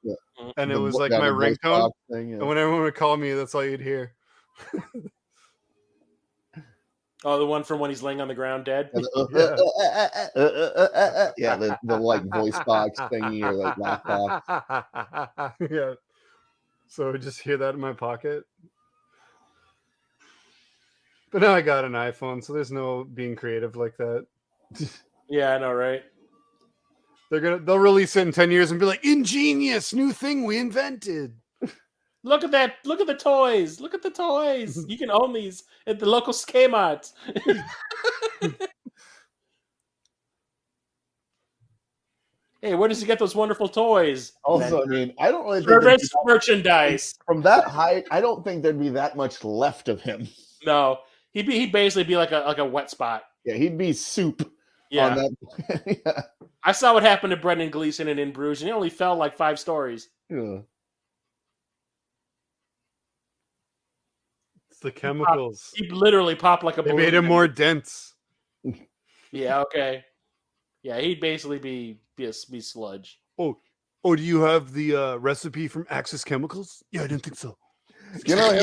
and it was like my ringtone. And when everyone would call me, that's all you'd hear. Oh, the one from when he's laying on the ground dead. Yeah, the like voice box thingy or like laptop. Yeah. So I just hear that in my pocket. But now I got an iPhone, so there's no being creative like that. Yeah, I know, right? They'll release it in 10 years and be like, ingenious, new thing we invented. Look at that! Look at the toys! Look at the toys! You can own these at the local Kmart. Hey, where does he get those wonderful toys? Also, I mean, I don't really think Gervais merchandise. from that height. I don't think there'd be that much left of him. No, he'd basically be like a wet spot. Yeah, he'd be soup. Yeah. On that. Yeah. I saw what happened to Brendan Gleeson in Bruges, and he only fell like 5 stories. Yeah. It's the chemicals. He literally popped like a They balloon. made him more dense. Yeah, okay. Yeah, he'd basically be sludge. Oh, do you have the recipe from Axis Chemicals? Yeah, I didn't think so. You know,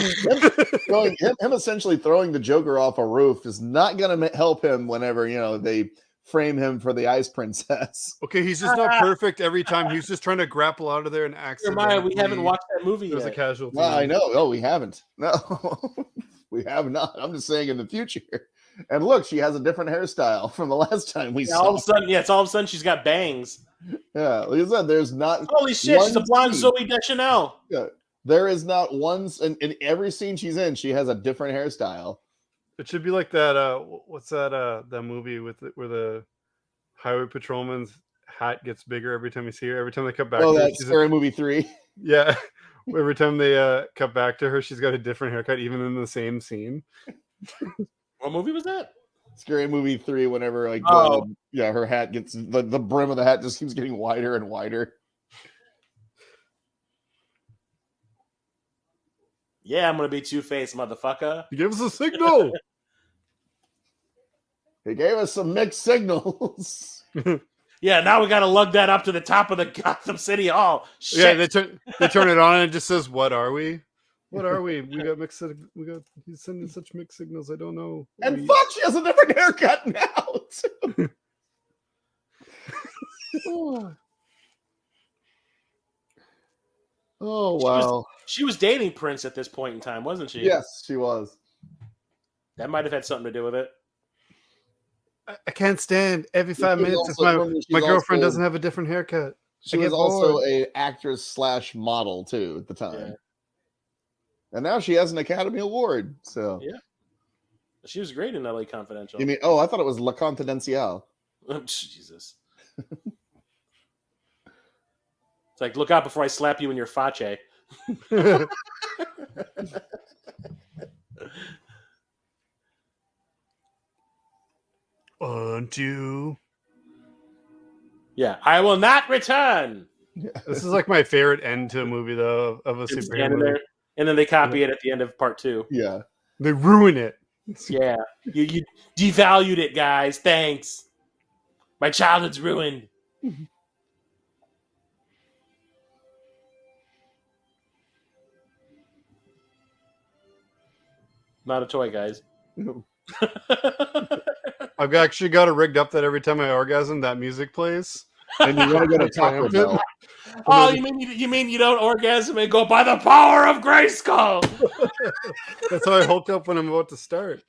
him essentially throwing the Joker off a roof is not going to help him whenever, they frame him for the Ice Princess. Okay, he's just not perfect every time. He's just trying to grapple out of there and accidentally. We haven't watched that movie There's yet. a casualty. No, I know. Oh, we haven't. No, we have not. I'm just saying in the future. And look, she has a different hairstyle from the last time we Yeah, saw. all of a sudden, it's all of a sudden she's got bangs. Yeah, like I said, there's not. Holy shit, she's a blonde scene. Zooey Deschanel. Yeah, there is not once in every scene she's in, she has a different hairstyle. It should be like that. What's that? That movie where the highway patrolman's hat gets bigger every time you see her. Every time they cut back. Oh, to her, that's Scary Movie 3. Yeah. Every time they cut back to her, she's got a different haircut, even in the same scene. What movie was that? Scary Movie 3. Whenever like her hat gets the brim of the hat just keeps getting wider and wider. Yeah, I'm gonna be Two-Face, motherfucker. He gave us a signal. He gave us some mixed signals. Yeah, now we gotta lug that up to the top of the Gotham City Hall. Shit. Yeah, they turn it on and it just says, "What are we? What are we? We got mixed. He's sending such mixed signals. I don't know." And fuck, she has a different haircut now. Too. Oh wow. She was dating Prince at this point in time, wasn't she? Yes, she was. That might have had something to do with it. I can't stand every 5 minutes if my girlfriend doesn't have a different haircut. She was also a actress / model too at the time. Yeah. And now she has an Academy Award. So yeah. She was great in LA Confidential. You mean I thought it was La Confidential. Oh, Jesus. It's like, look out before I slap you in your face. Unto. Yeah, I will not return. This is like my favorite end to a movie, though, of a superhero movie. And then they copy it at the end of part 2. Yeah. They ruin it. Yeah. You devalued it, guys. Thanks. My childhood's ruined. Not a toy, guys. I've actually got it rigged up that every time I orgasm, that music plays. And you want to go to Taco Bell. Oh, you mean you don't orgasm and go by the power of Grayskull? That's how I hulk up when I'm about to start.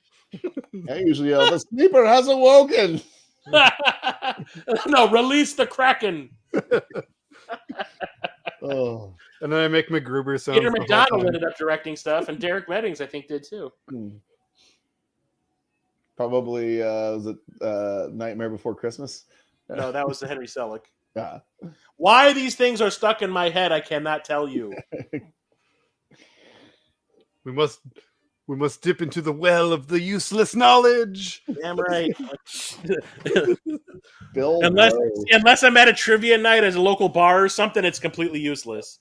I usually yell, "The sleeper has awoken." No, release the Kraken. Oh. And then I make MacGruber sounds. Peter McDonald ended up directing stuff, and Derek Meddings, I think, did too. Probably was it Nightmare Before Christmas? No, that was the Henry Selick. Yeah. Why these things are stuck in my head, I cannot tell you. We must dip into the well of the useless knowledge. Damn right. Bill, unless I'm at a trivia night at a local bar or something, it's completely useless.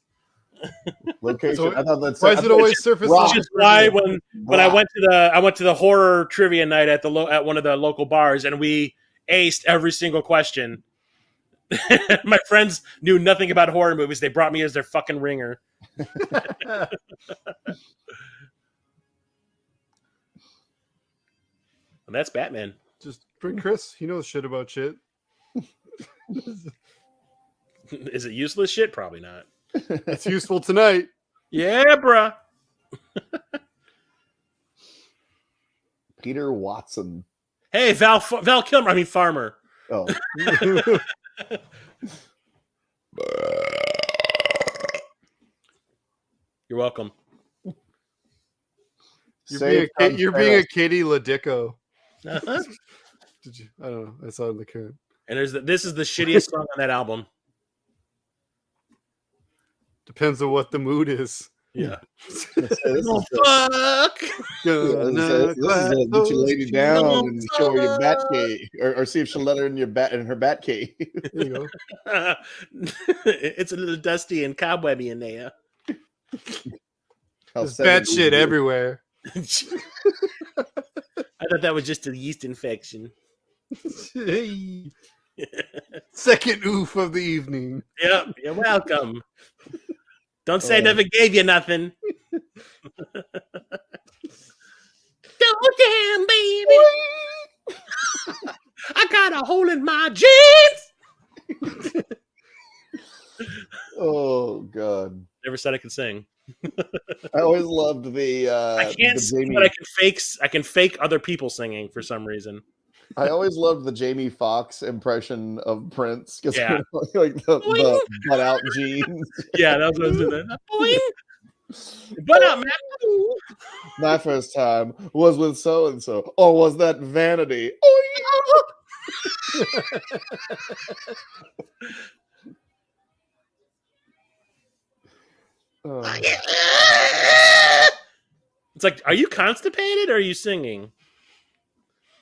Location. So, I thought that's why is it always surface? Which is why when I went to the horror trivia night at one of the local bars, and we aced every single question. My friends knew nothing about horror movies. They brought me as their fucking ringer. And that's Batman. Just bring Chris. He knows shit about shit. Is it useless shit? Probably not. It's useful tonight. Yeah, bruh. Peter Watson. Hey, Val Kilmer. I mean, Farmer. Oh. You're welcome. You're being a Katie Ladicco. Uh-huh. Did you? I don't know. I saw it in the current. And this is the shittiest song on that album. Depends on what the mood is. Yeah. Oh, fuck! This is get you lady down and show her your bat cave, or see if she'll let her in her bat cave. There you go. It's a little dusty and cobwebby in there. There's bad shit everywhere. I thought that was just a yeast infection. Second oof of the evening. Yep, you're welcome. Don't say I never gave you nothing. Go down, baby. I got a hole in my jeans. Oh, God. Never said I could sing. I always loved the I can't the sing, Jamie. but I can fake other people singing for some reason. I always loved the Jamie Foxx impression of Prince because Yeah. like the butt out jeans. Yeah, that was what I was doing. Boing. But not man. My first time was with so and so, or was that vanity? Oh. It's like, are you constipated or are you singing?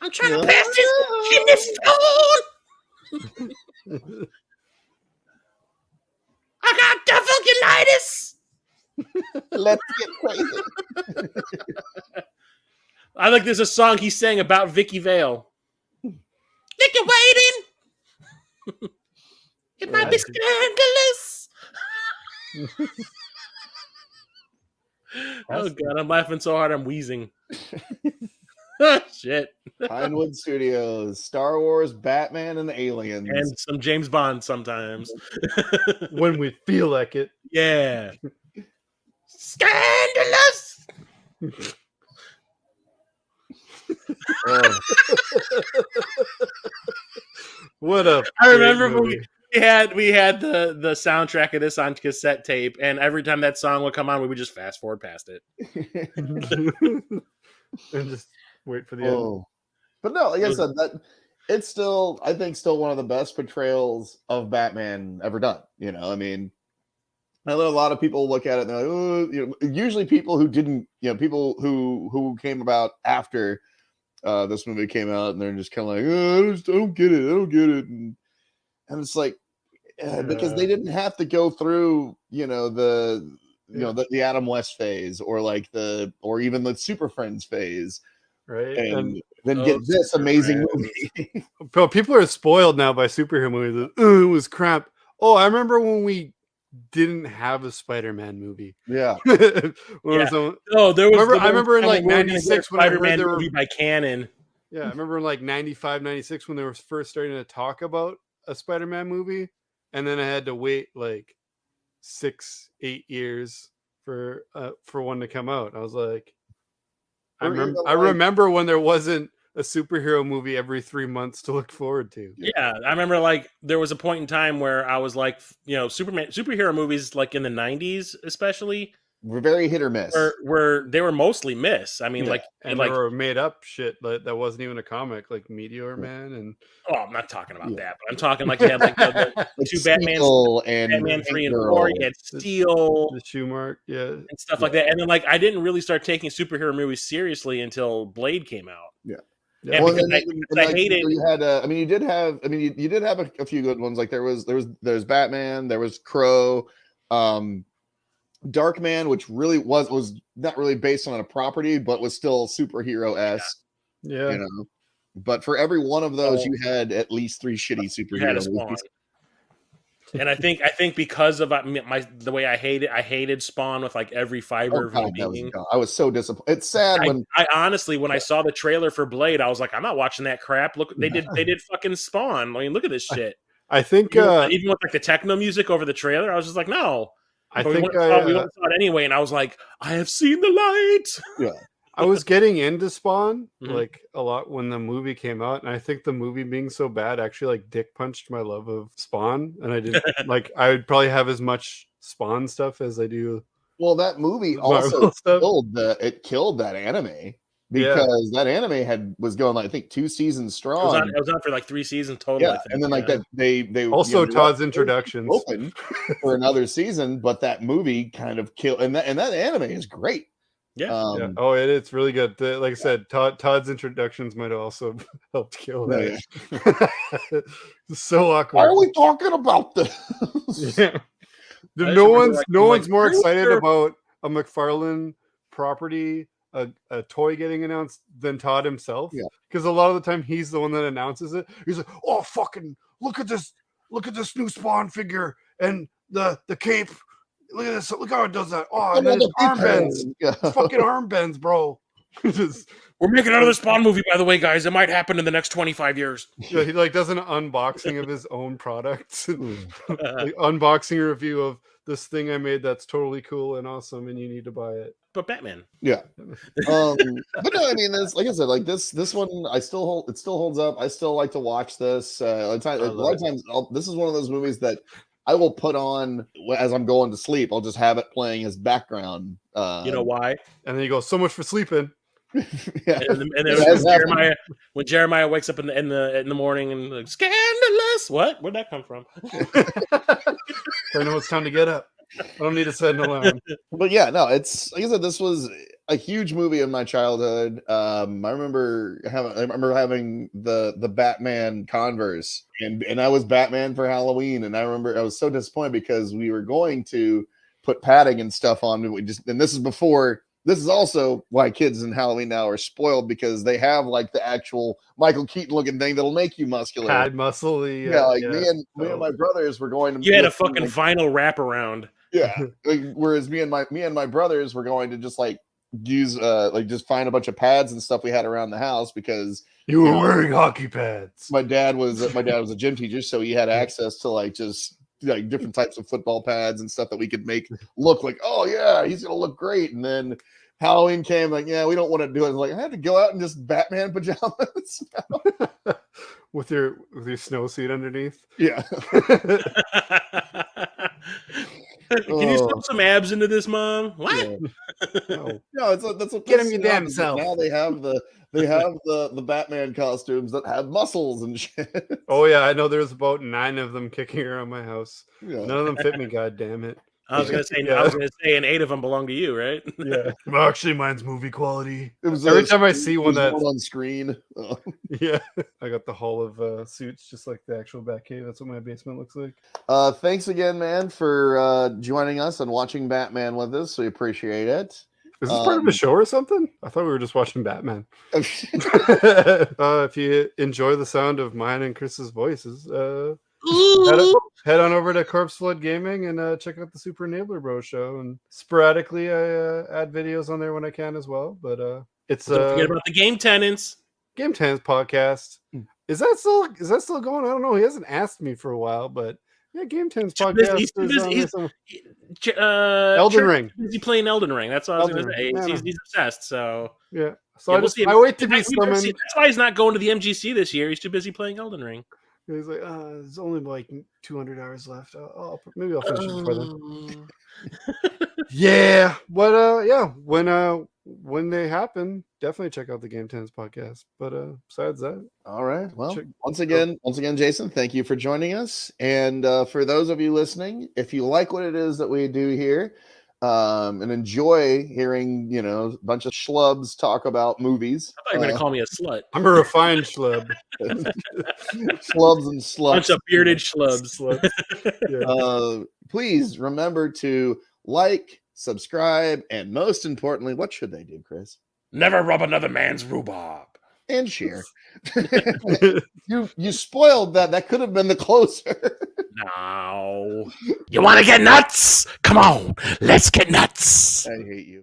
I'm trying to pass this kidney stone. I got diverculitis. Let's get crazy. I like there's a song he sang about Vicky Vale. Vicky waiting. It might be scandalous. Oh god, I'm laughing so hard I'm wheezing. Shit. Pinewood Studios, Star Wars, Batman, and Aliens. And some James Bond sometimes. When we feel like it. Yeah. Scandalous. Oh. What a I remember great when we had the soundtrack of this on cassette tape, and every time that song would come on, we would just fast forward past it. and just wait for the end. But no, like I said, that it's still, I think, still one of the best portrayals of Batman ever done. You know, I mean, I know a lot of people look at it and they're like, oh, you know, usually people who didn't, you know, people who came about after this movie came out, and they're just kind of like, oh, I don't get it, and it's like because they didn't have to go through, you know, the Adam West phase or like or even the Super Friends phase, right? And then get this amazing movie. Bro, people are spoiled now by superhero movies. It was crap. Oh, I remember when we didn't have a Spider-Man movie. Yeah. There was. I remember in like 96 when I heard Spider-Man movie by Canon. Yeah, I remember in like 95, 96 when they were first starting to talk about a Spider-Man movie, and then I had to wait like 6-8 years for one to come out. I was like, I remember when there wasn't a superhero movie every 3 months to look forward to. Yeah, I remember like there was a point in time where I was like, you know, superhero movies like in the 90s especially were very hit or miss. Were they were mostly miss. I mean, like and like they were made up shit that wasn't even a comic, like Meteor Man and I'm not talking about that, but I'm talking like you had like the two Batman and Batman 3 and 4, you had Steel, the shoe mark, and stuff like that. And then like I didn't really start taking superhero movies seriously until Blade came out. Yeah. Yeah, well, I hated. You had, you did have a few good ones. Like there's Batman, there was Crow, Darkman, which really was not really based on a property, but was still superhero-esque. Yeah. You know. But for every one of those, you had at least 3 shitty superhero movies. And I think because of the way I hated Spawn with like every fiber of my being. I was so disappointed. It's sad I honestly, when I saw the trailer for Blade, I was like, I'm not watching that crap. Look, they did fucking Spawn. I mean, look at this shit. I think even with like the techno music over the trailer, I was just like, no. We went and saw it anyway, and I was like, I have seen the light. Yeah. I was getting into Spawn like a lot when the movie came out, and I think the movie being so bad actually like dick punched my love of Spawn, and I didn't like I would probably have as much Spawn stuff as I do. Well, that movie also killed that anime because that anime was going like I think 2 seasons strong. It was on for like 3 seasons total. Yeah, and then like that they also Todd's introductions open for another season, but that movie kind of killed, and that anime is great. Yeah. Oh, it's really good. Like I said, Todd's introductions might have also helped kill that. Yeah. It's so awkward. Why are we talking about this? Yeah. No one's more excited about a McFarlane property, a toy getting announced than Todd himself. Yeah. Because a lot of the time he's the one that announces it. He's like, oh fucking look at this new Spawn figure and the cape. Look at this. Look how it does that. Oh, and then his armbands. Fucking armbands, bro. We're making another Spawn movie, by the way, guys. It might happen in the next 25 years. Yeah, he like does an unboxing of his own products. Like, unboxing review of this thing I made that's totally cool and awesome, and you need to buy it. But Batman. Yeah. But no, I mean, this, like I said, like this one, it still holds up. I still like to watch this. A lot of times, this is one of those movies that I will put on as I'm going to sleep. I'll just have it playing as background. You know why? And then you go, so much for sleeping. Yeah. And then when Jeremiah wakes up in the morning and like, scandalous. What? Where'd that come from? I know it's time to get up. I don't need to set an alarm. But yeah, no, it's like I said, this was a huge movie in my childhood. I remember having the Batman Converse, and I was Batman for Halloween, and I remember I was so disappointed because we were going to put padding and stuff on. And this is also why kids in Halloween now are spoiled, because they have like the actual Michael Keaton looking thing that'll make you muscular. Pad muscly. Me and my brothers were going to. You had a fucking vinyl wraparound. Yeah. Whereas me and my brothers were going to just like use just find a bunch of pads and stuff we had around the house, because you were wearing hockey pads. My dad was a gym teacher, so he had access to like just like different types of football pads and stuff that we could make look like, oh yeah, he's gonna look great. And then Halloween came, like, yeah, we don't want to do it. Like, I had to go out in just Batman pajamas with your snow suit underneath. Yeah. Can you slip some abs into this, Mom? What? Yeah. No, that's what. Get him your damn self. Now they have the Batman costumes that have muscles and shit. Oh yeah, I know. There's about 9 of them kicking around my house. Yeah. None of them fit me. God damn it. I was gonna say, and 8 of them belong to you, right? Yeah. Well, actually, mine's movie quality. It was every time I see one that's on screen. Yeah, I got the hull of suits, just like the actual Batcave. That's what my basement looks like. Thanks again, man, for joining us and watching Batman with us. We appreciate it. Is this part of a show or something? I thought we were just watching Batman. If you enjoy the sound of mine and Chris's voices, head on over to Corpse Flood Gaming and check out the Super Enabler Bro show. And sporadically, I add videos on there when I can as well. But it's don't forget about the Game Tenants. Game Tenants podcast. Is that still going? I don't know. He hasn't asked me for a while, but yeah, Game Tenants podcast. Elden Ring. He's playing Elden Ring. That's what I was going to say. He's obsessed. So yeah. So I wait to be summoned. That's why he's not going to the MGC this year. He's too busy playing Elden Ring. He's like, there's only like 200 hours left. Maybe I'll finish it before then. Yeah, but yeah, when they happen, definitely check out the Game Tenants podcast. But besides that, all right. Well, once again, Jason, thank you for joining us. And for those of you listening, if you like what it is that we do here, and enjoy hearing, a bunch of schlubs talk about movies. I thought you were going to call me a slut. I'm a refined schlub. Schlubs and sluts. Bunch of bearded schlubs. Yeah. Please remember to like, subscribe, and most importantly, what should they do, Chris? Never rub another man's rhubarb. And share. You spoiled that. That could have been the closer. No. You want to get nuts? Come on. Let's get nuts. I hate you.